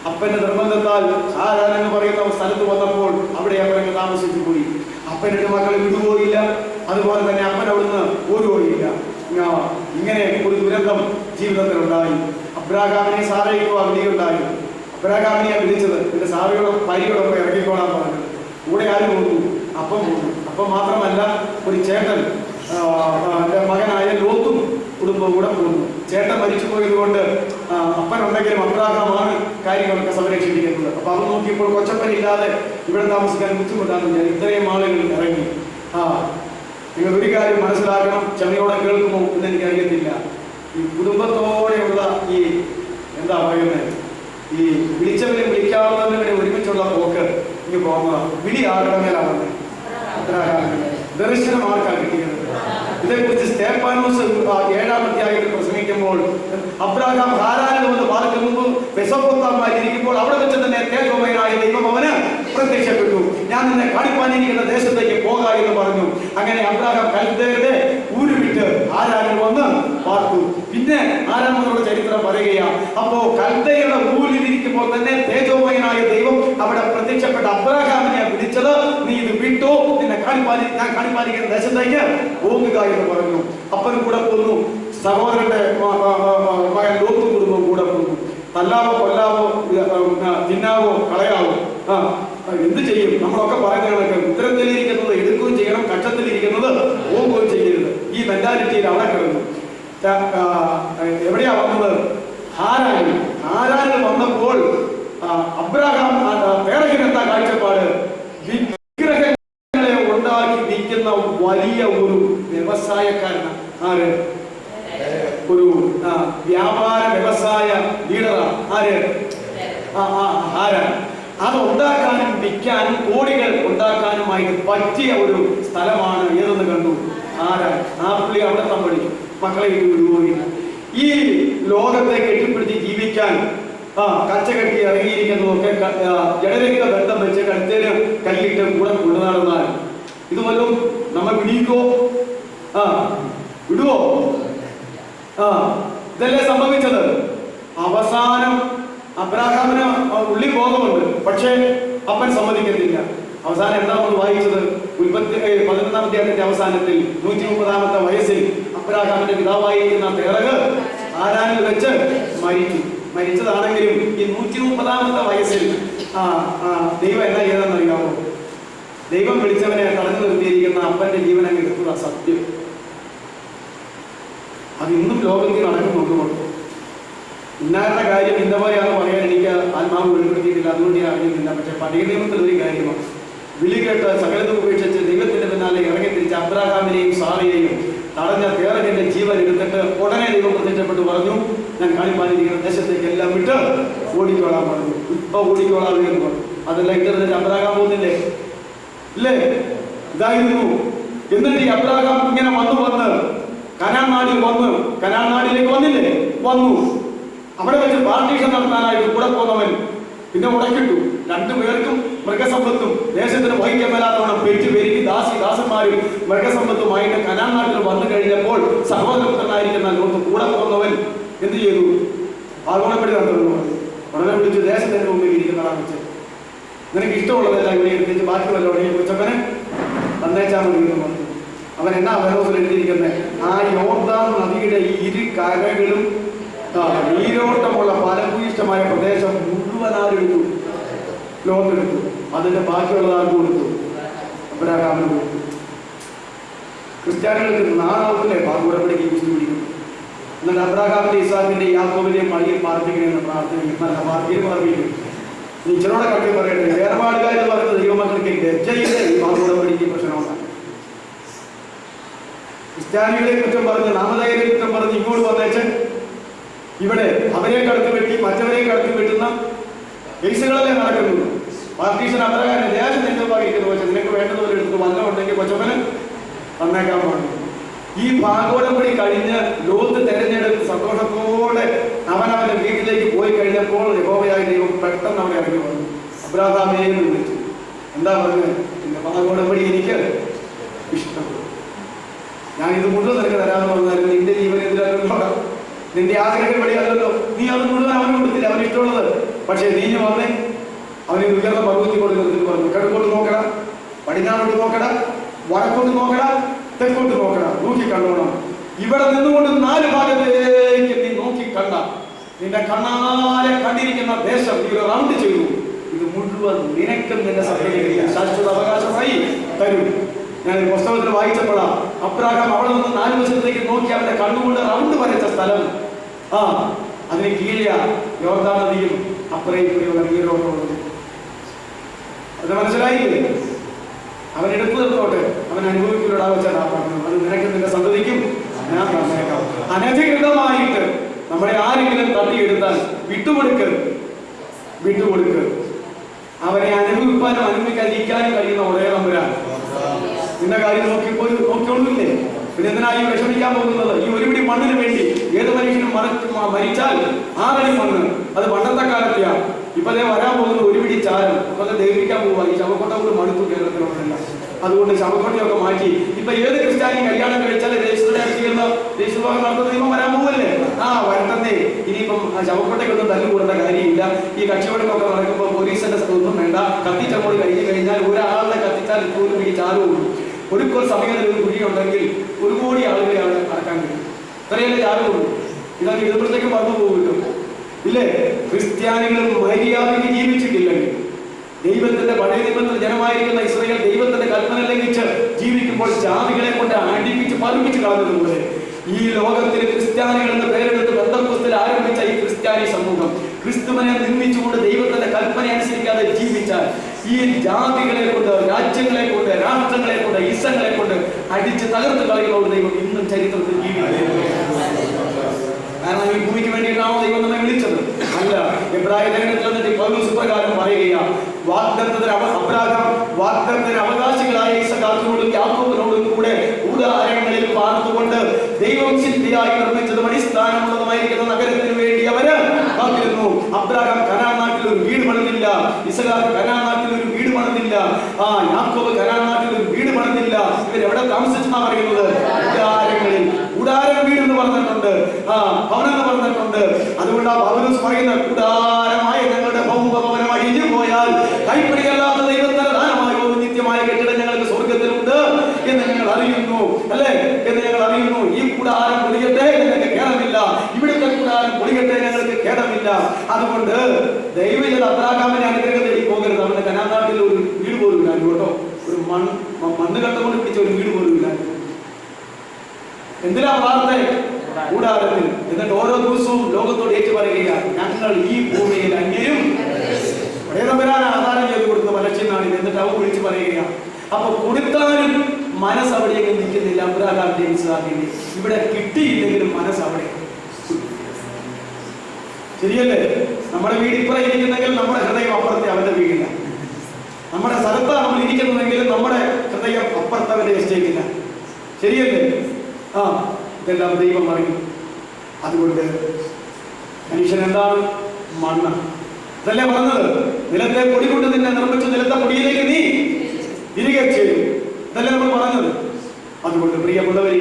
അപ്പന്റെ നിർബന്ധത്താൽ ഹാരാൻ എന്ന് പറയുന്ന സ്ഥലത്ത് വന്നപ്പോൾ അവിടെ അവരങ്ങ് താമസിച്ചു പോയി. അപ്പൻ്റെ മക്കളെ വിടുപോയില്ല, അതുപോലെ തന്നെ അപ്പൻ അവിടുന്ന് ഓടുകയില്ല. ഇങ്ങനെ ഒരു ദുരന്തം ജീവിതത്തിലുണ്ടായി. അബ്രാഹാമിനെ സാറയ്ക്കോ വിളിയുണ്ടായി. അബ്രാഹാമിനെ വിളിച്ചത് എന്റെ സാറയോടും ഭാര്യയോടൊപ്പം ഇറങ്ങിക്കോളാൻ പറഞ്ഞത്. കൂടെ ആരും പോകുന്നു? അപ്പം പോകുന്നു. അപ്പം മാത്രമല്ല, ഒരു ചേട്ടൻ മകനായ ലോത്തും കുടുംബവും കൂടെ പോകുന്നു. ചേട്ടൻ മരിച്ചു പോയത് കൊണ്ട് അപ്പനുണ്ടെങ്കിലും അബ്രാഹാമാണ് കാര്യങ്ങളൊക്കെ സംരക്ഷിക്കുന്നത്. അപ്പൊ അത് നോക്കിയപ്പോൾ കൊച്ചപ്പനില്ലാതെ ഇവിടെ താമസിക്കാൻ ബുദ്ധിമുട്ടാണെന്ന് ഞാൻ ഇത്രയും ആളുകൾ ഇറങ്ങി. നിങ്ങൾ ഒരു കാര്യം മനസ്സിലാക്കണം, ക്ഷമയോടെ കേൾക്കുമോ എന്ന് എനിക്കറിയത്തില്ല. ഈ കുടുംബത്തോടെയുള്ള ഈ എന്താ പറയുന്നത്, ഈ വിളിച്ചവരെ വിളിക്കാവുന്നവരെ ഒരുമിച്ചുള്ള പോക്ക് ഇനി പോകുക. വിളി ആരുടെ മേലാണ്? ദർശനം ആർക്കാണ് കിട്ടിയത്? ഇതേക്കുറിച്ച് സ്തേഫാനോസ് 7-ാം അധ്യായത്തിൽ പ്രസംഗിക്കുമ്പോൾ അബ്രാഹാം ഹാരാനിൽ വന്ന് പാർക്കും മുമ്പ് മെസൊപ്പൊത്താമിരിക്കുമ്പോൾ അവിടെ വെച്ച് തന്നെ തേജോമയനായ ദൈവം അവന് പ്രത്യക്ഷപ്പെട്ടു. ഞാൻ നിന്നെ കാണിപ്പാനിരിക്കുന്ന ദേശത്തേക്ക് പോക എന്ന് പറഞ്ഞു. അങ്ങനെ അബ്രാഹാം കൽദയരുടെ ഊര് വിട്ട് ഹാരാനിൽ വന്ന് പാർത്തു. പിന്നെ ഹാരാൻ എന്നുള്ള ചരിത്രം പറയുകയാണ്. അപ്പോ കൽദയരുടെ ഊരിലിരിക്കുമ്പോൾ തന്നെ തേജോമയനായ ദൈവം അവിടെ പ്രത്യക്ഷപ്പെട്ട അബ്രാഹാമിനെ വിളിച്ചത്, നീ ഇത് വിട്ടോ, നിന്നെ ഞാൻ കാണിപ്പാനിക്കുന്ന ദേശത്തേക്ക് പോകുക എന്ന് പറഞ്ഞു. അപ്പനും കൂടെ പോന്നു, സഹോദരന്റെ മകൻ ലോത്തും കുടുംബവും കൂടെ പോന്നു. തല്ലാവോ കൊല്ലാവോ തിന്നാവോ കളയാവോ എന്ത് ചെയ്യും? നമ്മളൊക്കെ പറയുന്നതൊക്കെ ഉത്തരത്തിലിരിക്കുന്നത് എടുക്കുകയും ചെയ്യണം, കക്ഷത്തിലിരിക്കുന്നത് പോകുകയും ചെയ്യരുത്. ഈ മെന്റാലിറ്റിയിൽ അവിടെ കിടന്നു. എവിടെയാ വന്നത്? ഹാരാനിൽ വന്നപ്പോൾ അബ്രാഹാം പേരകിനെന്താ കാഴ്ചപ്പാട്? വിഗ്രഹങ്ങളെ ഉണ്ടാക്കി വിൽക്കുന്ന വലിയ ഒരു വ്യവസായക്കാരനാണ്. ആര്? ഒരു വ്യാപാര വ്യവസായ ലീഡറാണ്. ആര്? ഹാരാൻ. അത് ഉണ്ടാക്കാനും വിൽക്കാനും കോടികൾ ഉണ്ടാക്കാനുമായിട്ട് പറ്റിയ ഒരു സ്ഥലമാണ്. ഏതെന്ന് കണ്ടു? ഹാരാൻ. ആ പുള്ളി അവിടെ തമ്പടി മക്കളെ വിടുകയില്ല. ഈ ലോകത്തെ കെട്ടിപ്പിടിച്ച് ജീവിക്കാൻ കച്ചകെട്ടി ഇറങ്ങിയിരിക്കുന്നതൊക്കെ ജഡരക്ത ബന്ധം വെച്ച് കഴുത്തേന് കല്ലിട്ട് കൂടെ കൊണ്ടു നടന്നാൽ ഇതുവല്ലോ നമ്മൾ വിടിക്കോ? വിടുവോ? ഇതല്ലേ സംഭവിച്ചത്. അവസാനം അബ്രാഹാമിന് ഉള്ളി ബോധമുണ്ട്, പക്ഷേ അപ്പൻ സമ്മതിക്കത്തില്ല. അവസാനം എന്താ നമ്മൾ വായിച്ചത്? 11-ാം അധ്യായത്തിന്റെ അവസാനത്തിൽ 130-ാമത്തെ വയസ്സിൽ അബ്രാഹാമിന്റെ പിതാവായിരിക്കുന്ന തേറക് ഹാരാനിൽ വെച്ച് മരിച്ചതാണെങ്കിലും ഈ 130-ാമത്തെ വയസ്സിൽ ദൈവം എന്താ ചെയ്തെന്നറിയാമോ? ദൈവം വിളിച്ചവനെ തടഞ്ഞു നിർത്തിയിരിക്കുന്ന അപ്പന്റെ ജീവനെ എടുക്കുക. സത്യം അത് ഇന്നും ലോകത്തിൽ നടക്കുന്നുണ്ട്. ഇന്നാരുടെ കാര്യം ഇന്നപോലെയാണെന്ന് പറയാൻ എനിക്ക് ആത്മാവ് വെളിപ്പെടുത്തിയിട്ടില്ല, അതുകൊണ്ട് ഞാൻ അറിയുന്നില്ല. പക്ഷെ പഴയ നിയമത്തിൽ ഒരു കാര്യമാണ്, വിളി കേട്ട് സകലതും ഉപേക്ഷിച്ച് ദൈവത്തിന്റെ പിന്നാലെ ഇറങ്ങിത്തിരിച്ച അബ്രാഹാമിനെയും സാറയെയും തടഞ്ഞ തേറകിന്റെ ജീവൻ എടുത്തിട്ട് ഉടനെ ദൈവം പ്രത്യക്ഷപ്പെട്ട് പറഞ്ഞു, ഞാൻ കാണിപ്പാനിരിക്കുന്ന ദേശത്തേക്ക് എല്ലാം വിട്ട് ഓടിക്കോളാൻ പറഞ്ഞു. ഇപ്പൊ ഓടിക്കോളാം എന്ന് പറഞ്ഞു. അതെല്ലാം ഇങ്ങനെ അബ്രാഹാം പോകുന്നില്ലേ? ഇല്ലേ? ഇതായിരുന്നു. എന്നിട്ട് ഈ അബ്രാഹാം ഇങ്ങനെ വന്ന് കനാൻ നാടിലേക്ക് വന്നില്ലേ? വന്നു. അവിടെ വെച്ച് പാർട്ടീഷൻ നടത്താനായിട്ട് കൂടെ പോന്നവൻ പിന്നെ ഉടക്കിട്ടു. രണ്ടുപേർക്കും മൃഗസമ്പത്തും ദേശത്തിന് വഹിക്കാൻ മേലാത്തവണ്ണം പെരുകി ദാസന്മാരും മൃഗസമ്പത്തുമായിട്ട് കനാൻ നാട്ടിൽ വന്നു കഴിഞ്ഞപ്പോൾ സഹോദരപുത്രനായിരിക്കുന്ന ലോത്ത് കൂടെ പോകുന്നവൻ എന്ത് ചെയ്തു? ആഗോളപ്പെടി നടത്തുന്നു. ഉടനെ വിളിച്ചു, ദേശത്തിന്റെ മുമ്പിൽ ഇരിക്കുന്നതാണ് വെച്ച് നിനക്ക് ഇഷ്ടമുള്ളതെല്ലാം ഇവിടെ എടുത്തിട്ട് ബാക്കി വല്ലവരെയും കൊച്ചപ്പനെ തന്നേച്ചാൽ മതി എന്ന് പറഞ്ഞു. അവൻ എന്നാ വേറോസിൽ എഴുതിയിരിക്കുന്നത്? ആ യോർദാൻ നദിയുടെ ഇരു കരകളും നീരോട്ടമുള്ള ഫലഭൂയിഷ്ടമായ പ്രദേശം മുഴുവനാരെടുത്തു, ലോകത്തെടുത്തു. അതിന്റെ ബാക്കിയുള്ളത് ആർക്ക് കൊടുത്തു? അബ്രഹാമിന് കൊടുത്തു. ക്രിസ്ത്യാനികൾക്ക് നാളാവത്തിലെ ഉടമ്പടിക്ക് കുറിച്ച് പിടിക്കും. എന്നിട്ട് അബ്രഹാമിന്റെ ഇസാഖിന്റെ യാക്കോബിന്റെയും പള്ളിയിൽ പ്രാർത്ഥിക്കണമെന്ന് പ്രാർത്ഥിക്കും. നല്ല പാർട്ടിയിൽ പ്രാർത്ഥിക്കും. നീ ഇച്ചിനോടെ കട്ടി പറയട്ടെ, വേർപാടുകാർ എന്ന് പറയുന്നത് ദൈവമക്കൾക്ക് ലജ്ജയിലെ ഈ ഉടമ്പടിക്ക് പ്രശ്നമാണ്. ക്രിസ്ത്യാനികളെ കുറ്റം പറഞ്ഞ് നാമധേയരെ കുറ്റം പറഞ്ഞ് ഇങ്ങോട്ട് വന്നേച്ച് ഇവിടെ അവരെ കടത്തി വെട്ടി മറ്റവരെ കടത്തി വെട്ടുന്ന കേസുകളല്ലേ നടക്കുന്നു. പാർട്ടീഷൻ അബ്രഹാമിന്റെ ദേശം നിന്നതായിരിക്കുന്നു. പക്ഷെ നിനക്ക് വേണ്ടതുപോലെ എടുത്ത് വല്ല ഉണ്ടെങ്കിൽ കൊച്ചപ്പന് തന്നേക്കാൻ പാടില്ല. ഈ ഭാഗോടമ്പടി കഴിഞ്ഞ് ലോത്ത് തെരഞ്ഞെടുത്ത് സന്തോഷത്തോടെ അവനവന്റെ വീട്ടിലേക്ക് പോയി കഴിഞ്ഞപ്പോൾ യഹോവയായ ദൈവം പെട്ടെന്ന് അവനെ ഇറങ്ങി വന്നു. അബ്രഹാമിനെ വിളിച്ചു. എന്താ പറഞ്ഞത്? എന്റെ ഭാഗോടമ്പടി എനിക്ക് ഇഷ്ടപ്പെട്ടു. ഞാൻ ഇത് മുഴുവൻ നിനക്ക് തരാമെന്ന് പറഞ്ഞാൽ നിന്റെ ജീവനെതിരല്ലോ, നിന്റെ ആഗ്രഹം വഴിയല്ലോ. നീ അത് മുഴുവൻ അവന് കൊടുത്തില്ല, അവന് ഇഷ്ടമുള്ളത്. പക്ഷേ നീഞ്ഞു വന്നേ അവന് ഉയർന്ന പർവ്വത്തിൽ കൊടുക്കുന്നതിന് പറഞ്ഞു, കിഴക്കോട്ട് നോക്കട, പടിഞ്ഞാറോട്ട് നോക്കട, വടക്കോട്ട് നോക്കട, തെക്കോട്ട് നോക്കട, നോക്കി കണ്ടോണം. ഇവിടെ നിന്നുകൊണ്ട് 4 ഭാഗത്തേക്ക് നീ നോക്കി കണ്ട നിന്റെ കണ്ണാലെ കണ്ടിരിക്കുന്ന ദേശം നീ റൗണ്ട് ചെയ്തു. ഇത് മുഴുവൻ നിനക്കും നിന്റെ സഭയിലേക്ക് ശാശ്വത അവകാശമായി തരും. ഞാൻ പുസ്തകത്തിൽ വായിച്ചപ്പോഴാണ് അബ്രഹാം അവിടെ നിന്ന് 4 വശത്തേക്ക് നോക്കി അവന്റെ കണ്ണുകൊണ്ട് റൗണ്ട് വരച്ച സ്ഥലം. അതിന് കീഴ യോർദാൻ നദിയും അപ്പുറയുള്ള നീരോട്ടമുള്ളത്. അത് മനസ്സിലായില്ലേ? അവൻ എടുത്തു നിർത്തോട്ടെ, അവൻ അനുഭവിക്കുന്നോടാ വെച്ചാൽ പറഞ്ഞു, അത് നിനക്ക് നിന്റെ സന്തതിക്കും ഞാൻ പറഞ്ഞേക്കാം. അനധികൃതമായിട്ട് നമ്മളെ ആരെങ്കിലും തട്ടിയെടുത്താൽ വിട്ടുകൊടുക്ക്. അവനെ അനുഭവിക്കാനും അനുഭവിക്കാതിരിക്കാനും കഴിയുന്ന ഒരേ നമ്പരാണ്. നിന്റെ കാര്യം നോക്കിക്കൊണ്ടില്ലേ? പിന്നെ എന്തിനായി വിഷമിക്കാൻ പോകുന്നത്? ഈ ഒരു പിടി മണ്ണിന് വേണ്ടി ഏത് മനുഷ്യനും മരിച്ചാൽ 6 അടി മണ്ണ്, അത് പണ്ടത്തെ കാലത്തെയാ. ഇപ്പൊ വരാൻ പോകുന്നത് ഒരു പിടി ചാരം. അപ്പൊ അത് ദഹിപ്പിക്കാൻ പോവുക. ഈ ശവക്കോട്ട കൊണ്ട് മടുത്തു കേരളത്തിലുണ്ടല്ല. അതുകൊണ്ട് ശവക്കോട്ടയൊക്കെ മാറ്റി ഇപ്പൊ ഏത് ക്രിസ്ത്യാനി കല്യാണം കഴിച്ചാൽ രജിസ്റ്റർഭാഗം നടത്തുന്ന നിയമം വരാൻ പോവല്ലേ? വരട്ടെ. ഇനിയിപ്പം ശവക്കോട്ടയ്ക്കൊന്നും തല്ലുകൂടേണ്ട കാര്യമില്ല. ഈ കച്ചവടമൊക്കെ നടക്കുമ്പോൾ പോലീസിന്റെ ഒന്നും വേണ്ട. കത്തിച്ചങ്ങോട്ട് കഴിഞ്ഞു കഴിഞ്ഞാൽ ഒരാളെ കത്തിച്ചാൽ ഇപ്പോൾ ഒരു പിടി ചാരം ഉള്ളൂ. ഒരു സമയത്ത് ഒരു കുഴിയുണ്ടെങ്കിൽ 1 കോടി ആളുകളെയാണ് അടക്കാൻ കഴിയും. ഇത്രയല്ലേ ചാരമുള്ളൂ. ഇതൊക്കെ ഇടുമ്പോഴത്തേക്ക് പറഞ്ഞു പോകുമല്ലോ, ഇല്ലേ? ക്രിസ്ത്യാനികൾ മര്യാദയ്ക്ക് ജീവിച്ചിട്ടില്ലെങ്കിൽ, ദൈവത്തിന്റെ പഴയ നിയമത്തിൽ ജനമായിരിക്കുന്ന ഇസ്രായേൽ ദൈവത്തിന്റെ കൽപ്പന ലംഘിച്ച് ജീവിക്കുമ്പോൾ ജാതികളെ കൊണ്ട് അടിപ്പിച്ച് പറിപ്പിച്ച് കളഞ്ഞതുകൊണ്ട് ഈ ലോകത്തിൽ ക്രിസ്ത്യാനികൾ എന്ന് പേരെടുത്ത് ബന്ധക്കോസ്തിൽ ആരംഭിച്ച ഈ ക്രിസ്ത്യാനി സമൂഹം ക്രിസ്തുവിനെ നിന്ദിച്ചുകൊണ്ട് ദൈവത്തിന്റെ കൽപ്പന അനുസരിക്കാതെ ജീവിച്ചാൽ ഈ ജാതികളെ കൊണ്ട്, രാജ്യങ്ങളെ കൊണ്ട്, രാഷ്ട്രങ്ങളെ കൊണ്ട്, ഇസങ്ങളെ കൊണ്ട് അടിച്ച് തകർത്ത് കളയുന്ന ഒരു ദൈവം ഇന്നും ചരിത്രത്തിൽ ജീവിക്കുന്നു. കാരണം ഈ ഭൂമിക്ക് വേണ്ടിയിട്ടാണോ ദൈവം നമ്മെ വിളിച്ചത്? അല്ല. എബ്രായ ലേഖനത്തിൽ വന്നിട്ട് പൗലോസ് പ്രകാരം പറയുകയാണ്, അബ്രഹാം വാഗ്ദത്തത്തിന് അവകാശികളായ ഇസഹാക്കിനോടും യാക്കോബിനോടും കൂടെ കൂടാരങ്ങളിൽ പാർത്തുകൊണ്ട് ദൈവം ശില്പിയായി നിർമ്മിച്ചതും അടിസ്ഥാനമുള്ളതുമായിരിക്കുന്ന നഗരത്തിന് വേണ്ടി അവര് കാത്തിരുന്നു. അബ്രഹാം കനാൻ നാട്ടിൽ ഒരു വീട് പണിതില്ല, ഇസഹാക്ക് കനാൻ നാട്ടിൽ ഒരു വീട് പണിതില്ല, യാക്കോബ് കനാൻ നാട്ടിൽ ഒരു വീട് പണിതില്ല. ഇവരെവിടെ താമസിച്ചെന്നാ പറയുന്നത്? കൂടാരങ്ങളിൽ. കൂടാരം വീട് എന്ന് പറഞ്ഞിട്ടുണ്ട്, ഭവനം പറഞ്ഞിട്ടുണ്ട്. അതുകൊണ്ട് പൗലോസ് പറയുന്ന കൂടാരമായ ഞങ്ങളുടെ ഭൗമഭവനം അഴിഞ്ഞു പോയാൽ കൈപ്പിടിയല്ലാത്ത ദൈവത്തിന്റെ ദാനമായ ഒരു നിത്യമായ കെട്ടിടം ഞങ്ങൾക്ക് സ്വർഗത്തിലുണ്ട് എന്ന് ഞങ്ങൾ അറിയുന്നു, അല്ലേ? എന്ന് ഞങ്ങൾ അറിയുന്നു. ഈ കൂടാരം പൊളിയട്ടെ, ഞങ്ങൾക്ക് ഖേദമില്ല. ഇവിടുത്തെ കൂടാരം പൊളിയട്ടെ, ഞങ്ങൾക്ക് ഖേദമില്ല. അതുകൊണ്ട് ദൈവജന അബ്രഹാമിനെ അനുഗ്രഹം തേടി പോകരുത്. അവന്റെ കനാൻ നാട്ടിൽ ഒരു വീട് പോലും ഇല്ല കേട്ടോ. ഒരു മണ്ണ് കട്ട കൊണ്ട് പിടിച്ച ഒരു വീട് പോലും ഇല്ല. എന്തിനാ പ്രാർത്ഥന? കൂടാരത്തിൽ. എന്നിട്ട് ഓരോ ദിവസവും ലോകത്തോട് ഏറ്റു പറയുകയാണ്, ഞങ്ങൾ ഈ ഭൂമിയിൽ അന്യരും പഴയതമ്പരാൻ ആധാരം ചെയ്ത് കൊടുക്കുന്ന മലക്ഷ്യനാണ്. എന്നിട്ട് അവൻ വിളിച്ച് പറയുകയാണ്. അപ്പൊ കൊടുത്താലും മനസ്സ് അവിടെയൊക്കെ നിൽക്കുന്നില്ല. അബ്രഹാമിന്റെയും ഇസ്ഹാക്കിന്റെയും ഇവിടെ കിട്ടിയില്ലെങ്കിലും മനസ്സ് അവിടെ. ശരിയല്ലേ? നമ്മുടെ വീട് ഇപ്പുറം ഇരിക്കുന്നെങ്കിൽ നമ്മുടെ ഹൃദയം അപ്പുറത്തെ അവന്റെ വീടില്ല. നമ്മുടെ സ്ഥലത്താണ് നമ്മൾ ഇരിക്കുന്നതെങ്കിൽ നമ്മുടെ ഹൃദയം അപ്പുറത്തവന്റെ എസ്റ്റേക്കില്ല. ശരിയല്ലേ? ഇതെല്ലാം ദൈവം അറിയും. അതുകൊണ്ട് മനുഷ്യൻ എന്താണ്? മണ്ണ്. അതല്ലേ പറഞ്ഞത്? നിലത്തെ പൊടി കൊണ്ട് നിന്നെ നിർമ്മിച്ചു, നിലത്തെ പൊടിയിലേക്ക് നീ തിരികെ ചെയ്യും. ഇതല്ലേ നമ്മൾ പറഞ്ഞത്? അതുകൊണ്ട് പ്രിയമുള്ളവരെ,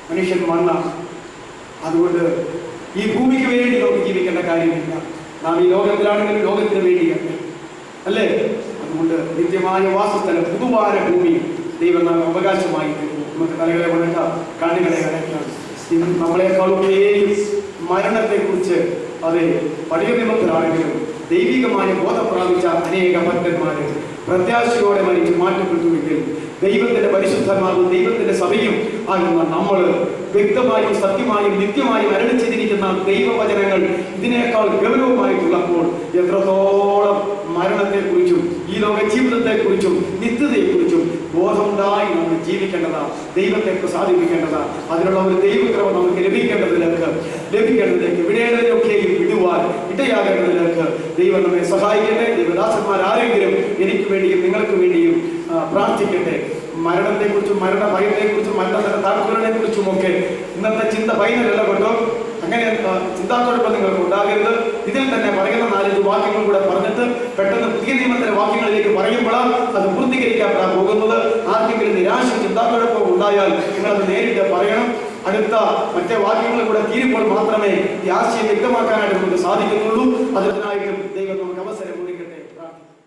മനുഷ്യൻ മണ്ണാണ്. അതുകൊണ്ട് ഈ ഭൂമിക്ക് വേണ്ടി നമുക്ക് ജീവിക്കേണ്ട കാര്യമില്ല. നാം ഈ ലോകത്തിലാണെങ്കിലും ലോകത്തിന് വേണ്ടിയാണ്, അല്ലേ? അതുകൊണ്ട് നിത്യമായ വാസസ്ഥലം, പുതുവാന ഭൂമി ദൈവം നാം അവകാശമായി തരുന്നു. നമുക്ക് തലകളെ വണക്കാം, കണ്ണുകളെ അടയ്ക്കാം. ഇന്ന് നമ്മളെക്കാളൊക്കെയും മരണത്തെക്കുറിച്ച് അത് പഴയ നിയമത്തിലാണെങ്കിലും ദൈവികമായ ബോധം പ്രാപിച്ച അനേക ഭക്തന്മാര് പ്രത്യാശയോടെ മരിച്ചു മാറ്റപ്പെട്ടുവെങ്കിൽ ദൈവത്തിന്റെ പരിശുദ്ധന്മാരും ദൈവത്തിന്റെ സഭയും ആകുന്ന നമ്മൾ വ്യക്തമായും സത്യമായും നിത്യമായും അരളിച്ചിരിക്കുന്ന ദൈവവചനങ്ങൾ ഇതിനേക്കാൾ ഗൗരവമായിട്ടുള്ളപ്പോൾ എത്രത്തോളം മരണത്തെക്കുറിച്ചും ഈ ലോക ജീവിതത്തെക്കുറിച്ചും നിത്യതയെക്കുറിച്ചും ബോധമുണ്ടായി നമ്മൾ ജീവിക്കേണ്ടതാണ്, ദൈവത്തെ സാധിപ്പിക്കേണ്ടതാണ്. അതിനുള്ള ഒരു ദൈവക്രമം നമുക്ക് ലഭിക്കേണ്ടതിലേക്ക് വിടേണ്ടതിനൊക്കെയും വിടുവാൻ ഇടയാകേണ്ടതിലേക്ക് ദൈവം നമ്മെ സഹായിക്കട്ടെ. ദൈവദാസന്മാർ ആരെങ്കിലും എനിക്ക് വേണ്ടിയും നിങ്ങൾക്ക് വേണ്ടിയും പ്രാർത്ഥിക്കട്ടെ. മരണത്തെക്കുറിച്ചും മരണ ഭയത്തെക്കുറിച്ചും മരണത്തിന്റെ താൽപ്പര്യങ്ങളെ കുറിച്ചുമൊക്കെ ഇന്നത്തെ ചിന്ത ഫൈനലല്ല കേട്ടോ. അങ്ങനെ ചിന്താക്കുഴപ്പം നിങ്ങൾക്ക് ഉണ്ടാകരുത്. ഇതിൽ തന്നെ പറയുന്ന 4-5 വാക്യങ്ങൾ കൂടെ പറഞ്ഞിട്ട് പെട്ടെന്ന് പുതിയ നിയമത്തിലെ വാക്യങ്ങളിലേക്ക് പറയുമ്പോഴാണ് അത് പൂർത്തീകരിക്കപ്പെടാൻ പോകുന്നത്. ആർക്കെങ്കിലും നിരാശ ചിന്താക്കുഴപ്പം ഉണ്ടായാൽ നിങ്ങളത് നേരിട്ട് പറയണം. അടുത്ത മറ്റേ വാക്യങ്ങൾ കൂടെ തീരുമ്പോൾ മാത്രമേ ഈ ആശയം വ്യക്തമാക്കാനായിട്ട് നമുക്ക് സാധിക്കുന്നുള്ളൂ. അതിനായി